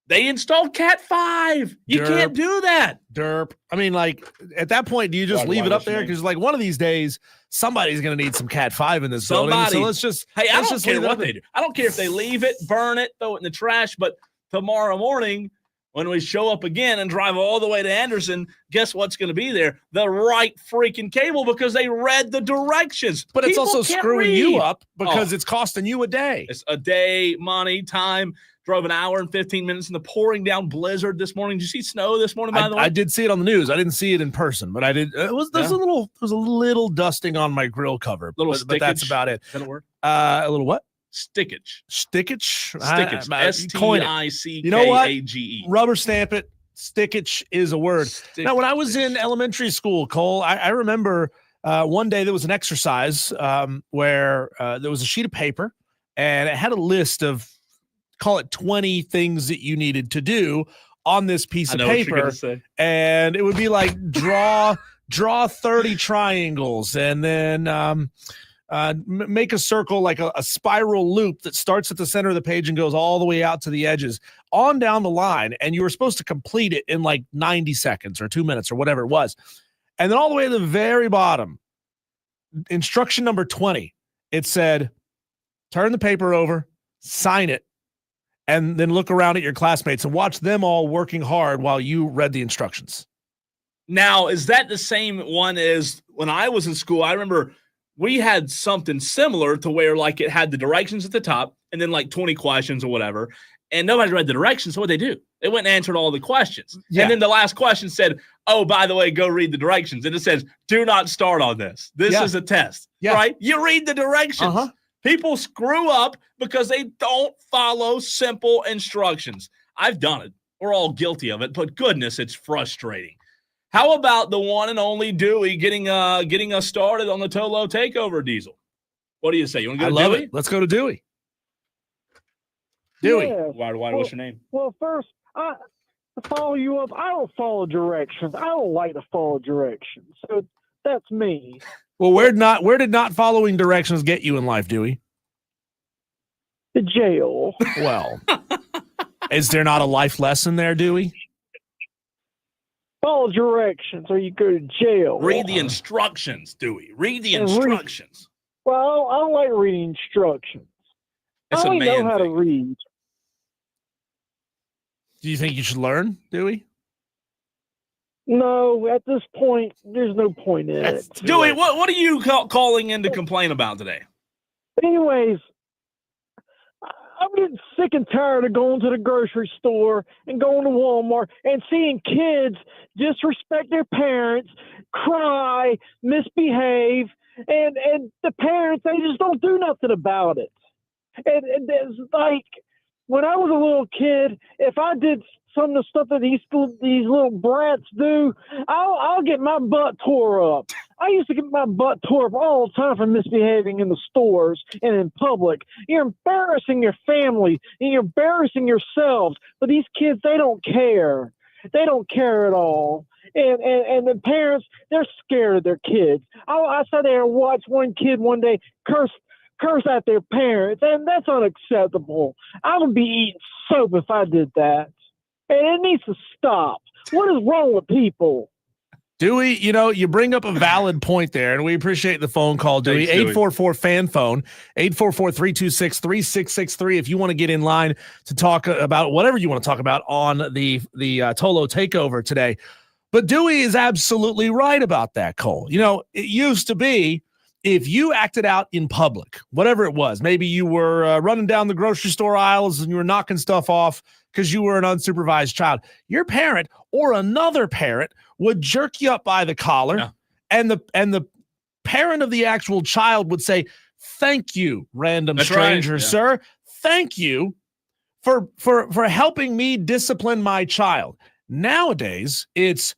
[SPEAKER 2] They installed Cat5. You can't do that.
[SPEAKER 1] Derp. I mean, like, at that point, do you just leave it up there? Because, like, one of these days, somebody's going to need some Cat5 in this building. So let's just
[SPEAKER 2] I don't care what they do. I don't care if they leave it, burn it, throw it in the trash. But tomorrow morning, when we show up again and drive all the way to Anderson, guess what's going to be there? The right freaking cable because they read the directions.
[SPEAKER 1] But it's also screwing you up because it's costing you a day.
[SPEAKER 2] It's a day, money, time. Drove an hour and 15 minutes in the pouring down blizzard this morning. Did you see snow this morning, by the way?
[SPEAKER 1] I did see it on the news. I didn't see it in person, but I did. There was a little dusting on my grill cover, but that's about it.
[SPEAKER 2] Is that a word?
[SPEAKER 1] A little what?
[SPEAKER 2] Stickage.
[SPEAKER 1] Stickage.
[SPEAKER 2] Stickage.
[SPEAKER 1] You know what?
[SPEAKER 2] STICKAGE.
[SPEAKER 1] Rubber stamp it. Stickage is a word. Now, when I was in elementary school, Cole, I remember one day there was an exercise where there was a sheet of paper and it had a list of, call it 20 things that you needed to do on this piece of paper. And it would be like draw 30 triangles and then make a circle like a spiral loop that starts at the center of the page and goes all the way out to the edges on down the line. And you were supposed to complete it in like 90 seconds or 2 minutes or whatever it was. And then all the way to the very bottom, instruction number 20, it said, turn the paper over, sign it, and then look around at your classmates and watch them all working hard while you read the instructions.
[SPEAKER 2] Now, is that the same one as when I was in school? I remember we had something similar to where like it had the directions at the top and then like 20 questions or whatever. And nobody read the directions. So what they do? They went and answered all the questions. Yeah. And then the last question said, oh, by the way, go read the directions. And it says, do not start on this. This is a test, right? You read the directions. People screw up because they don't follow simple instructions. I've done it. We're all guilty of it, but goodness, it's frustrating. How about the one and only Dewey getting us started on the TOLO Takeover, Diesel? What do you say? You want to go to Dewey?
[SPEAKER 1] Let's go to Dewey. Dewey.
[SPEAKER 7] Yeah.
[SPEAKER 2] What's your name?
[SPEAKER 7] Well, first, to follow you up, I don't follow directions. I don't like to follow directions. So that's me.
[SPEAKER 1] Well, where did not following directions get you in life, Dewey?
[SPEAKER 7] The jail.
[SPEAKER 1] Well, is there not a life lesson there, Dewey?
[SPEAKER 7] Follow directions or you go to jail.
[SPEAKER 2] Read the instructions, Dewey. Read the instructions.
[SPEAKER 7] Well, I don't like reading instructions.
[SPEAKER 2] It's
[SPEAKER 7] I don't
[SPEAKER 2] a man
[SPEAKER 7] know how
[SPEAKER 2] thing.
[SPEAKER 7] to read.
[SPEAKER 1] Do you think you should learn, Dewey?
[SPEAKER 7] No, at this point, there's no point in it.
[SPEAKER 2] Dewey, what are you calling in to complain about today?
[SPEAKER 7] Anyways, I'm getting sick and tired of going to the grocery store and going to Walmart and seeing kids disrespect their parents, cry, misbehave, and the parents, they just don't do nothing about it. And it's like, when I was a little kid, if I did some of the stuff that these little brats do, I'll get my butt tore up. I used to get my butt tore up all the time for misbehaving in the stores and in public. You're embarrassing your family and you're embarrassing yourselves. But these kids, they don't care. They don't care at all. And the parents, they're scared of their kids. I sat there and watched one kid one day curse at their parents, and that's unacceptable. I would be eating soap if I did that. And it needs to stop. What is wrong with people?
[SPEAKER 1] Dewey, you bring up a valid point there, and we appreciate the phone call, Dewey. 844-FAN-PHONE, 844-326-3663 if you want to get in line to talk about whatever you want to talk about on the TOLO Takeover today. But Dewey is absolutely right about that, Cole. It used to be if you acted out in public, whatever it was, maybe you were running down the grocery store aisles and you were knocking stuff off because you were an unsupervised child, your parent or another parent would jerk you up by the collar, and the parent of the actual child would say, "Thank you, random stranger, sir. Thank you for helping me discipline my child." Nowadays, it's,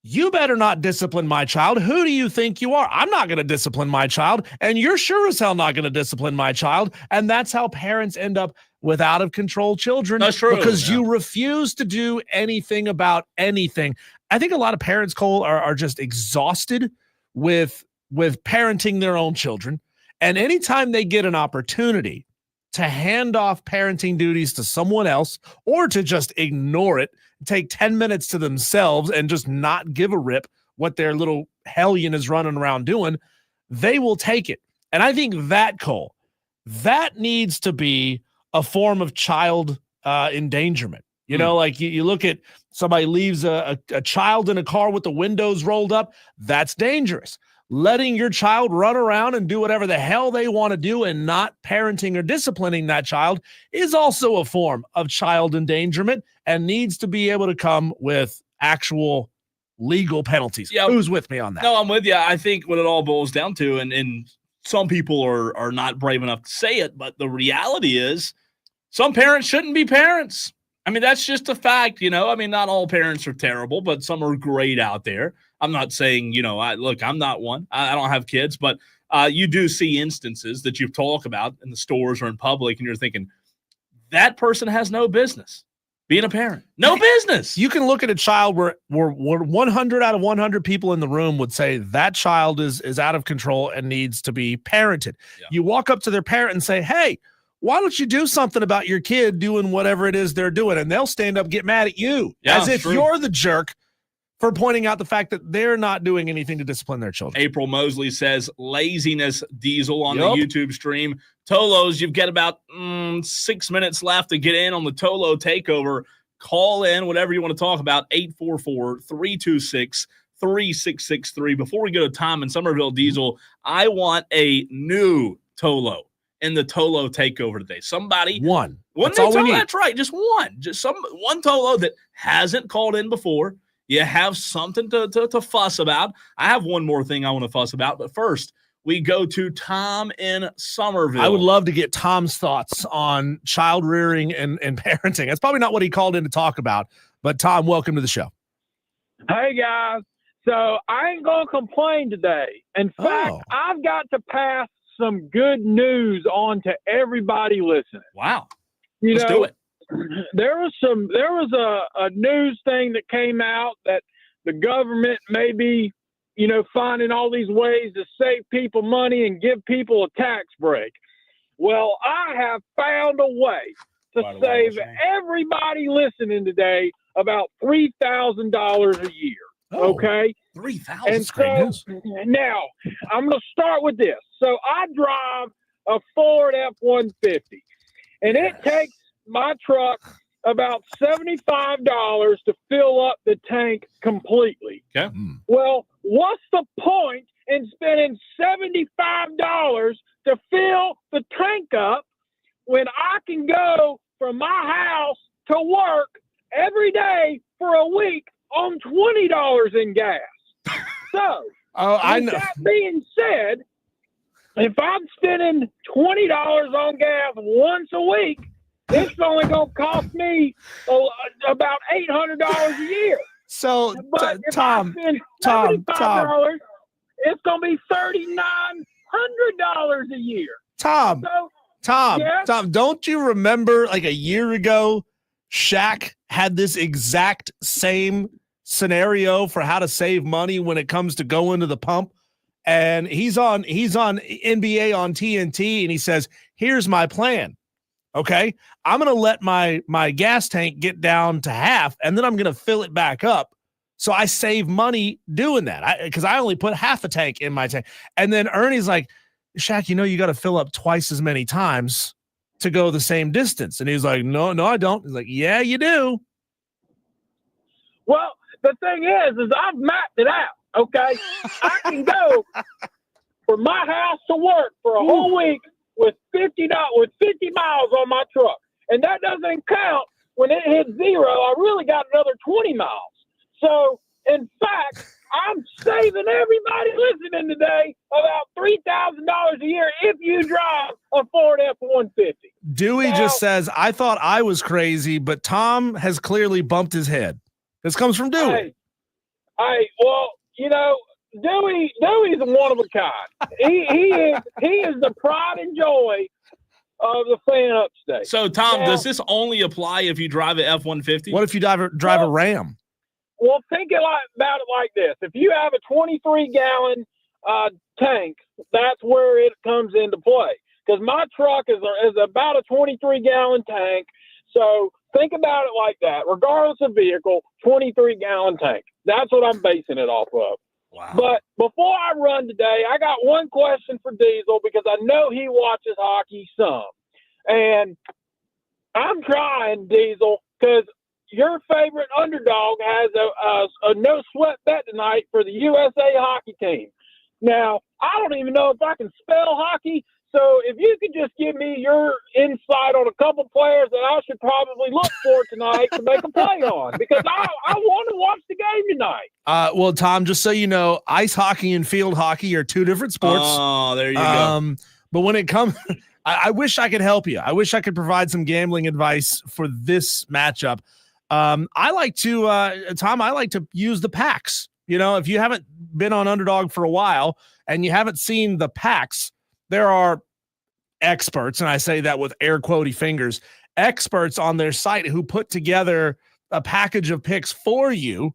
[SPEAKER 1] "You better not discipline my child. Who do you think you are? I'm not going to discipline my child, and you're sure as hell not going to discipline my child." And that's how parents end up with out of control children.
[SPEAKER 2] That's true,
[SPEAKER 1] because you refuse to do anything about anything. I think a lot of parents, Cole, are just exhausted with parenting their own children. And anytime they get an opportunity to hand off parenting duties to someone else or to just ignore it, take 10 minutes to themselves and just not give a rip what their little hellion is running around doing, they will take it. And I think that, Cole, that needs to be a form of child endangerment. Like you look at somebody leaves a child in a car with the windows rolled up. That's dangerous. Letting your child run around and do whatever the hell they want to do and not parenting or disciplining that child is also a form of child endangerment and needs to be able to come with actual legal penalties.
[SPEAKER 2] Yeah.
[SPEAKER 1] Who's with me on that?
[SPEAKER 2] No, I'm with you. I think what it all boils down to, and some people are not brave enough to say it, but the reality is some parents shouldn't be parents. I mean, that's just a fact, I mean, not all parents are terrible, but some are great out there. I'm not saying, I'm not one. I don't have kids, but you do see instances that you talk about in the stores or in public, and you're thinking, that person has no business. Being a parent. No business.
[SPEAKER 1] You can look at a child where 100 out of 100 people in the room would say that child is out of control and needs to be parented. Yeah. You walk up to their parent and say, hey, why don't you do something about your kid doing whatever it is they're doing? And they'll stand up, get mad at you as if you're the jerk for pointing out the fact that they're not doing anything to discipline their children.
[SPEAKER 2] April Mosley says, laziness Diesel on the YouTube stream. Tolos, you've got about 6 minutes left to get in on the Tolo Takeover. Call in, whatever you want to talk about, 844-326-3663. Before we go to Tom in Somerville, Diesel, I want a new Tolo in the Tolo Takeover today. Somebody.
[SPEAKER 1] One. That's all we need.
[SPEAKER 2] That's right, just one. Just one Tolo that hasn't called in before. You have something to fuss about. I have one more thing I want to fuss about, but first we go to Tom in Somerville.
[SPEAKER 1] I would love to get Tom's thoughts on child rearing and parenting. That's probably not what he called in to talk about, but Tom, welcome to the show.
[SPEAKER 7] Hey, guys. So I ain't going to complain today. In fact, I've got to pass some good news on to everybody listening.
[SPEAKER 2] Wow.
[SPEAKER 7] Let's
[SPEAKER 2] do it.
[SPEAKER 7] There was a news thing that came out that the government may be, finding all these ways to save people money and give people a tax break. Well, I have found a way to save everybody listening today about $3,000 a year.
[SPEAKER 1] Oh,
[SPEAKER 7] okay?
[SPEAKER 2] $3,000.
[SPEAKER 7] And so now I'm going to start with this. So I drive a Ford F-150, and it takes my truck about $75 to fill up the tank completely.
[SPEAKER 2] Okay.
[SPEAKER 7] Well, what's the point in spending $75 to fill the tank up when I can go from my house to work every day for a week on $20 in gas? So, that being said, if I'm spending $20 on gas once a week, it's only going to cost me about $800 a year.
[SPEAKER 1] So,
[SPEAKER 7] but if
[SPEAKER 1] Tom,
[SPEAKER 7] I spend $75, it's going to be $3,900 a year.
[SPEAKER 1] Tom,
[SPEAKER 7] yes?
[SPEAKER 1] Tom, don't you remember like a year ago, Shaq had this exact same scenario for how to save money when it comes to going to the pump? And he's on NBA on TNT, and he says, here's my plan. Okay, I'm going to let my gas tank get down to half, and then I'm going to fill it back up. So I save money doing that because I only put half a tank in my tank. And then Ernie's like, Shaq, you got to fill up twice as many times to go the same distance. And he's like, no, I don't. He's like, yeah, you do.
[SPEAKER 7] Well, the thing is I've mapped it out. Okay, I can go from my house to work for a whole week with 50 miles on my truck. And that doesn't count when it hits zero. I really got another 20 miles. So, in fact, I'm saving everybody listening today about $3,000 a year if you drive a Ford F-150.
[SPEAKER 1] Dewey just says, I thought I was crazy, but Tom has clearly bumped his head. This comes from Dewey.
[SPEAKER 7] Well, Dewey's a one of a kind. He is the pride and joy of the fan upstate.
[SPEAKER 2] So, Tom, does this only apply if you drive an F-150?
[SPEAKER 1] What if you drive a Ram?
[SPEAKER 7] Well, think about it like this. If you have a 23-gallon tank, that's where it comes into play. Because my truck is about a 23-gallon tank. So think about it like that. Regardless of vehicle, 23-gallon tank. That's what I'm basing it off of.
[SPEAKER 2] Wow.
[SPEAKER 7] But before I run today, I got one question for Diesel because I know he watches hockey some. And I'm trying, Diesel, because your favorite underdog has a no-sweat bet tonight for the USA hockey team. Now, I don't even know if I can spell hockey, so if you could just give me your insight on a couple players that I should probably look for tonight to make a play on, because I want to watch the game tonight.
[SPEAKER 1] Well, Tom, just so you know, ice hockey and field hockey are two different sports.
[SPEAKER 2] Oh, there you go.
[SPEAKER 1] But when it comes, I wish I could help you. I wish I could provide some gambling advice for this matchup. I like to, Tom, I like to use the packs. If you haven't been on Underdog for a while and you haven't seen the packs, there are experts, and I say that with air quotey fingers, experts on their site who put together a package of picks for you,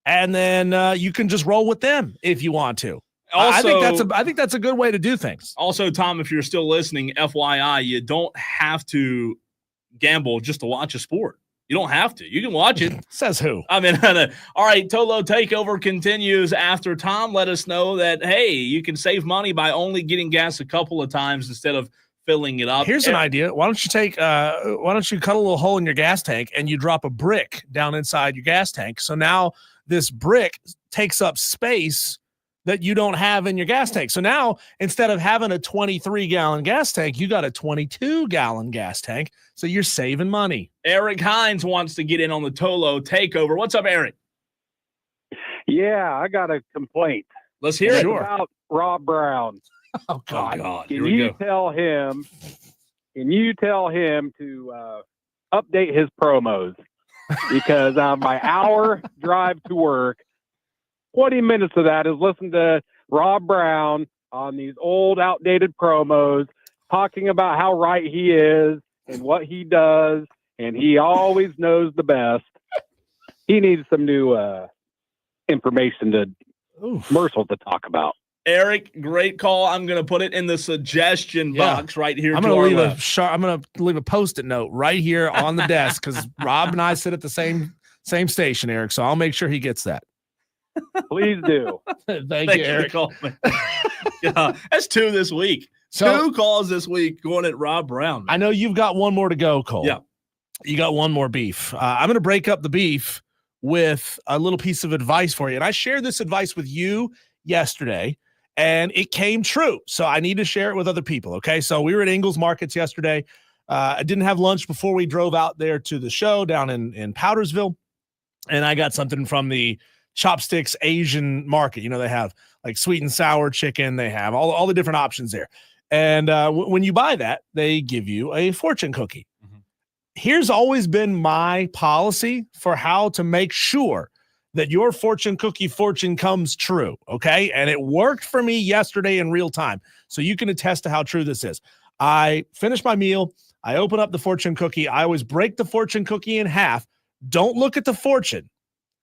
[SPEAKER 1] and then you can just roll with them if you want to.
[SPEAKER 2] Also,
[SPEAKER 1] I think that's a good way to do things.
[SPEAKER 2] Also, Tom, if you're still listening, FYI, you don't have to gamble just to watch a sport. You don't have to. You can watch it.
[SPEAKER 1] Says who?
[SPEAKER 2] I mean, all right, TOLO Takeover continues after Tom let us know that, hey, you can save money by only getting gas a couple of times instead of filling it up.
[SPEAKER 1] Here's an idea. Why don't you cut a little hole in your gas tank and you drop a brick down inside your gas tank? So now this brick takes up space that you don't have in your gas tank. So now instead of having a 23-gallon gas tank, you got a 22-gallon gas tank. So you're saving money.
[SPEAKER 2] Eric Hines wants to get in on the TOLO Takeover. What's up, Eric?
[SPEAKER 8] Yeah, I got a complaint.
[SPEAKER 2] Let's hear it.
[SPEAKER 8] About Rob Brown.
[SPEAKER 1] Oh God!
[SPEAKER 2] Here we go.
[SPEAKER 8] Can you tell him to update his promos? Because on my hour drive to work, 20 minutes of that is listening to Rob Brown on these old, outdated promos, talking about how right he is and what he does, and he always knows the best. He needs some new information to commercials to talk about.
[SPEAKER 2] Eric, great call. I'm going to put it in the suggestion box right here.
[SPEAKER 1] I'm going to leave a Post-it note right here on the desk because Rob and I sit at the same station, Eric. So I'll make sure he gets that.
[SPEAKER 8] Please do.
[SPEAKER 1] Thank you, Eric.
[SPEAKER 2] Yeah, that's 2 this week. So, 2 calls this week going at Rob Brown.
[SPEAKER 1] I know you've got one more to go, Cole.
[SPEAKER 2] Yeah.
[SPEAKER 1] You got one more beef. I'm going to break up the beef with a little piece of advice for you. And I shared this advice with you yesterday, and it came true. So I need to share it with other people, okay? So we were at Ingles Markets yesterday. I didn't have lunch before we drove out there to the show down in Powdersville, and I got something from the Chopsticks Asian market. You know, they have like sweet and sour chicken. They have all the different options there. And when you buy that, they give you a fortune cookie. Mm-hmm. Here's always been my policy for how to make sure that your fortune cookie fortune comes true. Okay. And it worked for me yesterday in real time. So you can attest to how true this is. I finished my meal. I open up the fortune cookie. I always break the fortune cookie in half. Don't look at the fortune.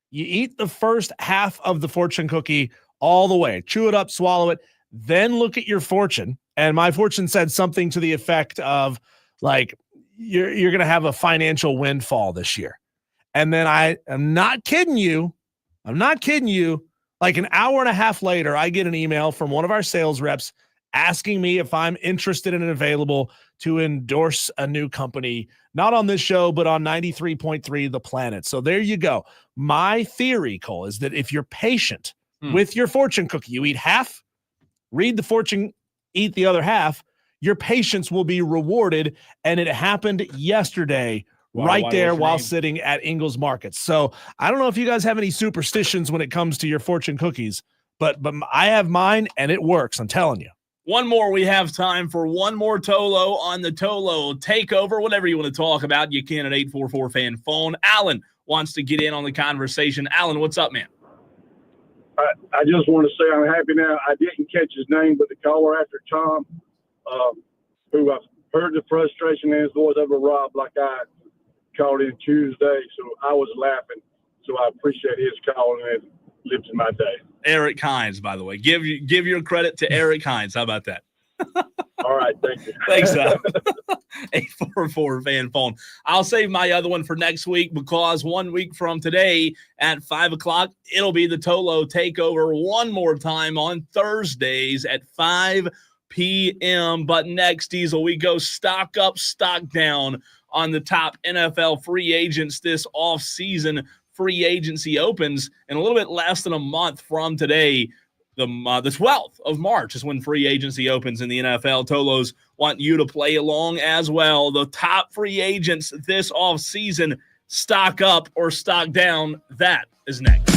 [SPEAKER 1] You eat the first half of the fortune cookie all the way. Chew it up, swallow it, then look at your fortune. And my fortune said something to the effect of, like, you're going to have a financial windfall this year. And then I'm not kidding you. Like an hour and a half later, I get an email from one of our sales reps asking me if I'm interested and available to endorse a new company, not on this show, but on 93.3 The Planet. So there you go. My theory, Cole, is that if you're patient with your fortune cookie, you eat half, read the fortune, eat the other half, your patience will be rewarded. And it happened yesterday while sitting at Ingles Markets. So I don't know if you guys have any superstitions when it comes to your fortune cookies, but I have mine and it works. I'm telling you.
[SPEAKER 2] One more. We have time for one more TOLO on the TOLO Takeover. Whatever you want to talk about, you can at 844-FAN phone. Alan wants to get in on the conversation. Alan, what's up, man?
[SPEAKER 9] I just want to say I'm happy now. I didn't catch his name, but the caller after Tom, who I've heard the frustration in his voice over Rob, like I called in Tuesday, so I was laughing. So I appreciate his calling and it lifted my day.
[SPEAKER 2] Eric Hines, by the way. Give your credit to Eric Hines. How about that?
[SPEAKER 9] All right, thank you.
[SPEAKER 2] Thanks, 844-FAN phone. I'll save my other one for next week because 1 week from today at 5 o'clock, it'll be the TOLO Takeover one more time on Thursdays at 5 p.m. But next, Diesel, we go stock up, stock down on the top NFL free agents this offseason. Free agency opens in a little bit less than a month from today. The 12th of March is when free agency opens in the NFL. Tolos want you to play along as well. The top free agents this offseason, stock up or stock down. That is next.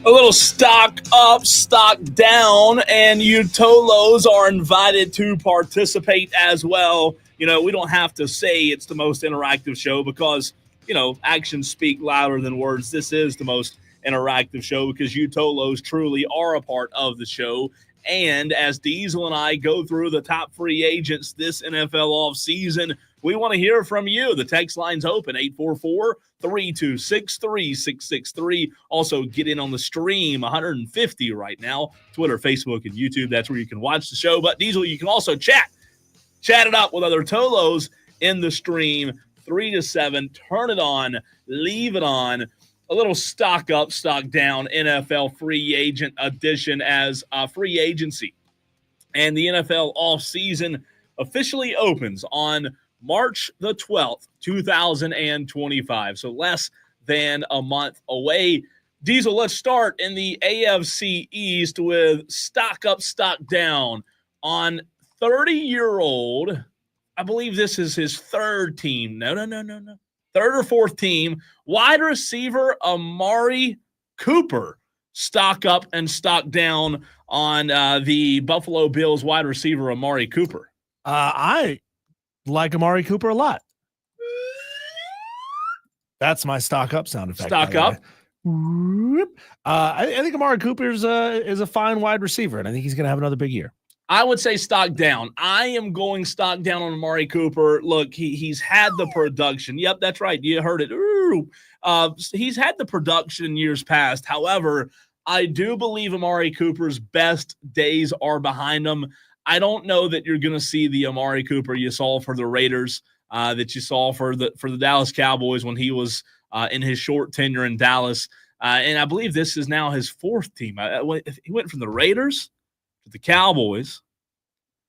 [SPEAKER 2] A little stock up, stock down, and you Tolos are invited to participate as well. You know, we don't have to say it's the most interactive show because, you know, actions speak louder than words. This is the most interactive show because you Tolos truly are a part of the show. And as Diesel and I go through the top free agents this NFL offseason, we want to hear from you. The text line's open, 844-326-3663. Also, get in on the stream, 150 right now, Twitter, Facebook, and YouTube. That's where you can watch the show. But, Diesel, you can also chat it up with other Tolos in the stream, 3 to 7. Turn it on, leave it on. A little stock up, stock down NFL free agent edition as free agency. And the NFL offseason officially opens on March the 12th, 2025. So less than a month away. Diesel, let's start in the AFC East with stock up, stock down on 30-year-old. I believe this is his third team. No. Third or fourth team, wide receiver Amari Cooper. Stock up and stock down on the Buffalo Bills wide receiver Amari Cooper.
[SPEAKER 1] I like Amari Cooper a lot. That's my stock up sound effect.
[SPEAKER 2] Stock up.
[SPEAKER 1] I think Amari Cooper is a fine wide receiver, and I think he's going to have another big year.
[SPEAKER 2] I would say stock down. I am going stock down on Amari Cooper. Look, he's had the production. Yep, that's right. You heard it. He's had the production in years past. However, I do believe Amari Cooper's best days are behind him. I don't know that you're going to see the Amari Cooper you saw for the Raiders, that you saw for the Dallas Cowboys when he was in his short tenure in Dallas. And I believe this is now his fourth team. He went from the Raiders to the Cowboys,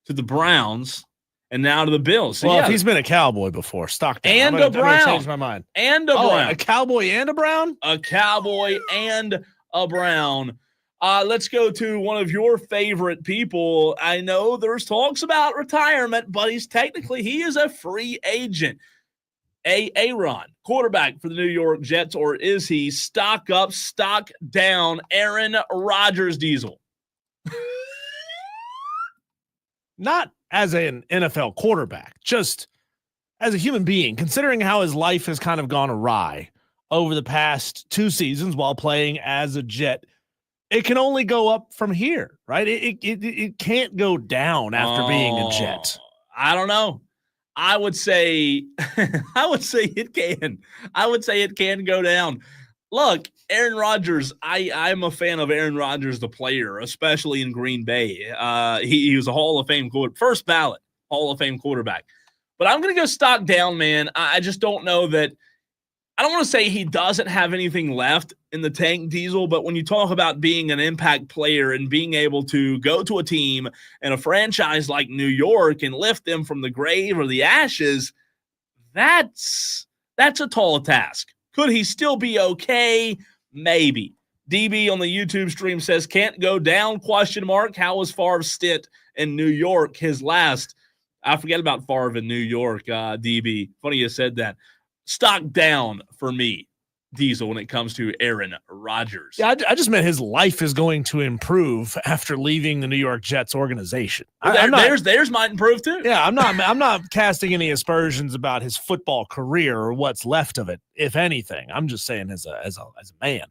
[SPEAKER 2] to the Browns, and now to the Bills. So,
[SPEAKER 1] well, if he's been a Cowboy before, stock down.
[SPEAKER 2] And
[SPEAKER 1] a
[SPEAKER 2] Brown.
[SPEAKER 1] Changed my mind.
[SPEAKER 2] And a Brown.
[SPEAKER 1] A Cowboy and a Brown?
[SPEAKER 2] A Cowboy and a Brown. Let's go to one of your favorite people. I know there's talks about retirement, but he is a free agent. Aaron, quarterback for the New York Jets, or is he stock up, stock down? Aaron Rodgers, Diesel.
[SPEAKER 1] Not as an NFL quarterback, just as a human being, considering how his life has kind of gone awry over the past 2 seasons while playing as a Jet. It can only go up from here, right? It can't go down after being a Jet.
[SPEAKER 2] I don't know. I would say it can. I would say it can go down. Look, Aaron Rodgers, I'm a fan of Aaron Rodgers, the player, especially in Green Bay. He was a Hall of Fame first ballot Hall of Fame quarterback. But I'm going to go stock down, man. I just don't know that. I don't want to say he doesn't have anything left in the tank, Diesel, but when you talk about being an impact player and being able to go to a team and a franchise like New York and lift them from the grave or the ashes, that's a tall task. Could he still be okay? Maybe. DB on the YouTube stream says, can't go down, ? How was Favre's stint in New York, his last? I forget about Favre in New York, DB. Funny you said that. Stock down for me, Diesel, when it comes to Aaron Rodgers.
[SPEAKER 1] Yeah, I just meant his life is going to improve after leaving the New York Jets organization.
[SPEAKER 2] Well, theirs might improve too.
[SPEAKER 1] Yeah, I'm not casting any aspersions about his football career or what's left of it, if anything. I'm just saying as a man.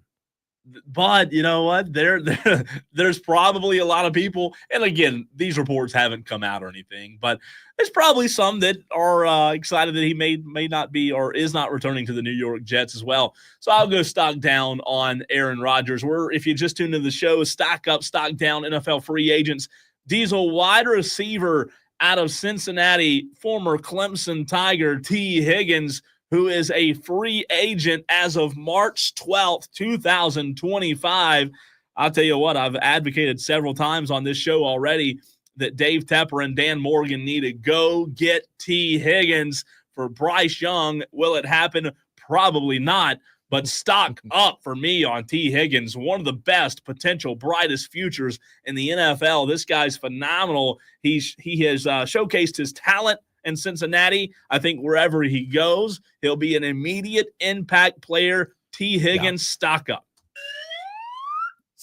[SPEAKER 2] But you know what? There's probably a lot of people, and again, these reports haven't come out or anything, but there's probably some that are excited that he may not be or is not returning to the New York Jets as well. So I'll go stock down on Aaron Rodgers. If you just tuned into the show, stock up, stock down, NFL free agents. Diesel, wide receiver out of Cincinnati, former Clemson Tiger, T. Higgins, who is a free agent as of March 12th, 2025. I'll tell you what, I've advocated several times on this show already that Dave Tepper and Dan Morgan need to go get T. Higgins for Bryce Young. Will it happen? Probably not. But stock up for me on T. Higgins, one of the best, potential, brightest futures in the NFL. This guy's phenomenal. He has showcased his talent in Cincinnati. I think wherever he goes, he'll be an immediate impact player. T. Higgins, stock up.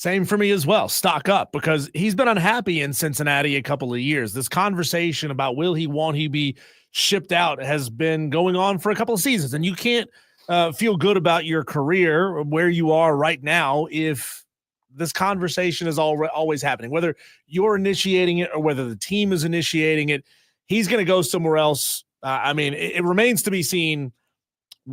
[SPEAKER 1] Same for me as well. Stock up, because he's been unhappy in Cincinnati a couple of years. This conversation about won't he be shipped out has been going on for a couple of seasons, and you can't feel good about your career where you are right now if this conversation is always happening, whether you're initiating it or whether the team is initiating it. He's going to go somewhere else. It remains to be seen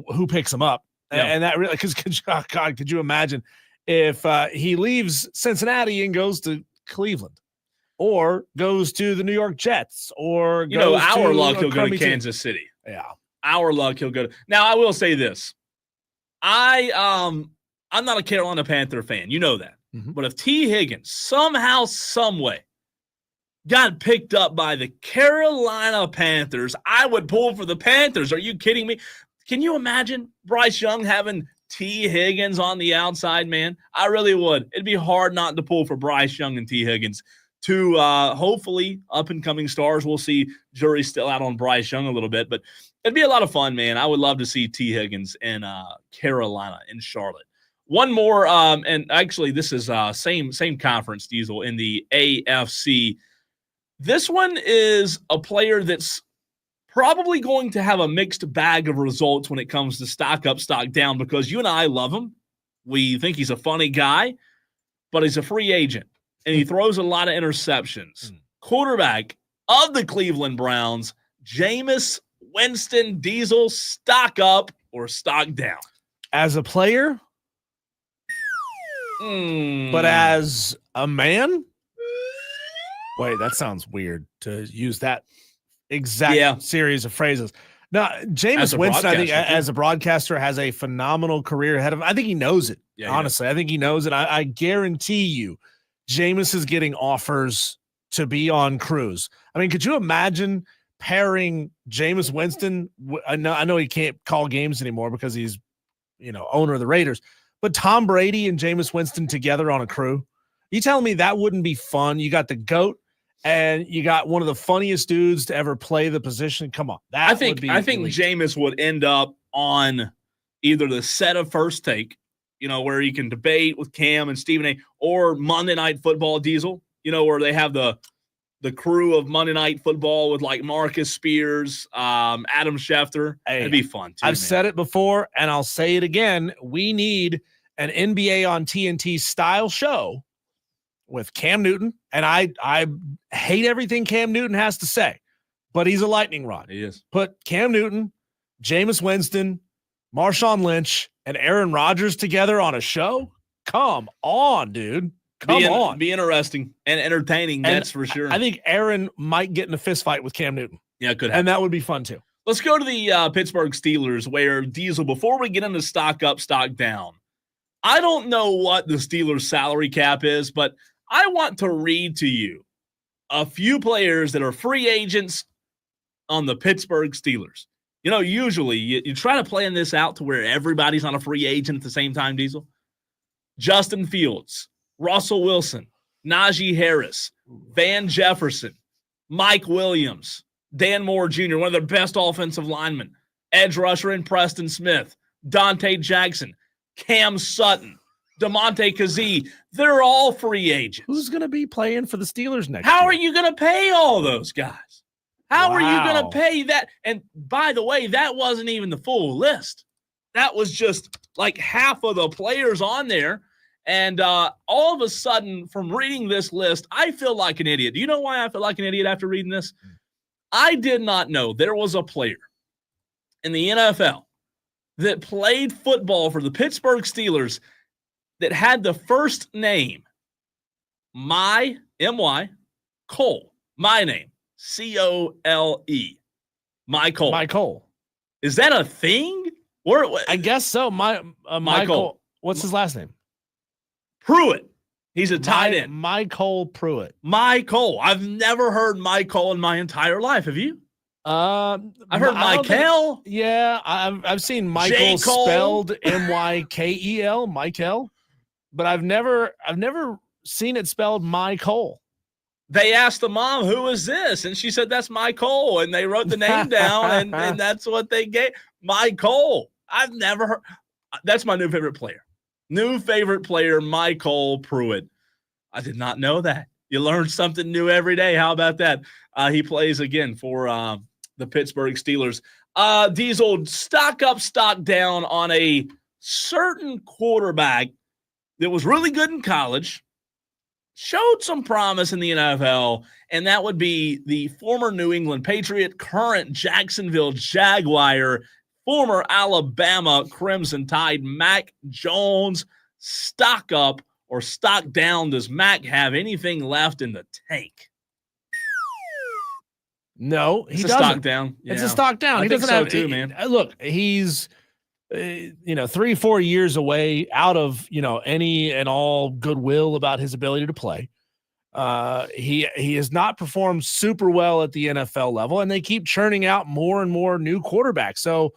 [SPEAKER 1] who picks him up. Yeah. And that really, because could you imagine if he leaves Cincinnati and goes to Cleveland or goes to the New York Jets or goes
[SPEAKER 2] our
[SPEAKER 1] to
[SPEAKER 2] luck, he'll go to Kansas City.
[SPEAKER 1] Yeah.
[SPEAKER 2] Our luck, he'll go to. Now, I will say this. I'm not a Carolina Panther fan. You know that. Mm-hmm. But if T. Higgins somehow, some way got picked up by the Carolina Panthers, I would pull for the Panthers. Are you kidding me? Can you imagine Bryce Young having T. Higgins on the outside, man? I really would. It'd be hard not to pull for Bryce Young and T. Higgins. Two hopefully up-and-coming stars. We'll see. Jury's still out on Bryce Young a little bit, but it'd be a lot of fun, man. I would love to see T. Higgins in Carolina, in Charlotte. One more, and actually this is same conference, Diesel, in the AFC. This one is a player that's probably going to have a mixed bag of results when it comes to stock up, stock down, because you and I love him. We think he's a funny guy, but he's a free agent, and he throws a lot of interceptions. Quarterback of the Cleveland Browns, Jameis Winston. Diesel, stock up or stock down?
[SPEAKER 1] As a player, but as a man, wait, that sounds weird to use that exact series of phrases. Now, Jameis Winston, I think, as a broadcaster, has a phenomenal career ahead of him. I think he knows it. Yeah, honestly, I think he knows it. I guarantee you, Jameis is getting offers to be on Cruise. I mean, could you imagine pairing Jameis Winston? I know he can't call games anymore because he's, owner of the Raiders, but Tom Brady and Jameis Winston together on a crew. You telling me that wouldn't be fun? You got the GOAT. And you got one of the funniest dudes to ever play the position. Come on. I think
[SPEAKER 2] Jameis would end up on either the set of First Take, where he can debate with Cam and Stephen A., or Monday Night Football, Diesel, where they have the crew of Monday Night Football with like Marcus Spears, Adam Schefter. Hey, it'd be fun too.
[SPEAKER 1] I've said it before and I'll say it again. We need an NBA on TNT style show with Cam Newton, and I hate everything Cam Newton has to say, but he's a lightning rod.
[SPEAKER 2] He is. Put
[SPEAKER 1] Cam Newton, Jameis Winston, Marshawn Lynch, and Aaron Rodgers together on a show? Come on, dude. Come on.
[SPEAKER 2] Be interesting and entertaining, that's for sure.
[SPEAKER 1] I think Aaron might get in a fist fight with Cam Newton.
[SPEAKER 2] Yeah, it could happen.
[SPEAKER 1] And that would be fun, too.
[SPEAKER 2] Let's go to the Pittsburgh Steelers, where, Diesel, before we get into stock up, stock down, I don't know what the Steelers' salary cap is, but I want to read to you a few players that are free agents on the Pittsburgh Steelers. Usually you try to plan this out to where everybody's not a free agent at the same time, Diesel. Justin Fields, Russell Wilson, Najee Harris, Van Jefferson, Mike Williams, Dan Moore Jr., one of their best offensive linemen, edge rusher in Preston Smith, Dante Jackson, Cam Sutton, DeMonte Kazee. They're all free agents.
[SPEAKER 1] Who's going to be playing for the Steelers next
[SPEAKER 2] year?
[SPEAKER 1] How
[SPEAKER 2] are you going to pay all those guys? How are you going to pay that? And by the way, that wasn't even the full list. That was just like half of the players on there. And all of a sudden, from reading this list, I feel like an idiot. Do you know why I feel like an idiot after reading this? I did not know there was a player in the NFL that played football for the Pittsburgh Steelers that had the first name, M-Y, Cole. My name, C-O-L-E. My Cole.
[SPEAKER 1] My Cole.
[SPEAKER 2] Is that a thing?
[SPEAKER 1] I guess so. Michael. What's his last name?
[SPEAKER 2] Pruitt. He's a tight end.
[SPEAKER 1] Michael Pruitt.
[SPEAKER 2] My Cole. I've never heard my Cole in my entire life. Have you?
[SPEAKER 1] I've
[SPEAKER 2] heard Michael.
[SPEAKER 1] Yeah, I've seen Michael spelled M-Y-K-E-L, Michael. But I've never seen it spelled Michael.
[SPEAKER 2] They asked the mom, who is this? And she said, that's Michael. And they wrote the name down, and that's what they gave. Michael. I've never heard. That's my new favorite player. New favorite player, Michael Pruitt. I did not know that. You learn something new every day. How about that? He plays again for the Pittsburgh Steelers. Diesel, stock up, stock down on a certain quarterback that was really good in college, showed some promise in the NFL, and that would be the former New England Patriot, current Jacksonville Jaguar, former Alabama Crimson Tide, Mac Jones. Stock up or stock down. Does Mac have anything left in the tank?
[SPEAKER 1] No, he
[SPEAKER 2] It's
[SPEAKER 1] doesn't.
[SPEAKER 2] a stock down.
[SPEAKER 1] It's
[SPEAKER 2] Yeah.
[SPEAKER 1] a stock down.
[SPEAKER 2] I
[SPEAKER 1] He
[SPEAKER 2] think
[SPEAKER 1] doesn't
[SPEAKER 2] so
[SPEAKER 1] have
[SPEAKER 2] too, man.
[SPEAKER 1] Look, he's 3-4 years away out of any and all goodwill about his ability to play. He has not performed super well at the NFL level, and they keep churning out more and more new quarterbacks. So,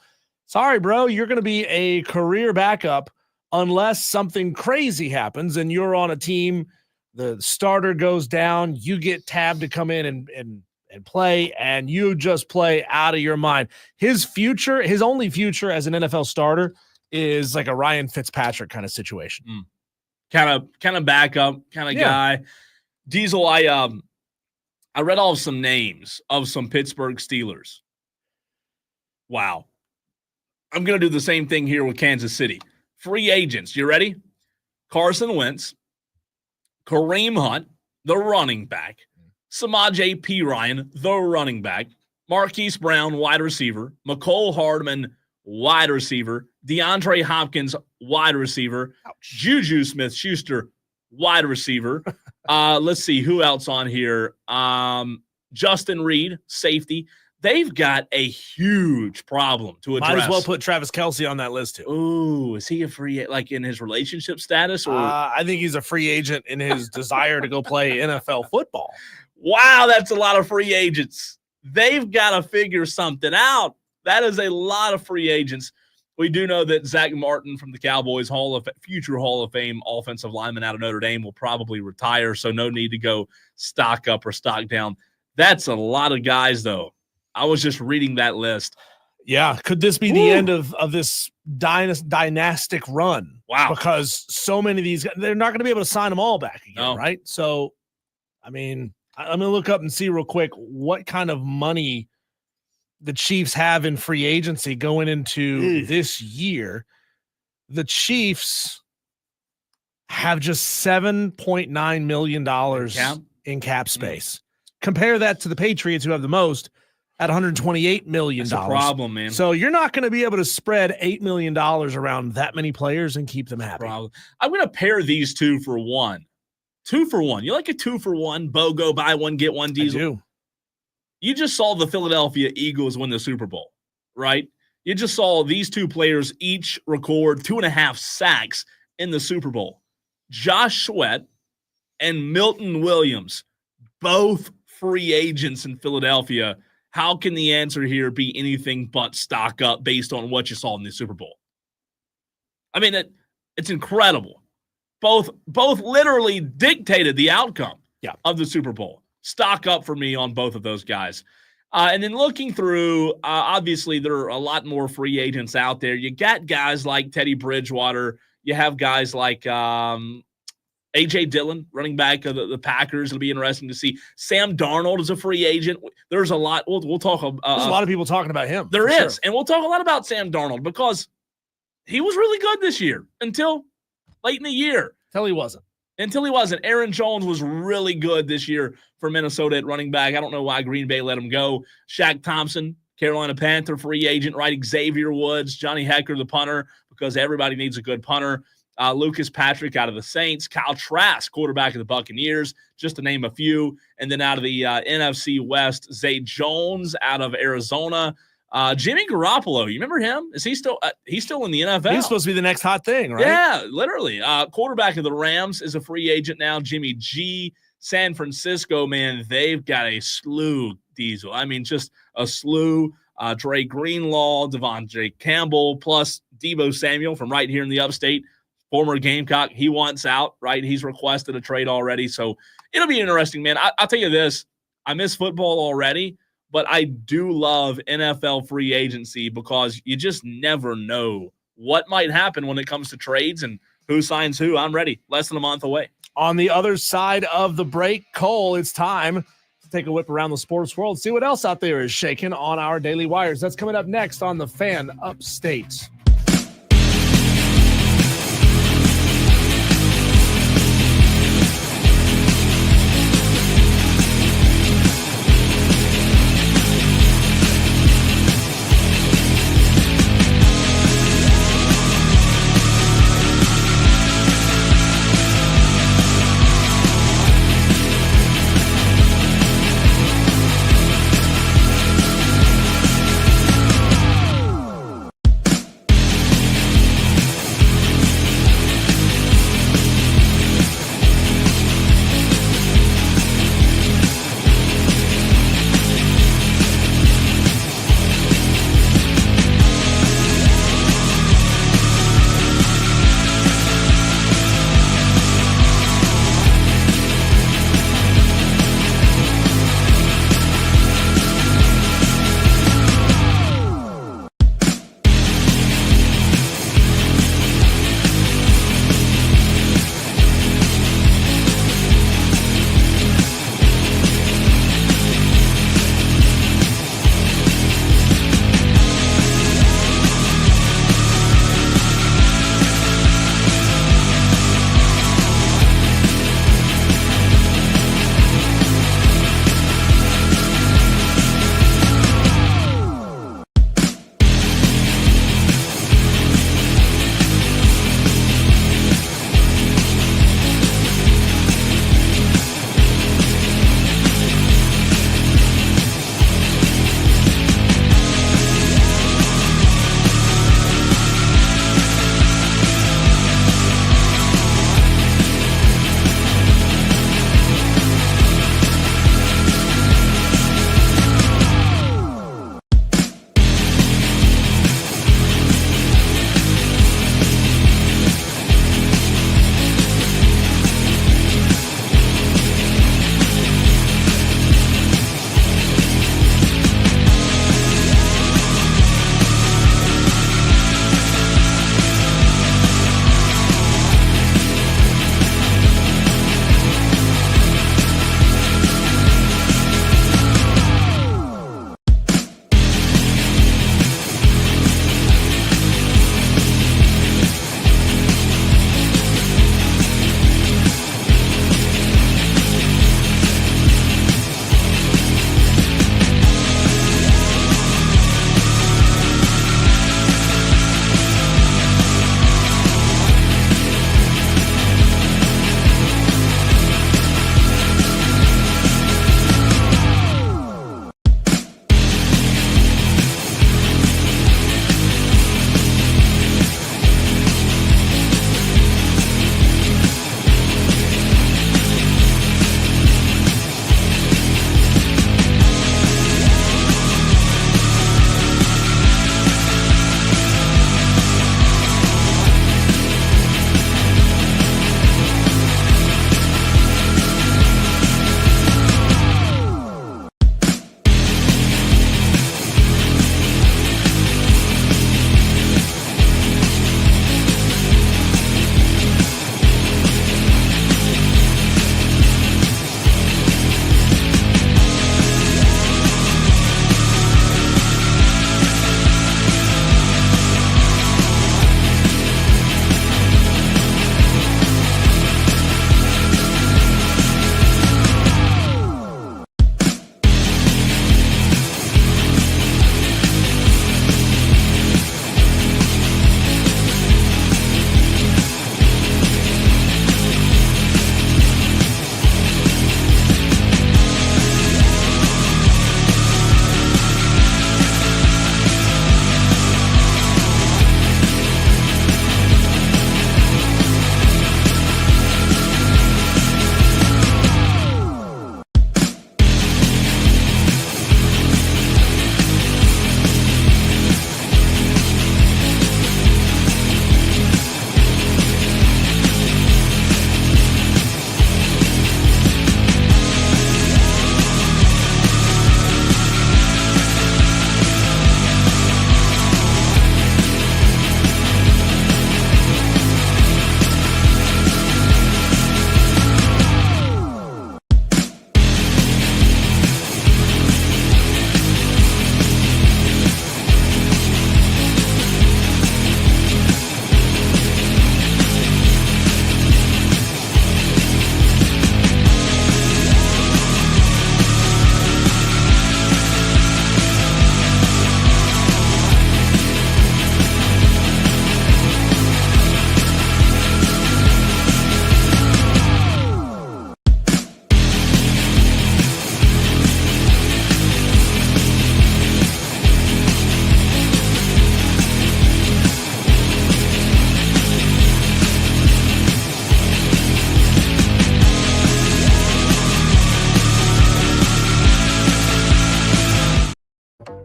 [SPEAKER 1] sorry, bro, you're going to be a career backup unless something crazy happens and you're on a team. The starter goes down, you get tabbed to come in and play, and you just play out of your mind. His future, his only future as an NFL starter, is like a Ryan Fitzpatrick kind of situation.
[SPEAKER 2] Kind of backup kind of guy. Diesel, I read off some names of some Pittsburgh Steelers. Wow. I'm going to do the same thing here with Kansas City. Free agents. You ready? Carson Wentz, Kareem Hunt, the running back, Samaje Perine, the running back, Marquise Brown, wide receiver, McCole Hardman, wide receiver, DeAndre Hopkins, wide receiver, Juju Smith-Schuster, wide receiver. Let's see who else on here. Justin Reed, safety. They've got a huge problem to address.
[SPEAKER 1] Might as well put Travis Kelce on that list too.
[SPEAKER 2] Ooh, is he a free, like in his relationship status? Or
[SPEAKER 1] I think he's a free agent in his desire to go play NFL football.
[SPEAKER 2] Wow, that's a lot of free agents. They've got to figure something out. That is a lot of free agents. We do know that Zach Martin from the Cowboys, future Hall of Fame offensive lineman out of Notre Dame, will probably retire, so no need to go stock up or stock down. That's a lot of guys, though. I was just reading that list.
[SPEAKER 1] Yeah. Could this be the end of this dynastic run?
[SPEAKER 2] Wow.
[SPEAKER 1] Because so many of these guys, they're not going to be able to sign them all back again, right? So, I mean, I'm going to look up and see real quick what kind of money the Chiefs have in free agency going into this year. The Chiefs have just $7.9 million in cap space. Compare that to the Patriots, who have the most at $128 million.
[SPEAKER 2] That's a problem, man.
[SPEAKER 1] So you're not going to be able to spread $8 million around that many players and keep them happy.
[SPEAKER 2] I'm going to pair these two for one. 2 for 1. You like a 2 for 1? BOGO, buy one, get one, Diesel?
[SPEAKER 1] I do.
[SPEAKER 2] You just saw the Philadelphia Eagles win the Super Bowl, right? You just saw these two players each record 2.5 sacks in the Super Bowl. Josh Sweat and Milton Williams, both free agents in Philadelphia. How can the answer here be anything but stock up based on what you saw in the Super Bowl? I mean, it's incredible. Both literally dictated the outcome of the Super Bowl. Stock up for me on both of those guys. And then looking through, obviously there are a lot more free agents out there. You got guys like Teddy Bridgewater. You have guys like A.J. Dillon, running back of the Packers. It'll be interesting to see. Sam Darnold is a free agent. There's a lot. We'll talk. There's
[SPEAKER 1] a lot of people talking about him.
[SPEAKER 2] There is. Sure. And we'll talk a lot about Sam Darnold because he was really good this year until late in the year.
[SPEAKER 1] Until he wasn't.
[SPEAKER 2] Aaron Jones was really good this year for Minnesota at running back. I don't know why Green Bay let him go. Shaq Thompson, Carolina Panther free agent, right? Xavier Woods, Johnny Hecker, the punter, because everybody needs a good punter. Lucas Patrick out of the Saints, Kyle Trask, quarterback of the Buccaneers, just to name a few. And then out of the NFC West, Zay Jones out of Arizona. Jimmy Garoppolo, you remember him? Is he still? He's still in the NFL.
[SPEAKER 1] He's supposed to be the next hot thing, right?
[SPEAKER 2] Yeah, literally. Quarterback of the Rams is a free agent now. Jimmy G. San Francisco, man, they've got a slew, Diesel. I mean, just a slew. Dre Greenlaw, Devondre Campbell, plus Deebo Samuel from right here in the upstate. Former Gamecock, he wants out, right? He's requested a trade already. So it'll be interesting, man. I'll tell you this. I miss football already, but I do love NFL free agency because you just never know what might happen when it comes to trades and who signs who. I'm ready. Less than a month away.
[SPEAKER 1] On the other side of the break, Cole, it's time to take a whip around the sports world, see what else out there is shaking on our daily wires. That's coming up next on the Fan Upstate.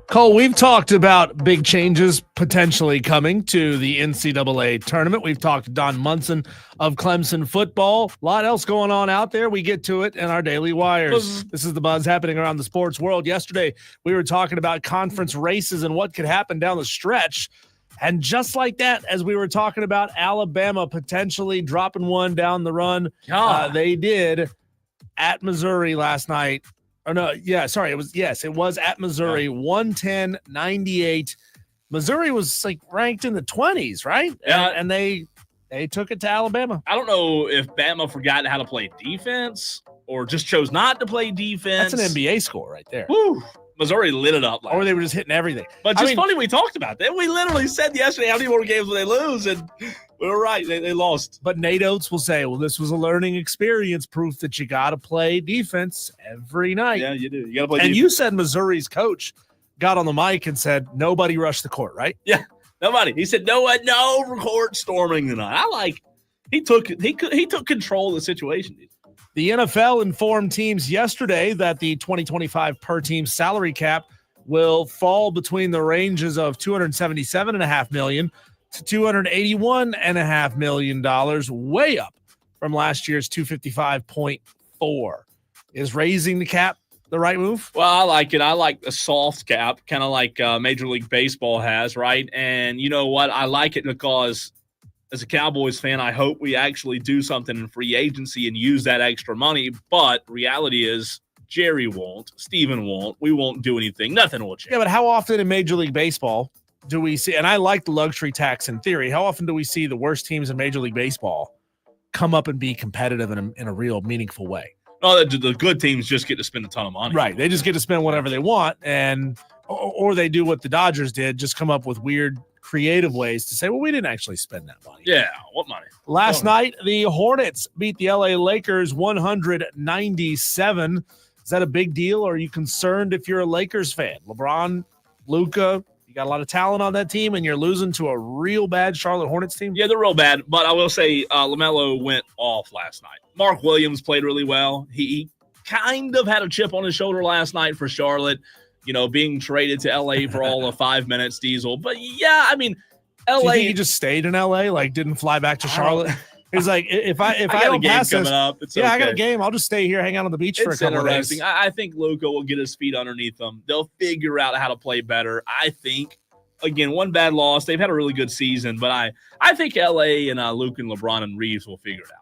[SPEAKER 1] Cole, we've talked about big changes potentially coming to the NCAA tournament. We've talked to Don Munson of Clemson football. A lot else going on out there. We get to it in our Daily Wires. This is the buzz happening around the sports world. Yesterday, we were talking about conference races and what could happen down the stretch. And just like that, as we were talking about Alabama potentially dropping one down the run, they did at Missouri last night. Or no, yeah, sorry. It was at Missouri, 110-98. Missouri was like ranked in the 20s, right?
[SPEAKER 2] Yeah.
[SPEAKER 1] And they took it to Alabama.
[SPEAKER 2] I don't know if Bama forgot how to play defense or just chose not to play defense.
[SPEAKER 1] That's an NBA score right there.
[SPEAKER 2] Woo. Missouri lit it up.
[SPEAKER 1] Or they were just hitting everything.
[SPEAKER 2] But funny we talked about that. We literally said yesterday how many more games will they lose, and we were right. They lost.
[SPEAKER 1] But Nate Oates will say, well, this was a learning experience, proof that you got to play defense every night.
[SPEAKER 2] Yeah, you do. You got to play
[SPEAKER 1] and
[SPEAKER 2] defense.
[SPEAKER 1] You said Missouri's coach got on the mic and said, nobody rushed the court, right?
[SPEAKER 2] Yeah, nobody. He said, no court storming tonight. He took control of the situation.
[SPEAKER 1] The NFL informed teams yesterday that the 2025 per team salary cap will fall between the ranges of $277.5 million to $281.5 million, way up from last year's $255.4. Is raising the cap the right move?
[SPEAKER 2] Well, I like it. I like the soft cap, kind of like Major League Baseball has, right? And you know what? I like it because as a Cowboys fan, I hope we actually do something in free agency and use that extra money. But reality is Jerry won't. Steven won't. We won't do anything. Nothing will change.
[SPEAKER 1] Yeah, but how often in Major League Baseball do we see, and I like the luxury tax in theory, how often do we see the worst teams in Major League Baseball come up and be competitive in a real meaningful way?
[SPEAKER 2] No, the good teams just get to spend a ton of money.
[SPEAKER 1] Right. They just get to spend whatever they want, and or they do what the Dodgers did, just come up with weird creative ways to say, well, we didn't actually spend that money.
[SPEAKER 2] Yeah, what money?
[SPEAKER 1] Last night, the Hornets beat the LA Lakers 197. Is that a big deal? Or are you concerned if you're a Lakers fan? LeBron, Luka, you got a lot of talent on that team, and you're losing to a real bad Charlotte Hornets team?
[SPEAKER 2] Yeah, they're real bad, but I will say LaMelo went off last night. Mark Williams played really well. He kind of had a chip on his shoulder last night for Charlotte, being traded to L.A. for all of 5 minutes, Diesel. But, yeah, I mean, L.A.
[SPEAKER 1] Do you think he just stayed in L.A., like didn't fly back to Charlotte? He's like, if I don't pass this, I got a game. I'll just stay here, hang out on the beach for a couple of days.
[SPEAKER 2] I think Luka will get his feet underneath them. They'll figure out how to play better. I think, again, one bad loss. They've had a really good season, but I think L.A. and Luka and LeBron and Reeves will figure it out.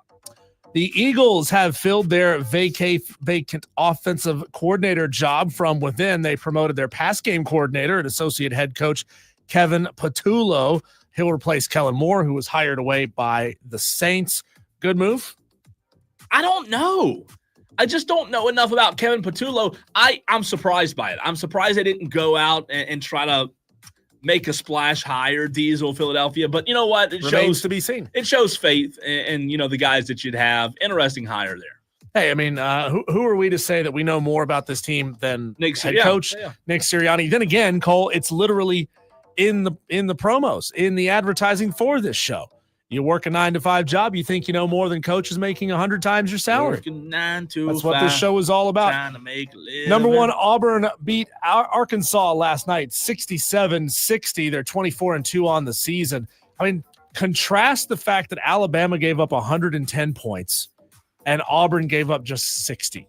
[SPEAKER 1] The Eagles have filled their vacant offensive coordinator job from within. They promoted their pass game coordinator and associate head coach Kevin Patullo. He'll replace Kellen Moore, who was hired away by the Saints. Good move?
[SPEAKER 2] I don't know. I just don't know enough about Kevin Patullo. I'm surprised by it. I'm surprised they didn't go out and try to make a splash hire, Diesel, Philadelphia. But you know what? It
[SPEAKER 1] remains to be seen.
[SPEAKER 2] It shows faith in the guys that you'd have. Interesting hire there.
[SPEAKER 1] Hey, I mean, who are we to say that we know more about this team than head coach Nick Sirianni? Then again, Cole, it's literally in the promos, in the advertising for this show. You work a 9-to-5 job, you think you know more than coaches making 100 times your salary.
[SPEAKER 2] Working 9 to
[SPEAKER 1] That's what this show is all about.
[SPEAKER 2] Trying to make a living.
[SPEAKER 1] Number one, Auburn beat Arkansas last night, 67-60. They're 24-2 on the season. I mean, contrast the fact that Alabama gave up 110 points and Auburn gave up just 60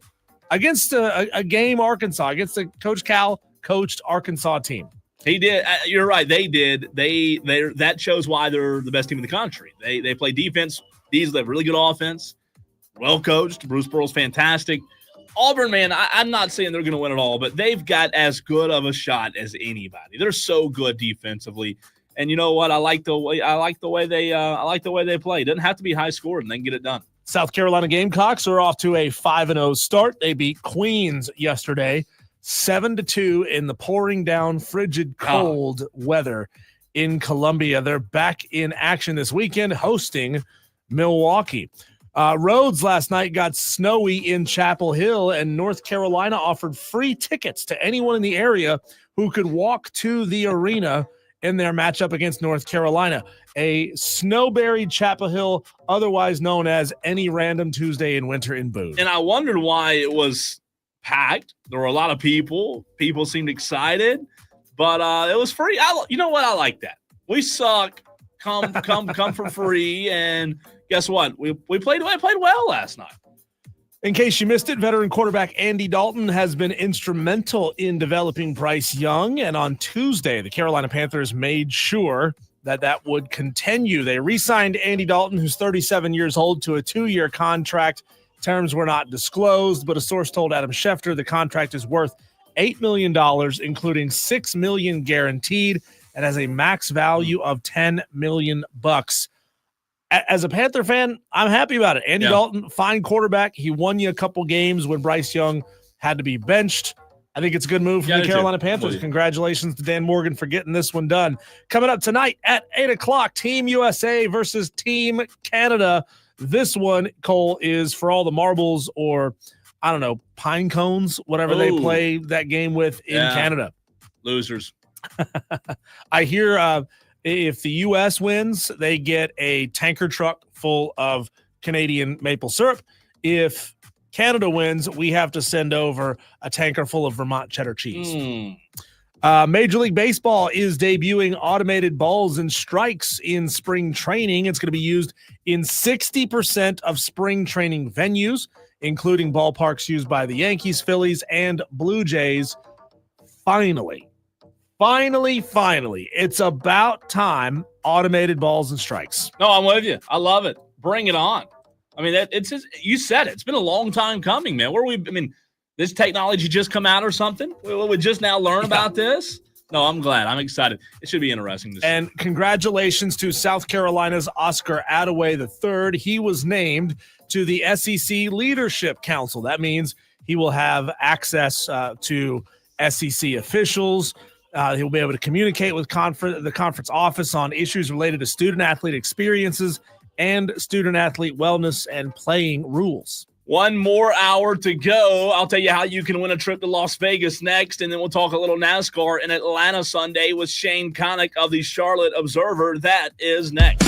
[SPEAKER 1] against a game Arkansas, against the Coach Cal coached Arkansas team.
[SPEAKER 2] He did. You're right. They did. That shows why they're the best team in the country. They play defense. These have really good offense. Well coached. Bruce Pearl's fantastic. Auburn, man, I'm not saying they're going to win it all, but they've got as good of a shot as anybody. They're so good defensively. And you know what? I like the way they play. It doesn't have to be high scored, and they can get it done.
[SPEAKER 1] South Carolina Gamecocks are off to a 5-0 start. They beat Queens yesterday, 7-2 in the pouring down, frigid, cold weather in Columbia. They're back in action this weekend, hosting Milwaukee. Roads last night got snowy in Chapel Hill, and North Carolina offered free tickets to anyone in the area who could walk to the arena in their matchup against North Carolina. A snow-buried Chapel Hill, otherwise known as any random Tuesday in winter in Boone.
[SPEAKER 2] And I wondered why it was packed. There were a lot of people. People seemed excited. but it was free. You know what? I like that. We suck. Come for free. And guess what? We played well last night.
[SPEAKER 1] In case you missed it, veteran quarterback Andy Dalton has been instrumental in developing Bryce Young. And on Tuesday, the Carolina Panthers made sure that would continue. They re-signed Andy Dalton, who's 37 years old, to a 2-year contract. Terms were not disclosed, but a source told Adam Schefter the contract is worth $8 million, including $6 million guaranteed, and has a max value of $10 million. As a Panther fan, I'm happy about it. Andy Dalton, fine quarterback. He won you a couple games when Bryce Young had to be benched. I think it's a good move from the Carolina Panthers. Congratulations to Dan Morgan for getting this one done. Coming up tonight at 8 o'clock, Team USA versus Team Canada. This one, Cole, is for all the marbles or, I don't know, pine cones, whatever they play that game with in Canada.
[SPEAKER 2] Losers.
[SPEAKER 1] I hear if the U.S. wins, they get a tanker truck full of Canadian maple syrup. If Canada wins, we have to send over a tanker full of Vermont cheddar cheese. Major League Baseball is debuting automated balls and strikes in spring training. It's going to be used in 60% of spring training venues, including ballparks used by the Yankees, Phillies, and Blue Jays. Finally, it's about time. Automated balls and strikes.
[SPEAKER 2] No, I'm with you. I love it. Bring it on. I mean, you said it. It's been a long time coming, man. This technology just come out or something? We just now learn about this? No, I'm glad. I'm excited. It should be interesting to see.
[SPEAKER 1] And congratulations to South Carolina's Oscar Attaway III. He was named to the SEC Leadership Council. That means he will have access to SEC officials. He'll be able to communicate with the conference office on issues related to student-athlete experiences and student-athlete wellness and playing rules.
[SPEAKER 2] One more hour to go. I'll tell you how you can win a trip to Las Vegas next, and then we'll talk a little NASCAR in Atlanta Sunday with Shane Connuck of the Charlotte Observer. That is next.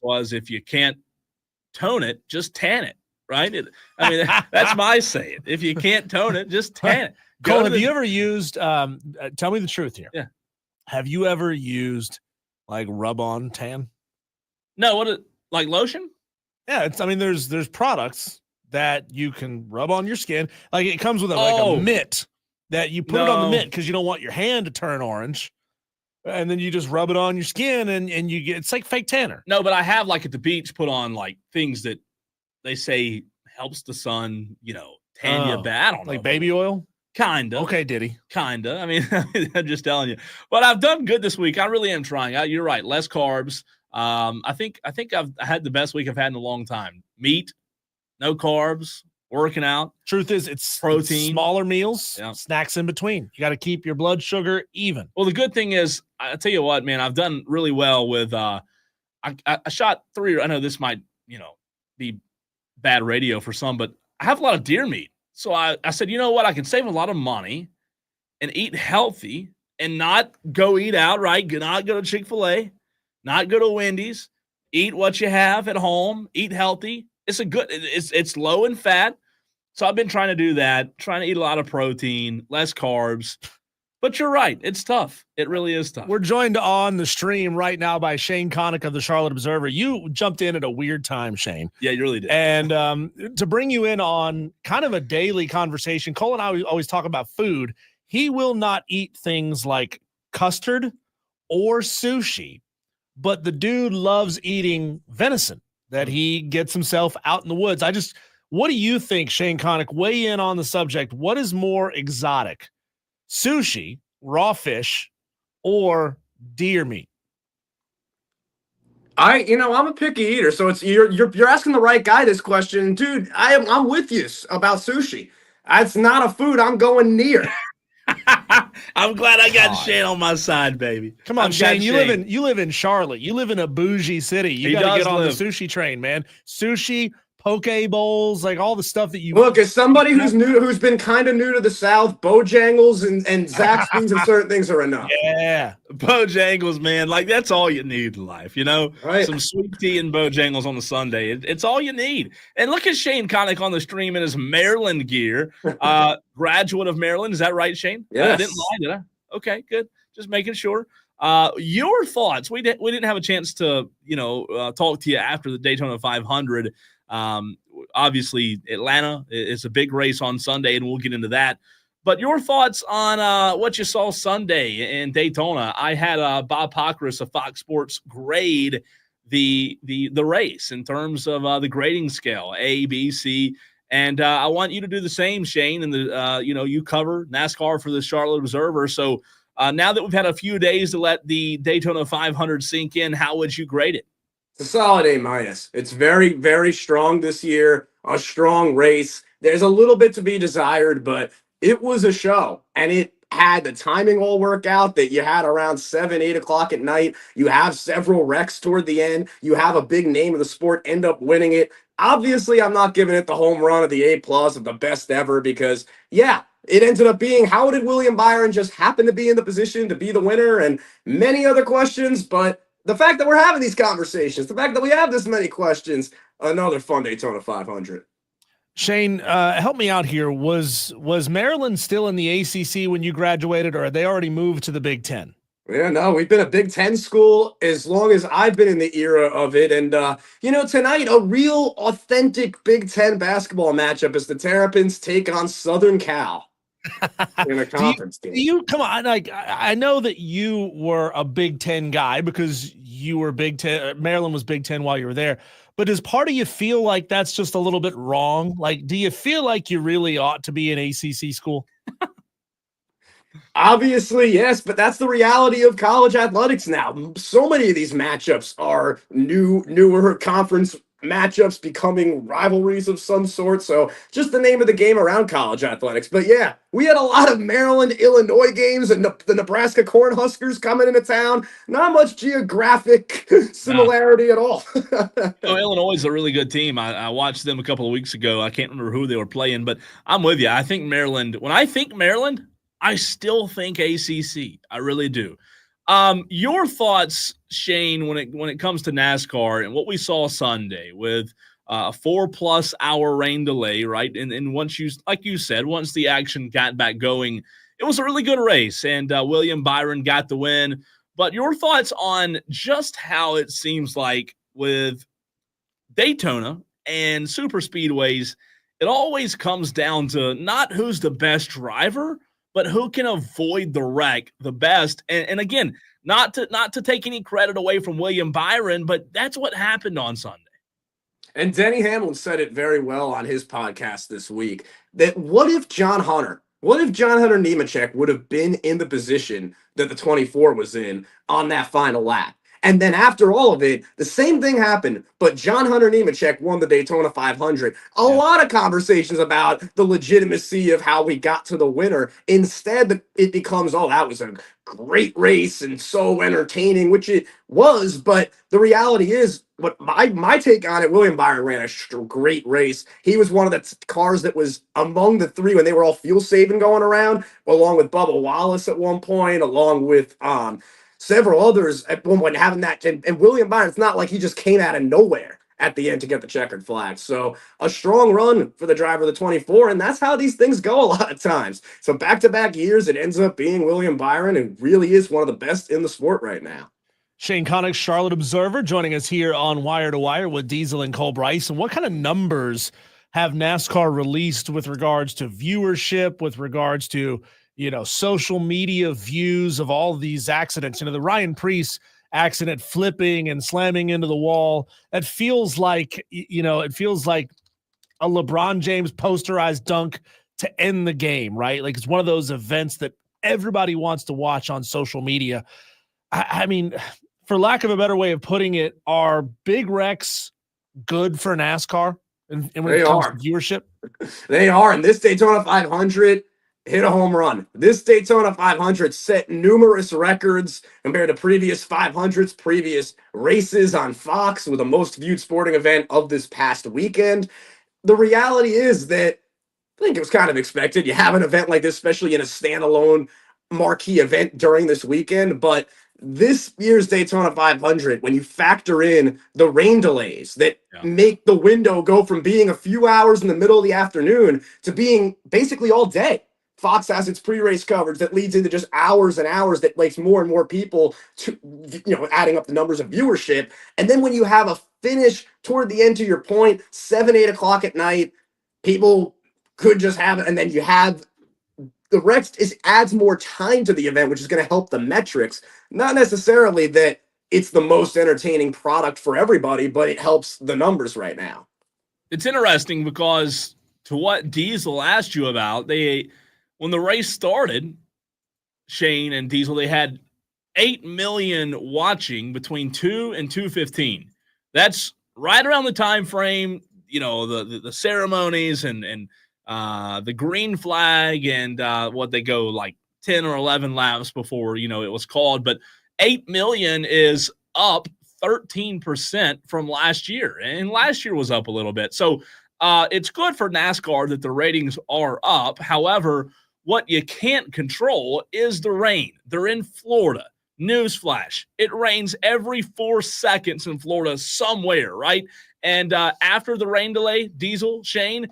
[SPEAKER 2] was, if you can't tone it, just tan it, right? That's my saying. If you can't tone it, just tan it.
[SPEAKER 1] Cole, have you ever used, tell me the truth here.
[SPEAKER 2] Yeah.
[SPEAKER 1] Have you ever used like rub-on tan?
[SPEAKER 2] No, like lotion?
[SPEAKER 1] Yeah, there's products that you can rub on your skin. Like it comes with like a mitt that you put it on the mitt because you don't want your hand to turn orange. And then you just rub it on your skin and you get, it's like fake tanner.
[SPEAKER 2] No, but I have like at the beach put on like things that they say helps the sun, tan you bad. I don't know.
[SPEAKER 1] Like baby oil?
[SPEAKER 2] Kinda.
[SPEAKER 1] Okay, Diddy.
[SPEAKER 2] Kinda. I mean, I'm just telling you. But I've done good this week. I really am trying. You're right. Less carbs. I think I've had the best week I've had in a long time. Meat, no carbs, working out.
[SPEAKER 1] Truth is, it's
[SPEAKER 2] protein,
[SPEAKER 1] it's smaller meals, snacks in between. You got to keep your blood sugar even.
[SPEAKER 2] Well, the good thing is, I tell you what, man, I've done really well with. I shot 3. I know this might, be bad radio for some, but I have a lot of deer meat. So I said, you know what? I can save a lot of money and eat healthy and not go eat out, right? Not go to Chick-fil-A, not go to Wendy's. Eat what you have at home. Eat healthy. It's low in fat. So I've been trying to do that, trying to eat a lot of protein, less carbs. But you're right. It's tough. It really is tough.
[SPEAKER 1] We're joined on the stream right now by Shane Connuck of the Charlotte Observer. You jumped in at a weird time, Shane.
[SPEAKER 2] Yeah, you really did.
[SPEAKER 1] And to bring you in on kind of a daily conversation, Cole and I always talk about food. He will not eat things like custard or sushi, but the dude loves eating venison that he gets himself out in the woods. What do you think, Shane Connuck? Weigh in on the subject. What is more exotic? Sushi, raw fish, or deer meat?
[SPEAKER 10] I'm a picky eater, so it's you're asking the right guy this question, dude. I'm with you about sushi. It's not a food I'm going near.
[SPEAKER 2] I'm glad I got Shane on my side, baby.
[SPEAKER 1] Come on, Shane. You live in Charlotte. You live in a bougie city. You got to get on the sushi train, man. Sushi, poke bowls, like all the stuff that you
[SPEAKER 10] look. As somebody who's been kind of new to the South, Bojangles and Zaxby's and certain things are enough.
[SPEAKER 2] Yeah, Bojangles, man. Like that's all you need in life,
[SPEAKER 10] Right.
[SPEAKER 2] Some sweet tea and Bojangles on the Sunday. It's all you need. And look at Shane Connuck on the stream in his Maryland gear. Graduate of Maryland, is that right, Shane?
[SPEAKER 10] Yes.
[SPEAKER 2] I didn't lie, did I? Okay, good. Just making sure. Your thoughts? We didn't have a chance to talk to you after the Daytona 500. Obviously Atlanta is a big race on Sunday, and we'll get into that. But your thoughts on what you saw Sunday in Daytona? I had Bob Pockris of Fox Sports grade the race in terms of the grading scale, A, B, C, and I want you to do the same, Shane. And you cover NASCAR for the Charlotte Observer, so now that we've had a few days to let the Daytona 500 sink in, how would you grade it?
[SPEAKER 10] It's a solid A-. It's very, very strong this year, a strong race. There's a little bit to be desired, but it was a show, and it had the timing all work out that you had around 7, 8 o'clock at night. You have several wrecks toward the end. You have a big name of the sport end up winning it. Obviously, I'm not giving it the home run of the A+ of the best ever because, it ended up being how did William Byron just happen to be in the position to be the winner and many other questions, but the fact that we're having these conversations, the fact that we have this many questions, another fun Daytona 500.
[SPEAKER 1] Shane, help me out here. Was Maryland still in the ACC when you graduated, or had they already moved to the Big Ten?
[SPEAKER 10] Yeah, no, we've been a Big Ten school as long as I've been in the era of it. And, tonight, a real authentic Big Ten basketball matchup as the Terrapins take on Southern Cal. In a conference game.
[SPEAKER 1] Come on, like I know that you were a Big Ten guy because you were Big Ten. Maryland was Big Ten while you were there. But does part of you feel like that's just a little bit wrong? Like, do you feel like you really ought to be an ACC school?
[SPEAKER 10] Obviously, yes, but that's the reality of college athletics now. So many of these matchups are newer conference matchups becoming rivalries of some sort. So just the name of the game around college athletics. But yeah, we had a lot of Maryland, Illinois games and the Nebraska Cornhuskers coming into town. Not much geographic similarity at all.
[SPEAKER 2] Illinois is a really good team. I watched them a couple of weeks ago. I can't remember who they were playing, but I'm with you. I think Maryland, when I think Maryland, I still think ACC. I really do. Your thoughts, Shane, when it comes to NASCAR and what we saw Sunday with a 4+ hour rain delay, right? And once like you said, once the action got back going, it was a really good race, and William Byron got the win. But your thoughts on just how it seems like with Daytona and super speedways, it always comes down to not who's the best driver, but who can avoid the wreck the best. And again, not to take any credit away from William Byron, but that's what happened on Sunday.
[SPEAKER 10] And Denny Hamlin said it very well on his podcast this week, that what if John Hunter Nemechek would have been in the position that the 24 was in on that final lap? And then after all of it, the same thing happened, but John Hunter Nemechek won the Daytona 500. A lot of conversations about the legitimacy of how we got to the winner. Instead, it becomes, oh, that was a great race and so entertaining, which it was. But the reality is, what my take on it, William Byron ran a great race. He was one of the cars that was among the three when they were all fuel saving going around, along with Bubba Wallace at one point, along with several others at one point having that. And William Byron, it's not like he just came out of nowhere at the end to get the checkered flag. So a strong run for the driver of the 24, and that's how these things go a lot of times. So back-to-back years, it ends up being William Byron, and really is one of the best in the sport right now.
[SPEAKER 1] Shane Connuck, Charlotte Observer, joining us here on Wire to Wire with Diesel and Cole Bryce. And what kind of numbers have NASCAR released with regards to viewership, with regards to, social media views of all of these accidents? The Ryan Preece accident, flipping and slamming into the wall. It feels like, it feels like a LeBron James posterized dunk to end the game, right? Like it's one of those events that everybody wants to watch on social media. I mean, for lack of a better way of putting it, are big wrecks good for NASCAR? And when it comes to viewership?
[SPEAKER 10] They are. And this Daytona 500 hit a home run. This Daytona 500 set numerous records compared to previous 500s, previous races on Fox, with the most viewed sporting event of this past weekend. The reality is that I think it was kind of expected. You have an event like this, especially in a standalone marquee event during this weekend, but this year's Daytona 500, when you factor in the rain delays that make the window go from being a few hours in the middle of the afternoon to being basically all day. Fox has its pre-race coverage that leads into just hours and hours that makes more and more people to, adding up the numbers of viewership. And then when you have a finish toward the end, to your point, 7, 8 o'clock at night, people could just have it. And then you have the rest adds more time to the event, which is going to help the metrics. Not necessarily that it's the most entertaining product for everybody, but it helps the numbers right now.
[SPEAKER 2] It's interesting because to what Diesel asked you about, when the race started, Shane and Diesel, they had 8 million watching between 2 and 2:15. That's right around the time frame, the ceremonies and the green flag and what they go like 10 or 11 laps before, it was called. But 8 million is up 13% from last year. And last year was up a little bit. So it's good for NASCAR that the ratings are up. However, what you can't control is the rain. They're in Florida. Newsflash. It rains every 4 seconds in Florida somewhere, right? And after the rain delay, Diesel, Shane,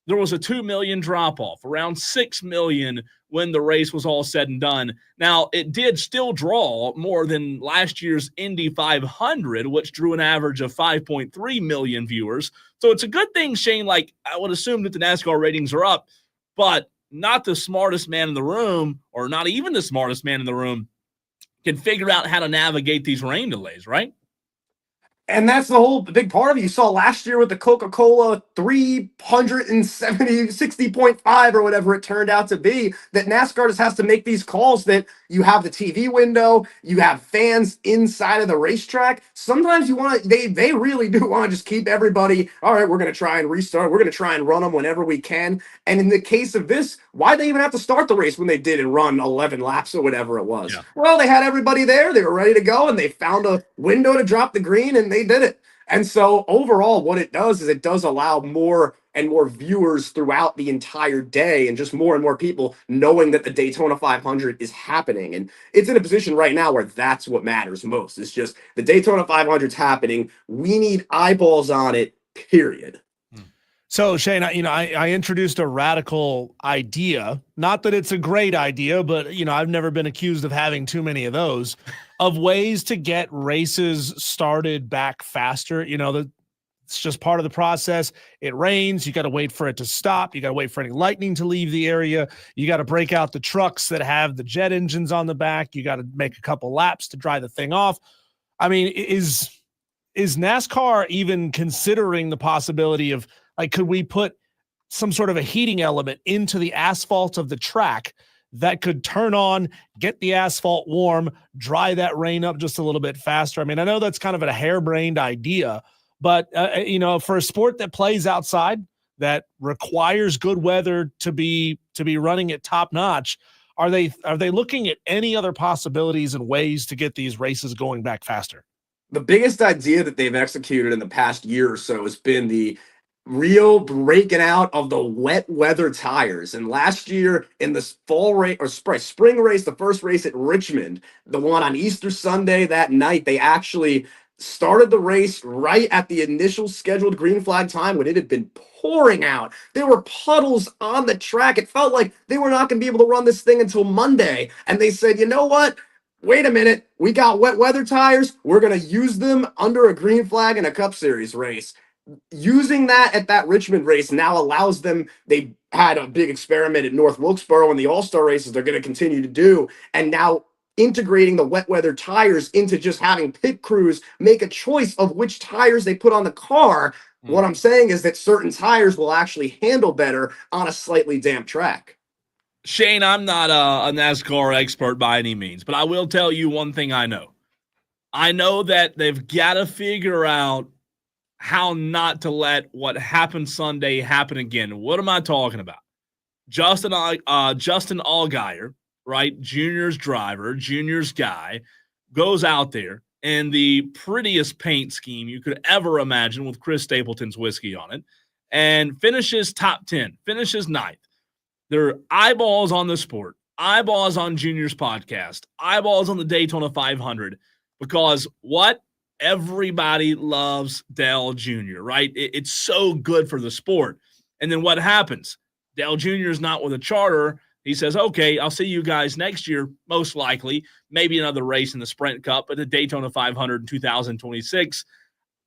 [SPEAKER 2] there was a 2 million drop-off, around 6 million when the race was all said and done. Now, it did still draw more than last year's Indy 500, which drew an average of 5.3 million viewers. So it's a good thing, Shane, like I would assume that the NASCAR ratings are up, but not the smartest man in the room, or not even the smartest man in the room, can figure out how to navigate these rain delays, right?
[SPEAKER 10] And that's the big part of it. You saw last year with the Coca-Cola 60.5 or whatever it turned out to be, that NASCAR just has to make these calls that you have the TV window, you have fans inside of the racetrack. Sometimes they really do want to just keep everybody, all right, we're going to try and restart. We're going to try and run them whenever we can. And in the case of this, why'd they even have to start the race when they did and run 11 laps or whatever it was? Yeah. Well, they had everybody there. They were ready to go, and they found a window to drop the green, and they did it. And so overall, what it does is it does allow more and more viewers throughout the entire day, and just more and more people knowing that the Daytona 500 is happening. And it's in a position right now where that's what matters most. It's just the Daytona 500 is happening. We need eyeballs on it, period.
[SPEAKER 1] So Shane, I introduced a radical idea, not that it's a great idea, but I've never been accused of having too many of those, of ways to get races started back faster. It's just part of the process. It rains. You got to wait for it to stop. You got to wait for any lightning to leave the area. You got to break out the trucks that have the jet engines on the back. You got to make a couple laps to dry the thing off. I mean, is NASCAR even considering the possibility of, like, could we put some sort of a heating element into the asphalt of the track that could turn on, get the asphalt warm, dry that rain up just a little bit faster? I mean, I know that's kind of a harebrained idea, but for a sport that plays outside, that requires good weather to be running at top notch, are they looking at any other possibilities and ways to get these races going back faster?
[SPEAKER 10] The biggest idea that they've executed in the past year or so has been the real breaking out of the wet weather tires. And last year in the spring race, the first race at Richmond, the one on Easter Sunday that night, they actually started the race right at the initial scheduled green flag time when it had been pouring out. There were puddles on the track. It felt like they were not going to be able to run this thing until Monday. And they said, you know what? Wait a minute. We got wet weather tires. We're going to use them under a green flag in a Cup Series race. Using that at that Richmond race now allows them, they had a big experiment at North Wilkesboro and the All-Star races they're going to continue to do, and now integrating the wet weather tires into just having pit crews make a choice of which tires they put on the car. What I'm saying is that certain tires will actually handle better on a slightly damp track.
[SPEAKER 2] Shane, I'm not a NASCAR expert by any means, but I will tell you one thing I know. I know that they've got to figure out how not to let what happened Sunday happen again. What am I talking about? Justin Allgaier, right? Junior's driver, Junior's guy, goes out there in the prettiest paint scheme you could ever imagine with Chris Stapleton's whiskey on it, and finishes top 10, finishes ninth. There are eyeballs on the sport, eyeballs on Junior's podcast, eyeballs on the Daytona 500, because what? Everybody loves Dale Jr., right? It's so good for the sport. And then what happens? Dale Jr. is not with a charter. He says, okay, I'll see you guys next year, most likely, maybe another race in the Sprint Cup, but the Daytona 500 in 2026.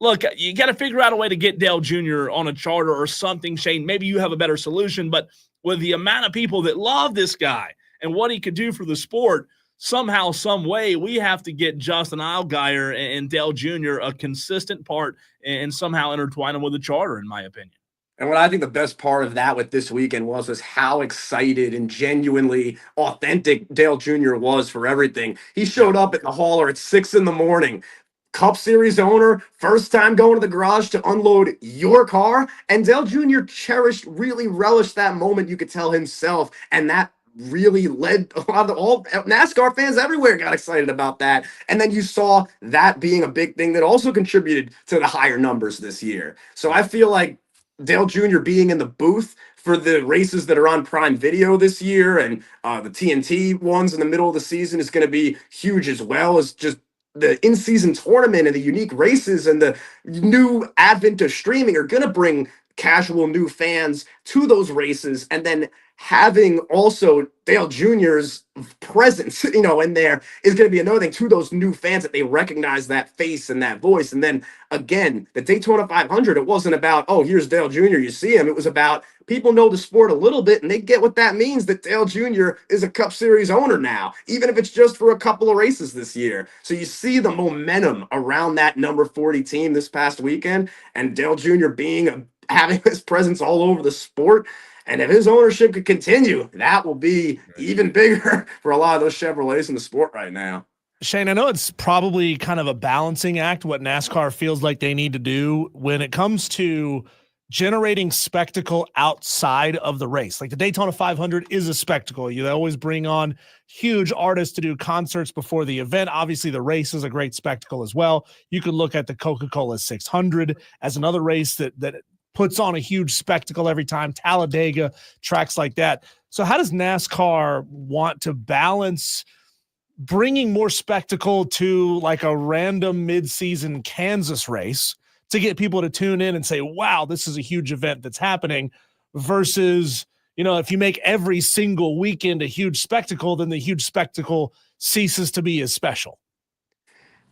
[SPEAKER 2] Look, you got to figure out a way to get Dale Jr. on a charter or something, Shane. Maybe you have a better solution, but with the amount of people that love this guy and what he could do for the sport, somehow, some way, we have to get Justin Allgaier and Dale Jr. a consistent part and somehow intertwine them with a charter, in my opinion.
[SPEAKER 10] And what I think the best part of that with this weekend was how excited and genuinely authentic Dale Jr. was for everything. He showed up at the hauler at 6 a.m, Cup Series owner, first time going to the garage to unload your car. And Dale Jr. really relished that moment, you could tell himself. And that really led a lot of all NASCAR fans everywhere got excited about that. And then you saw that being a big thing that also contributed to the higher numbers this year. So I feel like Dale Jr. being in the booth for the races that are on Prime Video this year and the TNT ones in the middle of the season is going to be huge, as well as just the in-season tournament and the unique races and the new advent of streaming are going to bring casual new fans to those races. And then having also Dale Jr.'s presence, in there is going to be another thing to those new fans, that they recognize that face and that voice. And then again, the Daytona 500, it wasn't about, oh, here's Dale Jr., you see him. It was about people know the sport a little bit and they get what that means, that Dale Jr. is a Cup Series owner now, even if it's just for a couple of races this year. So you see the momentum around that number 40 team this past weekend, and Dale Jr. having his presence all over the sport. And if his ownership could continue, that will be even bigger for a lot of those Chevrolets in the sport right now.
[SPEAKER 1] Shane, I know it's probably kind of a balancing act what NASCAR feels like they need to do when it comes to generating spectacle outside of the race. Like the Daytona 500 is a spectacle. You always bring on huge artists to do concerts before the event. Obviously, the race is a great spectacle as well. You could look at the Coca-Cola 600 as another race that puts on a huge spectacle every time. Talladega, tracks like that. So how does NASCAR want to balance bringing more spectacle to like a random midseason Kansas race to get people to tune in and say, wow, this is a huge event that's happening, versus, if you make every single weekend a huge spectacle, then the huge spectacle ceases to be as special?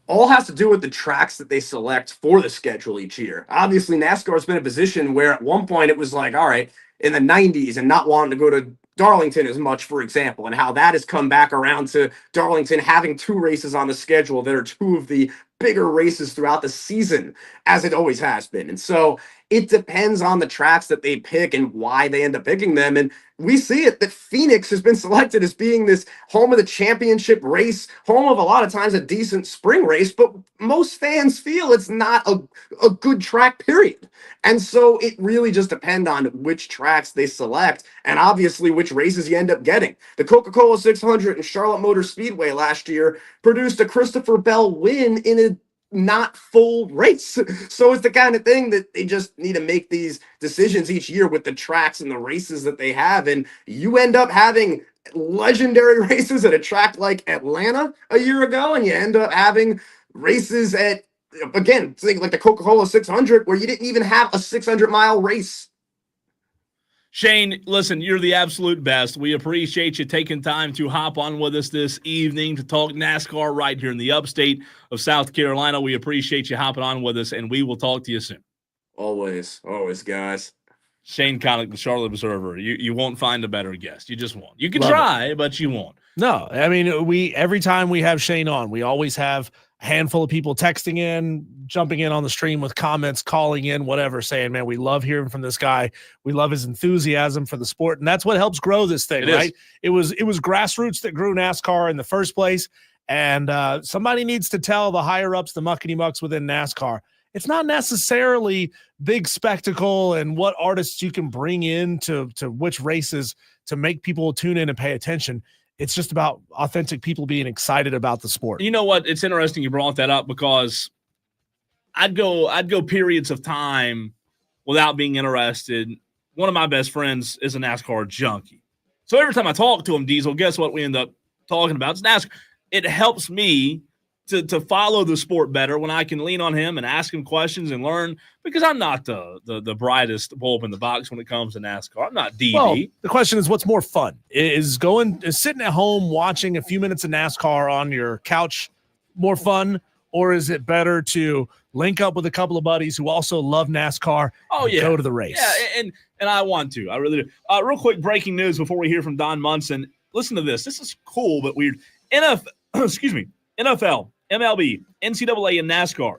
[SPEAKER 10] All has to do with the tracks that they select for the schedule each year. Obviously, NASCAR's been in a position where at one point it was like, all right, in the 90s and not wanting to go to Darlington as much, for example, and how that has come back around to Darlington having 2 races on the schedule that are 2 of the bigger races throughout the season, as it always has been. And so it depends on the tracks that they pick and why they end up picking them. And we see it that Phoenix has been selected as being this home of the championship race, home of a lot of times a decent spring race, but most fans feel it's not a good track, period. And so it really just depends on which tracks they select and obviously which races you end up getting. The Coca-Cola 600 and Charlotte Motor Speedway last year produced a Christopher Bell win in a not full race. So it's the kind of thing that they just need to make these decisions each year with the tracks and the races that they have. And you end up having legendary races at a track like Atlanta a year ago, and you end up having races at, again, think like the Coca-Cola 600 where you didn't even have a 600-mile race.
[SPEAKER 2] Shane, listen, you're the absolute best. We appreciate you taking time to hop on with us this evening to talk NASCAR right here in the upstate of South Carolina. We appreciate you hopping on with us, and we will talk to you soon.
[SPEAKER 10] Always, guys.
[SPEAKER 2] Shane Connuck, the Charlotte Observer. You won't find a better guest. You just won't. You can try, but you won't.
[SPEAKER 1] No, I mean, every time we have Shane on, we always have a handful of people texting in, jumping in on the stream with comments, calling in, whatever, saying, man, we love hearing from this guy. We love his enthusiasm for the sport. And that's what helps grow this thing, right? It was grassroots that grew NASCAR in the first place. And somebody needs to tell the higher ups, the muckety mucks within NASCAR, it's not necessarily big spectacle and what artists you can bring in to which races to make people tune in and pay attention. It's just about authentic people being excited about the sport.
[SPEAKER 2] You know what? It's interesting you brought that up, because I'd go periods of time without being interested. One of my best friends is a NASCAR junkie. So every time I talk to him, Diesel, guess what we end up talking about? It's NASCAR. It helps me to follow the sport better when I can lean on him and ask him questions and learn, because I'm not the brightest bulb in the box when it comes to NASCAR. I'm not DD.
[SPEAKER 1] Well, the question is, what's more fun? Is sitting at home watching a few minutes of NASCAR on your couch more fun, or is it better to link up with a couple of buddies who also love NASCAR and go to the race?
[SPEAKER 2] Yeah, and I want to. I really do. Real quick, breaking news before we hear from Don Munson. Listen to this. This is cool but weird. NFL, MLB, NCAA, and NASCAR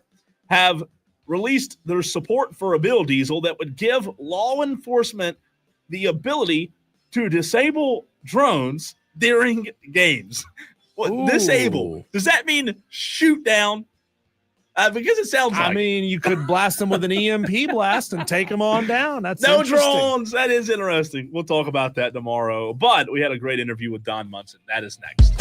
[SPEAKER 2] have released their support for a bill, Diesel, that would give law enforcement the ability to disable drones during games. Disable. Does that mean shoot down? Because it sounds like.
[SPEAKER 1] I mean, you could blast them with an EMP blast and take them on down. That's
[SPEAKER 2] no drones. That is interesting. We'll talk about that tomorrow. But we had a great interview with Don Munson. That is next.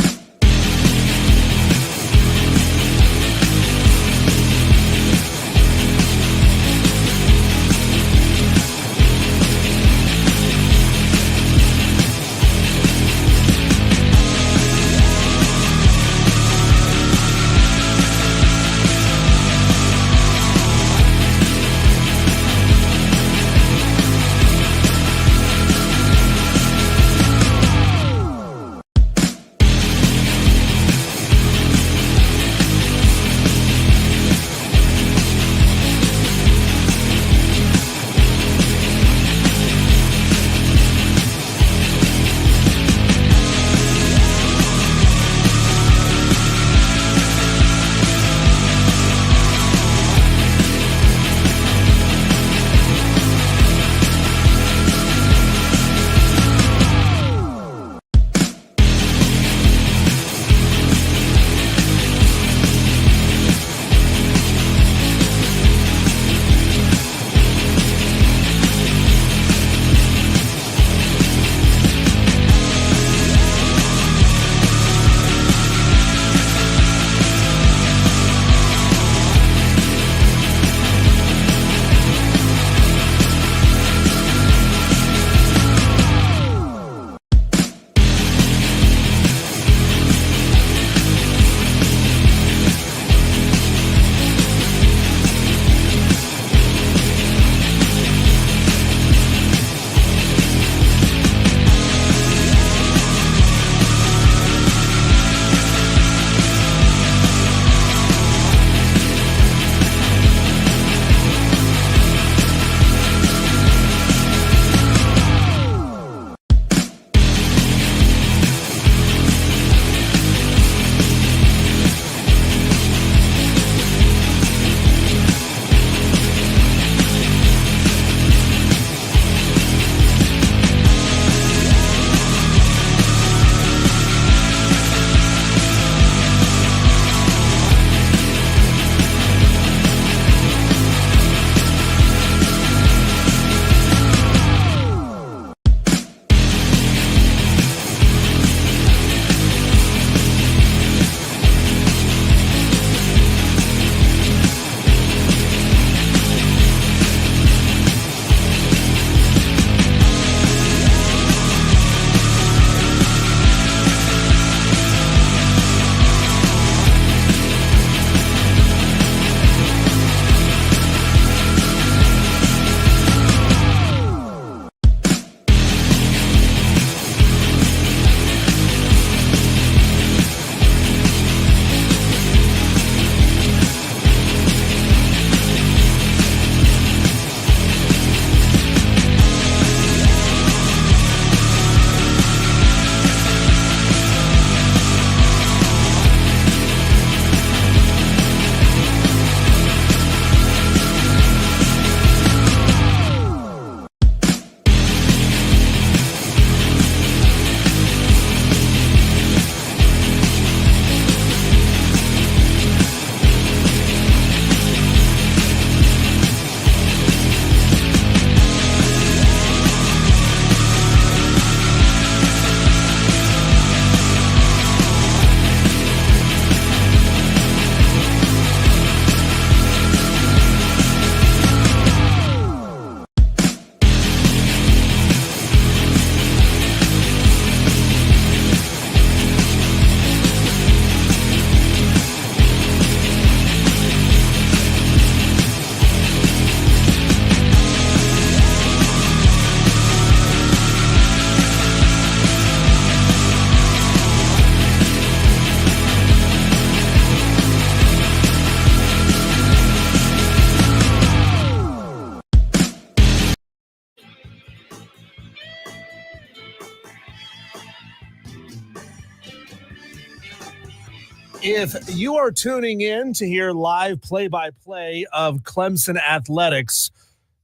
[SPEAKER 1] If you are tuning in to hear live play-by-play of Clemson athletics,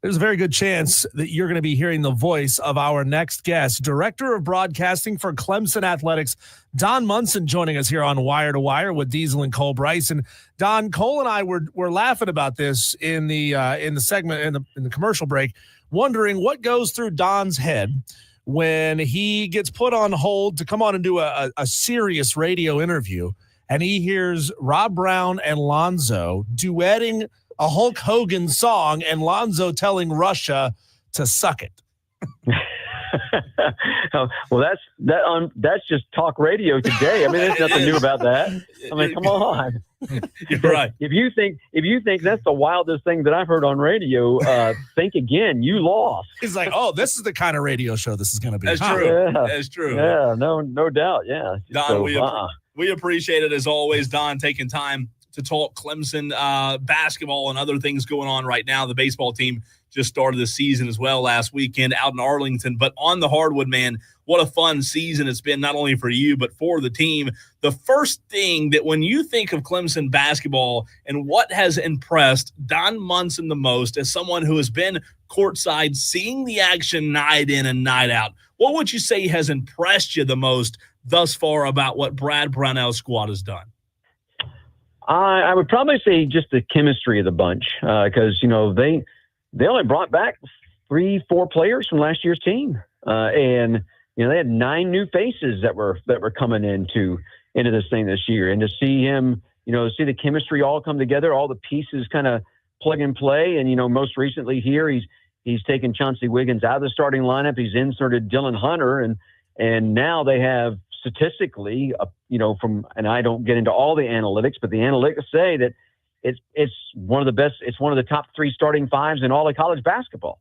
[SPEAKER 1] there's a very good chance that you're going to be hearing the voice of our next guest, Director of Broadcasting for Clemson Athletics, Don Munson, joining us here on Wire to Wire with Diesel and Cole Bryce. And Don, Cole and I were laughing about this in the segment in the commercial break, wondering what goes through Don's head when he gets put on hold to come on and do a serious radio interview, and he hears Rob Brown and Lonzo duetting a Hulk Hogan song and Lonzo telling Russia to suck it.
[SPEAKER 6] Well, that's just talk radio today. I mean, there's nothing new about that. I mean, come on.
[SPEAKER 2] You're right.
[SPEAKER 6] If you think that's the wildest thing that I've heard on radio, think again. You lost.
[SPEAKER 1] He's like, oh, this is the kind of radio show this is going to be.
[SPEAKER 2] That's
[SPEAKER 1] huh?
[SPEAKER 2] true.
[SPEAKER 6] Yeah.
[SPEAKER 2] That's true.
[SPEAKER 6] Yeah, no doubt. Yeah,
[SPEAKER 2] Don,
[SPEAKER 6] so,
[SPEAKER 2] we appreciate it as always, Don, taking time to talk Clemson basketball and other things going on right now. The baseball team just started the season as well last weekend out in Arlington. But on the hardwood, man, what a fun season it's been, not only for you, but for the team. The first thing that when you think of Clemson basketball and what has impressed Don Munson the most as someone who has been courtside, seeing the action night in and night out, what would you say has impressed you the most thus far about what Brad Brownell's squad has done?
[SPEAKER 6] I would probably say just the chemistry of the bunch, because they only brought back 3-4 players from last year's team, and they had 9 new faces that were coming into this thing this year, and to see him, see the chemistry all come together, all the pieces kind of plug and play, and most recently here he's taken Chauncey Wiggins out of the starting lineup, he's inserted Dylan Hunter, and now they have statistically, and I don't get into all the analytics, but the analytics say that it's one of the best. It's one of the top 3 starting fives in all of college basketball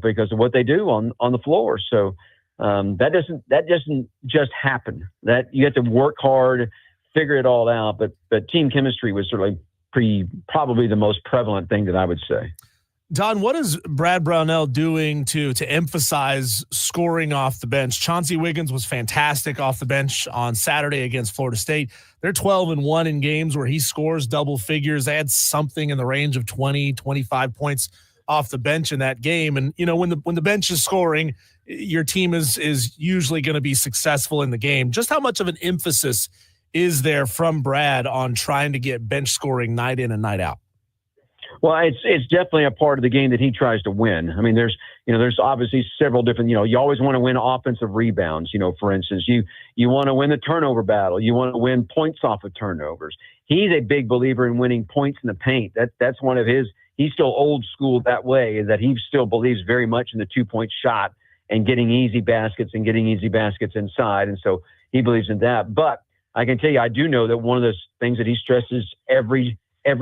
[SPEAKER 6] because of what they do on the floor. So that doesn't just happen. That you have to work hard, figure it all out. But team chemistry was certainly probably the most prevalent thing that I would say.
[SPEAKER 1] Don, what is Brad Brownell doing to emphasize scoring off the bench? Chauncey Wiggins was fantastic off the bench on Saturday against Florida State. They're 12-1 in games where he scores double figures. They had something in the range of 20, 25 points off the bench in that game. And, when the bench is scoring, your team is usually going to be successful in the game. Just how much of an emphasis is there from Brad on trying to get bench scoring night in and night out?
[SPEAKER 6] Well, it's definitely a part of the game that he tries to win. I mean, there's obviously several different, you always want to win offensive rebounds. For instance, you want to win the turnover battle. You want to win points off of turnovers. He's a big believer in winning points in the paint. That's one of his, he's still old school that way, that he still believes very much in the 2-point shot and getting easy baskets inside. And so he believes in that. But I can tell you, I do know that one of those things that he stresses every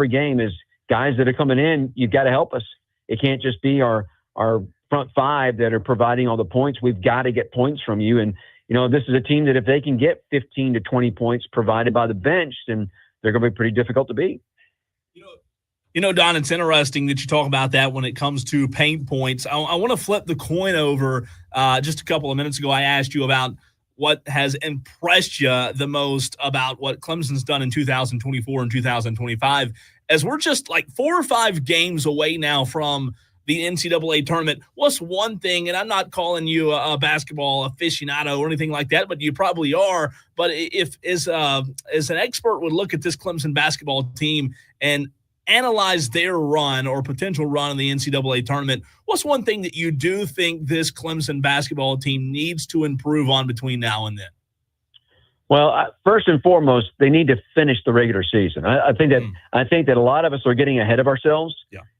[SPEAKER 6] game is, guys that are coming in, you've got to help us. It can't just be our front 5 that are providing all the points. We've got to get points from you. And, this is a team that if they can get 15 to 20 points provided by the bench, then they're going to be pretty difficult to beat.
[SPEAKER 2] Don, it's interesting that you talk about that when it comes to paint points. I want to flip the coin over. Just a couple of minutes ago, I asked you about what has impressed you the most about what Clemson's done in 2024 and 2025. As we're just like 4 or 5 games away now from the NCAA tournament, what's one thing, and I'm not calling you a basketball aficionado or anything like that, but you probably are, but if as an expert would look at this Clemson basketball team and analyze their run or potential run in the NCAA tournament, what's one thing that you do think this Clemson basketball team needs to improve on between now and then?
[SPEAKER 6] Well, first and foremost, they need to finish the regular season. I think that a lot of us are getting ahead of ourselves,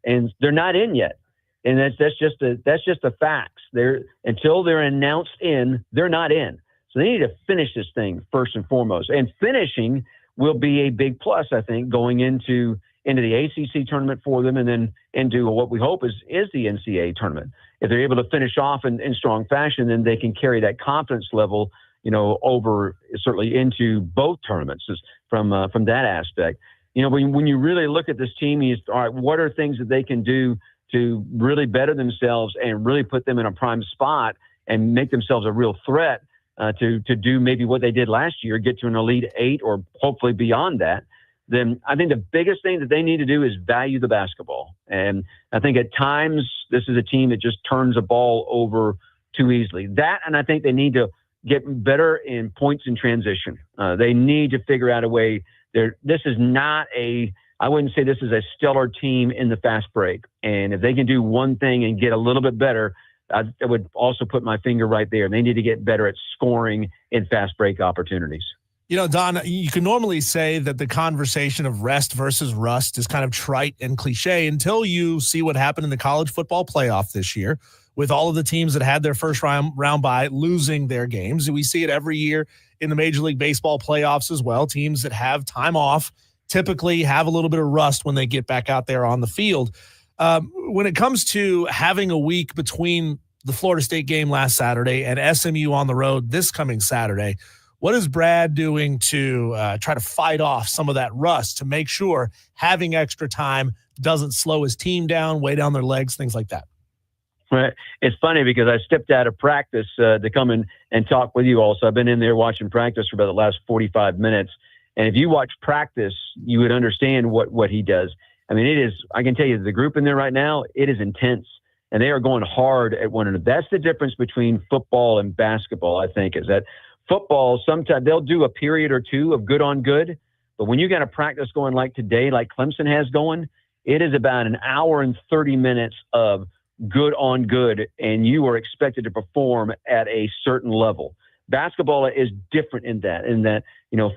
[SPEAKER 6] and they're not in yet. And that's just the facts. Until they're announced in, they're not in. So they need to finish this thing first and foremost. And finishing will be a big plus, I think, going into the ACC tournament for them, and then into what we hope is the NCAA tournament. If they're able to finish off in strong fashion, then they can carry that confidence level, over certainly into both tournaments from that aspect. When you really look at this team, all right, what are things that they can do to really better themselves and really put them in a prime spot and make themselves a real threat to do maybe what they did last year, get to an Elite Eight or hopefully beyond that, then I think the biggest thing that they need to do is value the basketball. And I think at times this is a team that just turns a ball over too easily. That, and I think they need to get better in points in transition. They need to figure out a way. This is not I wouldn't say this is a stellar team in the fast break. And if they can do one thing and get a little bit better, I would also put my finger right there. They need to get better at scoring in fast break opportunities.
[SPEAKER 1] You know, Don, you can normally say that the conversation of rest versus rust is kind of trite and cliche until you see what happened in the college football playoff this year with all of the teams that had their first round bye losing their games. We see it every year in the Major League Baseball playoffs as well. Teams that have time off typically have a little bit of rust when they get back out there on the field. When it comes to having a week between the Florida State game last Saturday and SMU on the road this coming Saturday, what is Brad doing to try to fight off some of that rust to make sure having extra time doesn't slow his team down, weigh down their legs, things like that?
[SPEAKER 6] Right. It's funny because I stepped out of practice to come in and talk with you all. So I've been in there watching practice for about the last 45 minutes. And if you watch practice, you would understand what he does. I mean, I can tell you the group in there right now, it is intense. And they are going hard at one another. That's the difference between football and basketball, I think, is that football, sometimes they'll do a period or two of good on good. But when you got a practice going like today, like Clemson has going, it is about an hour and 30 minutes of good on good, and you are expected to perform at a certain level. Basketball is different in that,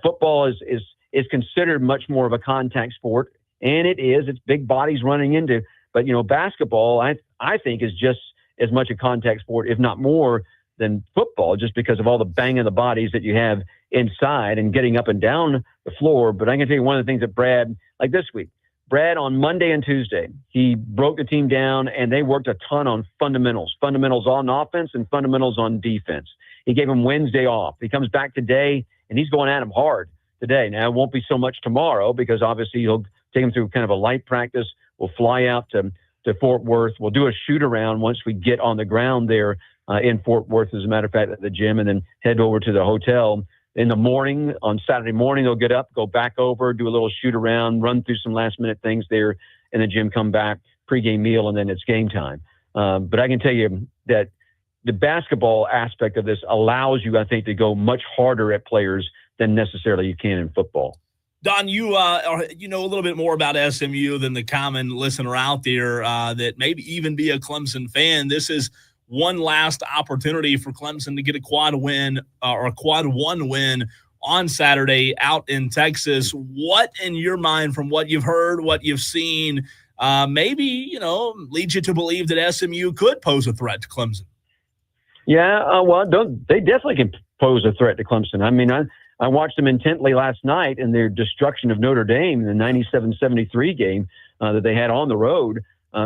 [SPEAKER 6] football is considered much more of a contact sport, and it's big bodies running into, but, basketball, I think is just as much a contact sport, if not more than football, just because of all the bang of the bodies that you have inside and getting up and down the floor. But I can tell you one of the things that Brad, like this week, Brad on Monday and Tuesday, he broke the team down and they worked a ton on fundamentals on offense and fundamentals on defense. He gave him Wednesday off. He comes back today and he's going at him hard today. Now, it won't be so much tomorrow because obviously he'll take him through kind of a light practice. We'll fly out to Fort Worth. We'll do a shoot around once we get on the ground there in Fort Worth, as a matter of fact, at the gym, and then head over to the hotel. In the morning, on Saturday morning, they'll get up, go back over, do a little shoot around, run through some last minute things there in the gym, come back, pregame meal, and then it's game time. But I can tell you that the basketball aspect of this allows you, I think, to go much harder at players than necessarily you can in football.
[SPEAKER 2] Don, you know a little bit more about SMU than the common listener out there that maybe even be a Clemson fan. This is one last opportunity for Clemson to get a quad win or a quad one win on Saturday out in Texas. What, in your mind, from what you've heard, what you've seen, maybe, leads you to believe that SMU could pose a threat to Clemson?
[SPEAKER 6] Yeah, they definitely can pose a threat to Clemson. I mean, I watched them intently last night in their destruction of Notre Dame in the 97-73 game that they had on the road.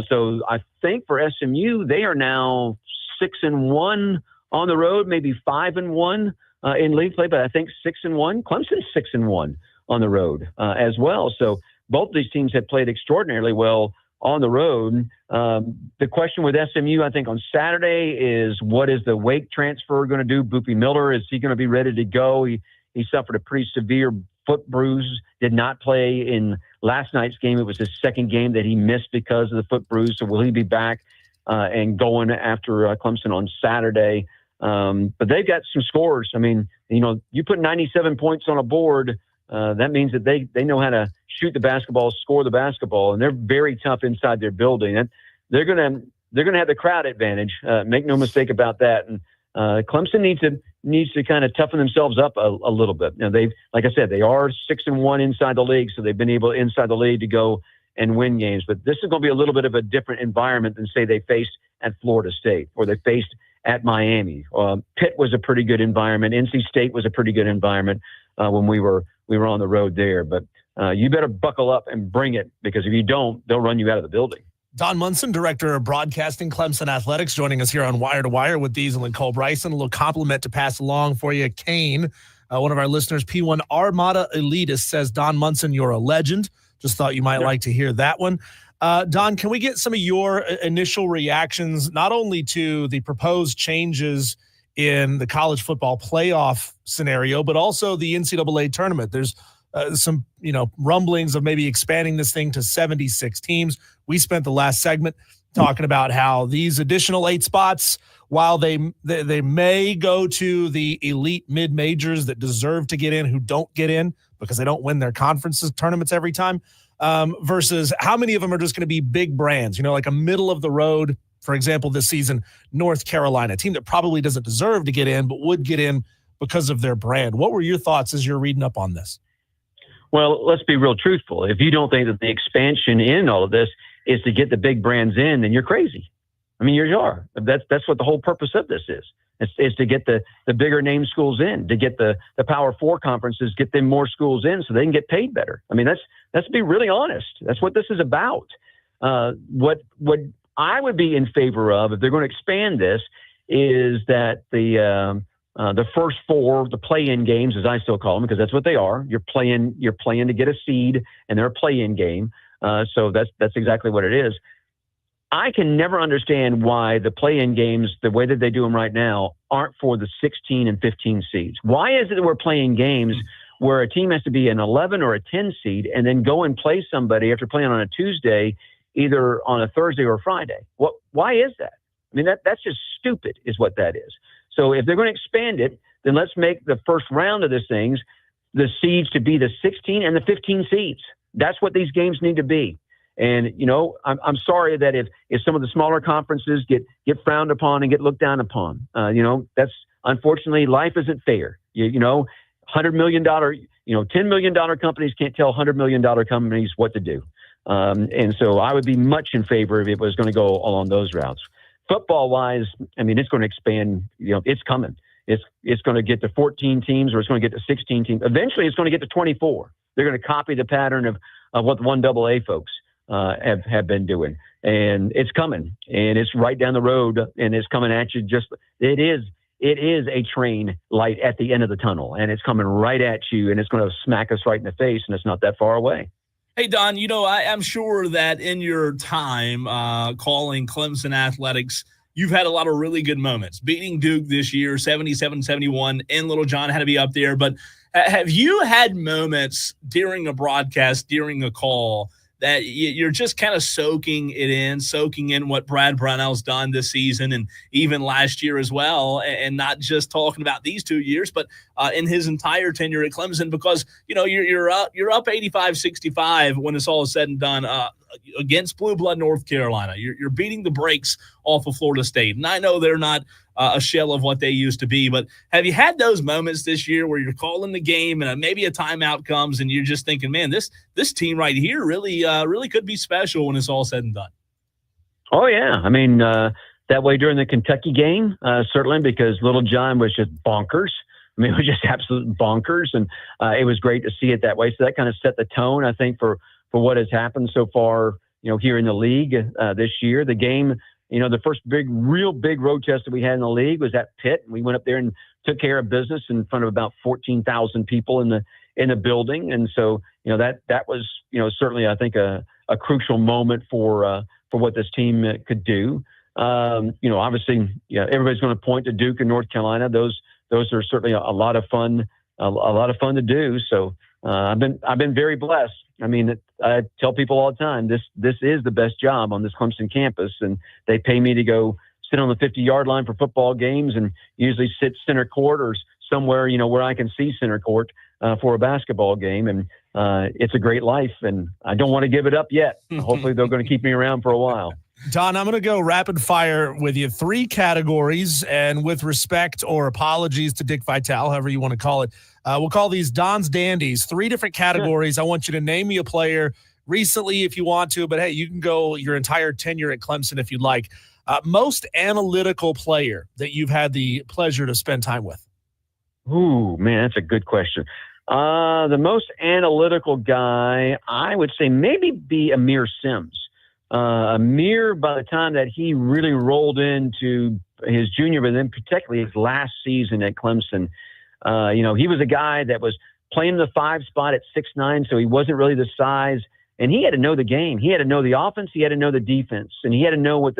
[SPEAKER 6] So I think for SMU, they are now 6-1 on the road, maybe 5-1 in league play, but I think 6-1. Clemson's 6-1 on the road as well. So both of these teams have played extraordinarily well on the road. The question with SMU, I think, on Saturday is what is the Wake transfer going to do? Boopy Miller, is he going to be ready to go? He suffered a pretty severe foot bruise, did not play in last night's game. It was his second game that he missed because of the foot bruise. So will he be back and going after Clemson on Saturday? But they've got some scores. I mean, you put 97 points on a board, that means that they know how to shoot the basketball, score the basketball, and they're very tough inside their building. And they're gonna have the crowd advantage. Make no mistake about that. And Clemson needs to kind of toughen themselves up a little bit. Now like I said, they are 6-1 inside the league, so they've been able inside the league to go and win games. But this is going to be a little bit of a different environment than say they faced at Florida State or they faced at Miami. Pitt was a pretty good environment. NC State was a pretty good environment when we were on the road there. But you better buckle up and bring it, because if you don't, they'll run you out of the building.
[SPEAKER 1] Don Munson, Director of Broadcasting, Clemson Athletics, joining us here on Wire to Wire with Diesel and Cole Bryson. A little compliment to pass along for you. Kane, one of our listeners, P1 Armada Elitist, says, Don Munson, you're a legend. Just thought you might like to hear that one. Don, can we get some of your initial reactions, not only to the proposed changes in the college football playoff scenario, but also the NCAA tournament. There's some, rumblings of maybe expanding this thing to 76 teams. We spent the last segment talking about how these additional 8 spots, while they may go to the elite mid-majors that deserve to get in who don't get in because they don't win their conferences tournaments every time, versus how many of them are just going to be big brands, like a middle of the road, for example, this season, North Carolina, a team that probably doesn't deserve to get in but would get in because of their brand. What were your thoughts as you're reading up on this?
[SPEAKER 6] Well, let's be real truthful. If you don't think that the expansion in all of this is to get the big brands in, then you're crazy. I mean, you are. That's what the whole purpose of this is. It's to get the bigger name schools in, to get the Power 4 conferences, get them more schools in so they can get paid better. I mean, let's be really honest. That's what this is about. What I would be in favor of, if they're going to expand this, is that the first 4, the play-in games, as I still call them, because that's what they are. You're playing to get a seed, and they're a play-in game. So that's exactly what it is. I can never understand why the play-in games, the way that they do them right now, aren't for the 16 and 15 seeds. Why is it that we're playing games where a team has to be an 11 or a 10 seed and then go and play somebody after playing on a Tuesday, either on a Thursday or a Friday? Why is that? I mean, that's just stupid is what that is. So if they're going to expand it, then let's make the first round of these things, the seeds to be the 16 and the 15 seeds. That's what these games need to be. And, I'm sorry that if some of the smaller conferences get frowned upon and get looked down upon, that's unfortunately life isn't fair. $100 million, $10 million companies can't tell $100 million companies what to do. And so I would be much in favor if it was going to go along those routes. Football wise, I mean, it's going to expand, it's coming. It's going to get to 14 teams or it's going to get to 16 teams. Eventually it's going to get to 24. They're going to copy the pattern of what the 1AA folks have been doing, and it's coming, and it's right down the road, and it's coming at you. It is a train light at the end of the tunnel, and it's coming right at you, and it's going to smack us right in the face, and it's not that far away.
[SPEAKER 2] Hey, Don, I'm sure that in your time calling Clemson athletics, you've had a lot of really good moments. Beating Duke this year, 77-71, in Little John had to be up there, but have you had moments during a broadcast, during a call, that you're just kind of soaking in what Brad Brownell's done this season and even last year as well, and not just talking about these 2 years, but in his entire tenure at Clemson, because you're up 85-65 when it's all said and done against Blue Blood North Carolina. You're beating the brakes off of Florida State, and I know they're not a shell of what they used to be, but have you had those moments this year where you're calling the game and maybe a timeout comes and you're just thinking, man, this team right here really could be special when it's all said and done?
[SPEAKER 6] Oh yeah, I mean that way during the Kentucky game, certainly, because Little John was just bonkers. I mean, it was just absolute bonkers, and it was great to see it that way. So that kind of set the tone, I think, for what has happened so far, here in the league this year. The game, the first real big road test that we had in the league was at Pitt. We went up there and took care of business in front of about 14,000 people in the building, and so that was certainly, I think, a crucial moment for what this team could do. Obviously, everybody's going to point to Duke and North Carolina. Those are certainly a lot of fun, a lot of fun to do. So I've been very blessed. I mean, I tell people all the time, this is the best job on this Clemson campus, and they pay me to go sit on the 50-yard line for football games and usually sit center court or somewhere, where I can see center court for a basketball game. And it's a great life, and I don't want to give it up yet. Hopefully they're going to keep me around for a while.
[SPEAKER 1] Don, I'm going to go rapid fire with you. 3 categories, and with respect or apologies to Dick Vitale, however you want to call it, we'll call these Don's Dandies. 3 different categories. I want you to name me a player recently if you want to, but hey, you can go your entire tenure at Clemson if you'd like. Most analytical player that you've had the pleasure to spend time with?
[SPEAKER 6] Ooh, man, that's a good question. The most analytical guy, I would say maybe be Amir Sims. Amir, by the time that he really rolled into his junior, but then particularly his last season at Clemson, he was a guy that was playing the 5 spot at 6'9", so he wasn't really the size, and he had to know the game. He had to know the offense. He had to know the defense, and he had to know what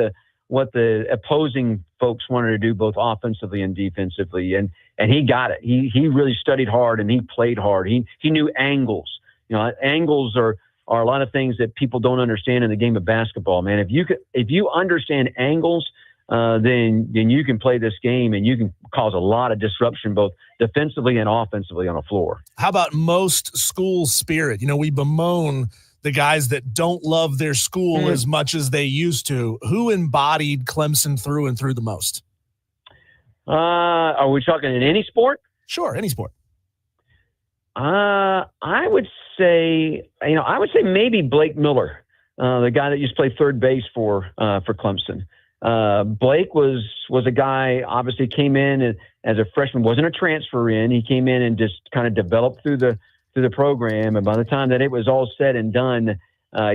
[SPEAKER 6] what the opposing folks wanted to do, both offensively and defensively. And he got it. He really studied hard and he played hard. He knew angles. Angles are a lot of things that people don't understand in the game of basketball, man. If you understand angles, then you can play this game and you can cause a lot of disruption, both defensively and offensively on the floor.
[SPEAKER 1] How about most school spirit? We bemoan the guys that don't love their school as much as they used to. Who embodied Clemson through and through the most?
[SPEAKER 6] Are we talking in any sport?
[SPEAKER 1] Sure, any sport.
[SPEAKER 6] I would say maybe Blake Miller, the guy that used to play third base for Clemson. Blake was a guy, obviously came in as a freshman, wasn't a transfer in. He came in and just kind of developed through the program. And by the time that it was all said and done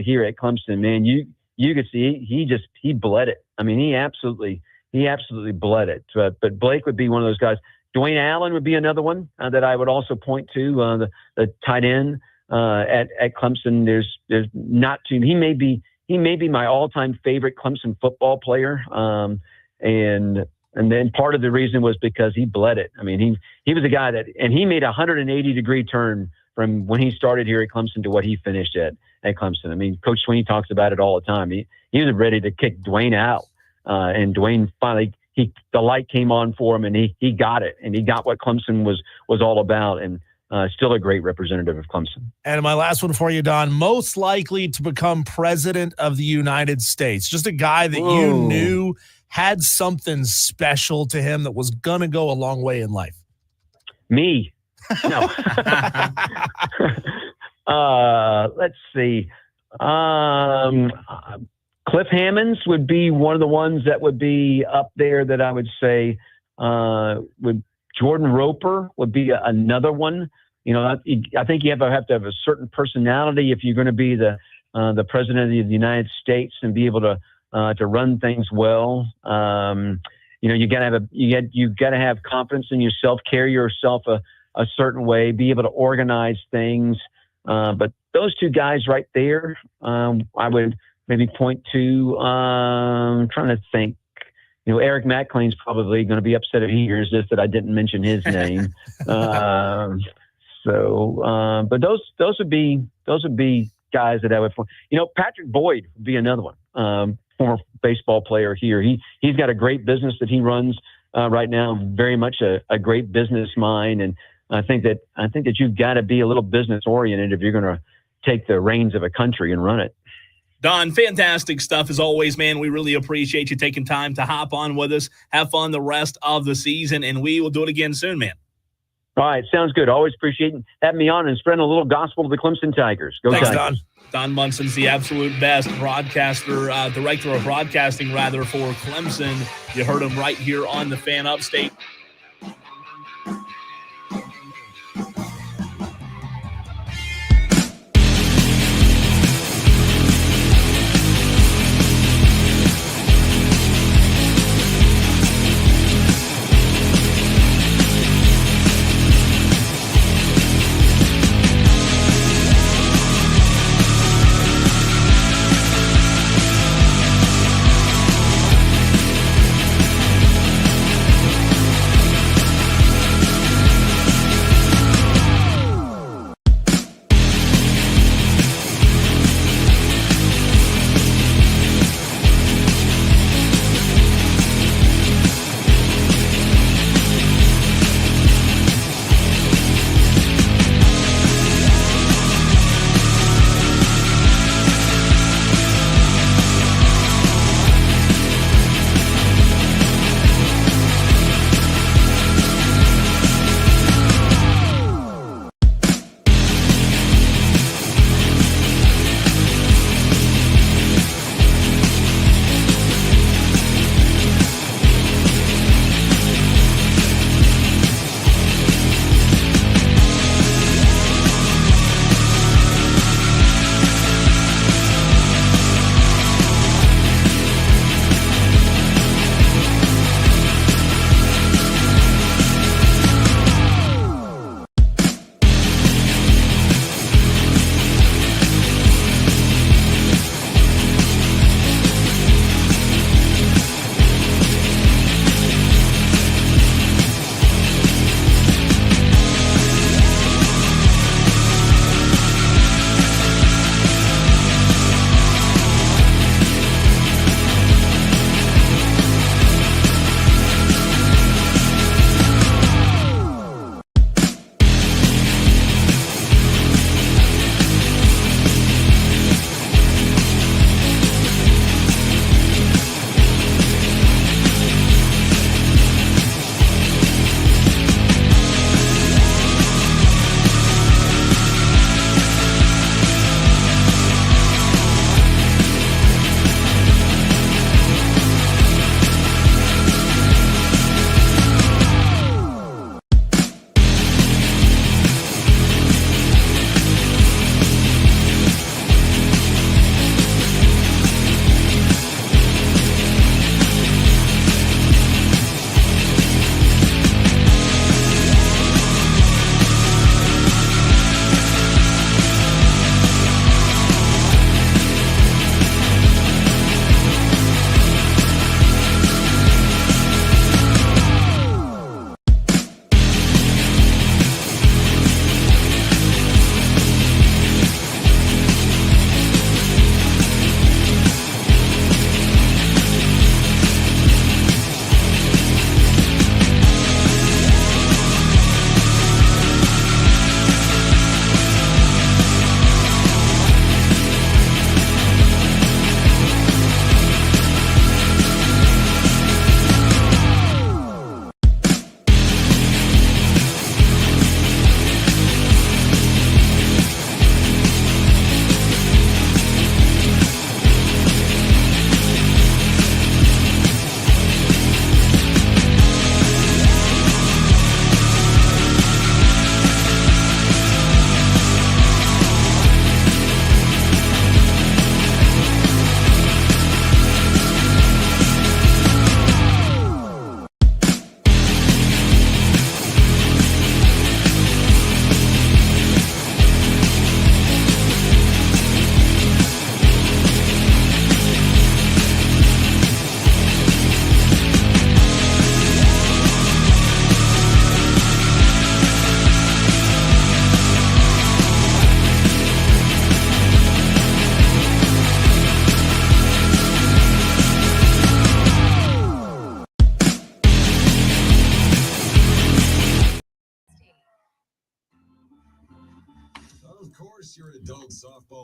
[SPEAKER 6] here at Clemson, man, you could see he bled it. I mean, he absolutely bled it. But Blake would be one of those guys. Dwayne Allen would be another one that I would also point to, the tight end at Clemson. There's not too. He may be my all-time favorite Clemson football player. And then part of the reason was because he bled it. I mean, he was a guy and he made a 180-degree turn from when he started here at Clemson to what he finished at Clemson. I mean, Coach Sweeney talks about it all the time. He was ready to kick Dwayne out. And Dwayne finally, the light came on for him and he got it. And he got what Clemson was all about. And still a great representative of Clemson.
[SPEAKER 1] And my last one for you, Don, most likely to become president of the United States. Just a guy that you knew had something special to him that was going to go a long way in life.
[SPEAKER 6] Me. No. Let's see. Cliff Hammonds would be one of the ones that would be up there that I would say would. Jordan Roper would be another one. I think you have to have a certain personality if you're going to be the president of the United States and be able to run things well. You got to have confidence in yourself, carry yourself a certain way, be able to organize things. But those two guys right there, I would maybe point to. I'm trying to think. Eric McLean's probably going to be upset if he hears this that I didn't mention his name. But those would be guys that I would. Patrick Boyd would be another one. Former baseball player here. He's got a great business that he runs right now. Very much a great business mind, and I think that you've got to be a little business oriented if you're going to take the reins of a country and run it.
[SPEAKER 2] Don, fantastic stuff as always, man. We really appreciate you taking time to hop on with us. Have fun the rest of the season, and we will do it again soon, man.
[SPEAKER 6] All right, sounds good. Always appreciate having me on and spreading a little gospel to the Clemson Tigers. Go
[SPEAKER 2] Thanks,
[SPEAKER 6] Tigers.
[SPEAKER 2] Don Munson's the absolute best broadcaster, director of broadcasting, rather, for Clemson. You heard him right here on the Fan Upstate.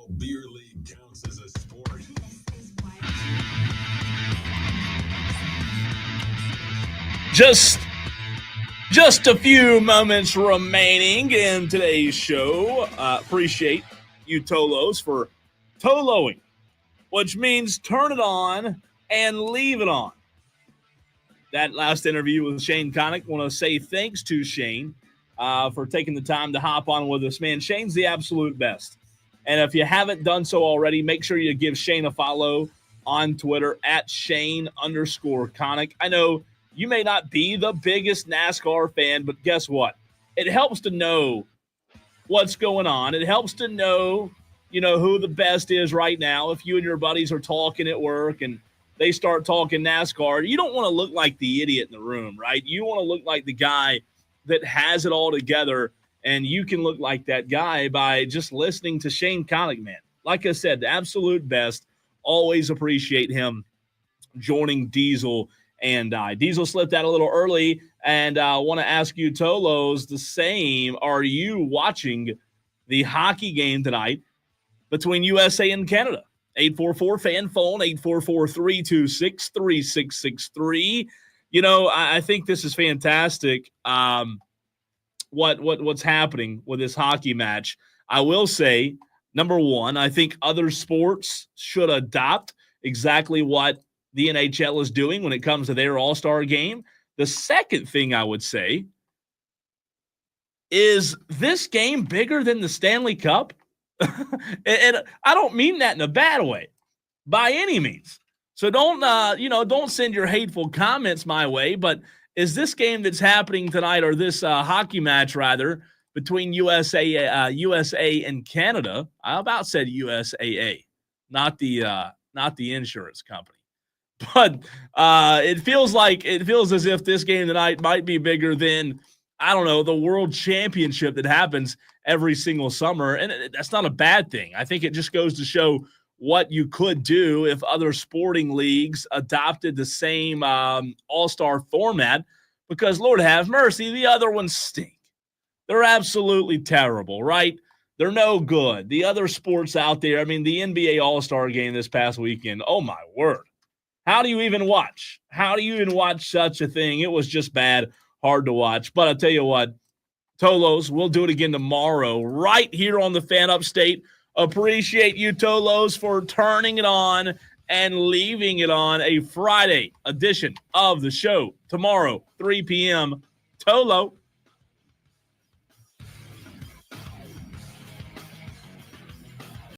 [SPEAKER 5] football beer league counts as a sport.
[SPEAKER 2] Just a few moments remaining in today's show. Appreciate you Tolos for Toloing, which means turn it on and leave it on. That last interview with Shane Connuck, want to say thanks to Shane for taking the time to hop on with us. Man, Shane's the absolute best. And if you haven't done so already, make sure you give Shane a follow on Twitter at Shane_Connuck. I know you may not be the biggest NASCAR fan, but guess what? It helps to know what's going on. It helps to know, who the best is right now. If you and your buddies are talking at work and they start talking NASCAR, you don't want to look like the idiot in the room, right? You want to look like the guy that has it all together, and you can look like that guy by just listening to Shane Connuck, man. Like I said, the absolute best. Always appreciate him joining Diesel and I. Diesel slipped out a little early, and I want to ask you, Tolos, the same. Are you watching the hockey game tonight between USA and Canada? 844-FAN phone, 844-326-3663. I think this is fantastic. What's happening with this hockey match? I will say, number one, I think other sports should adopt exactly what the NHL is doing when it comes to their all-star game. The second thing I would say is this game bigger than the Stanley Cup? And I don't mean that in a bad way by any means. So don't send your hateful comments my way, but is this game that's happening tonight, or this hockey match rather, between USA and Canada? I about said USAA, not the insurance company. But it feels as if this game tonight might be bigger than, I don't know, the world championship that happens every single summer. And that's not a bad thing. I think it just goes to show what you could do if other sporting leagues adopted the same all-star format, because Lord have mercy, the other ones stink. They're absolutely terrible, right? They're no good. The other sports out there, I mean, the NBA All-Star game this past weekend, oh my word. How do you even watch? How do you even watch such a thing? It was just bad, hard to watch. But I'll tell you what, Tolos, we'll do it again tomorrow right here on the Fan Upstate. Appreciate you, Tolos, for turning it on and leaving it on a Friday edition of the show. Tomorrow, 3 p.m. Tolo.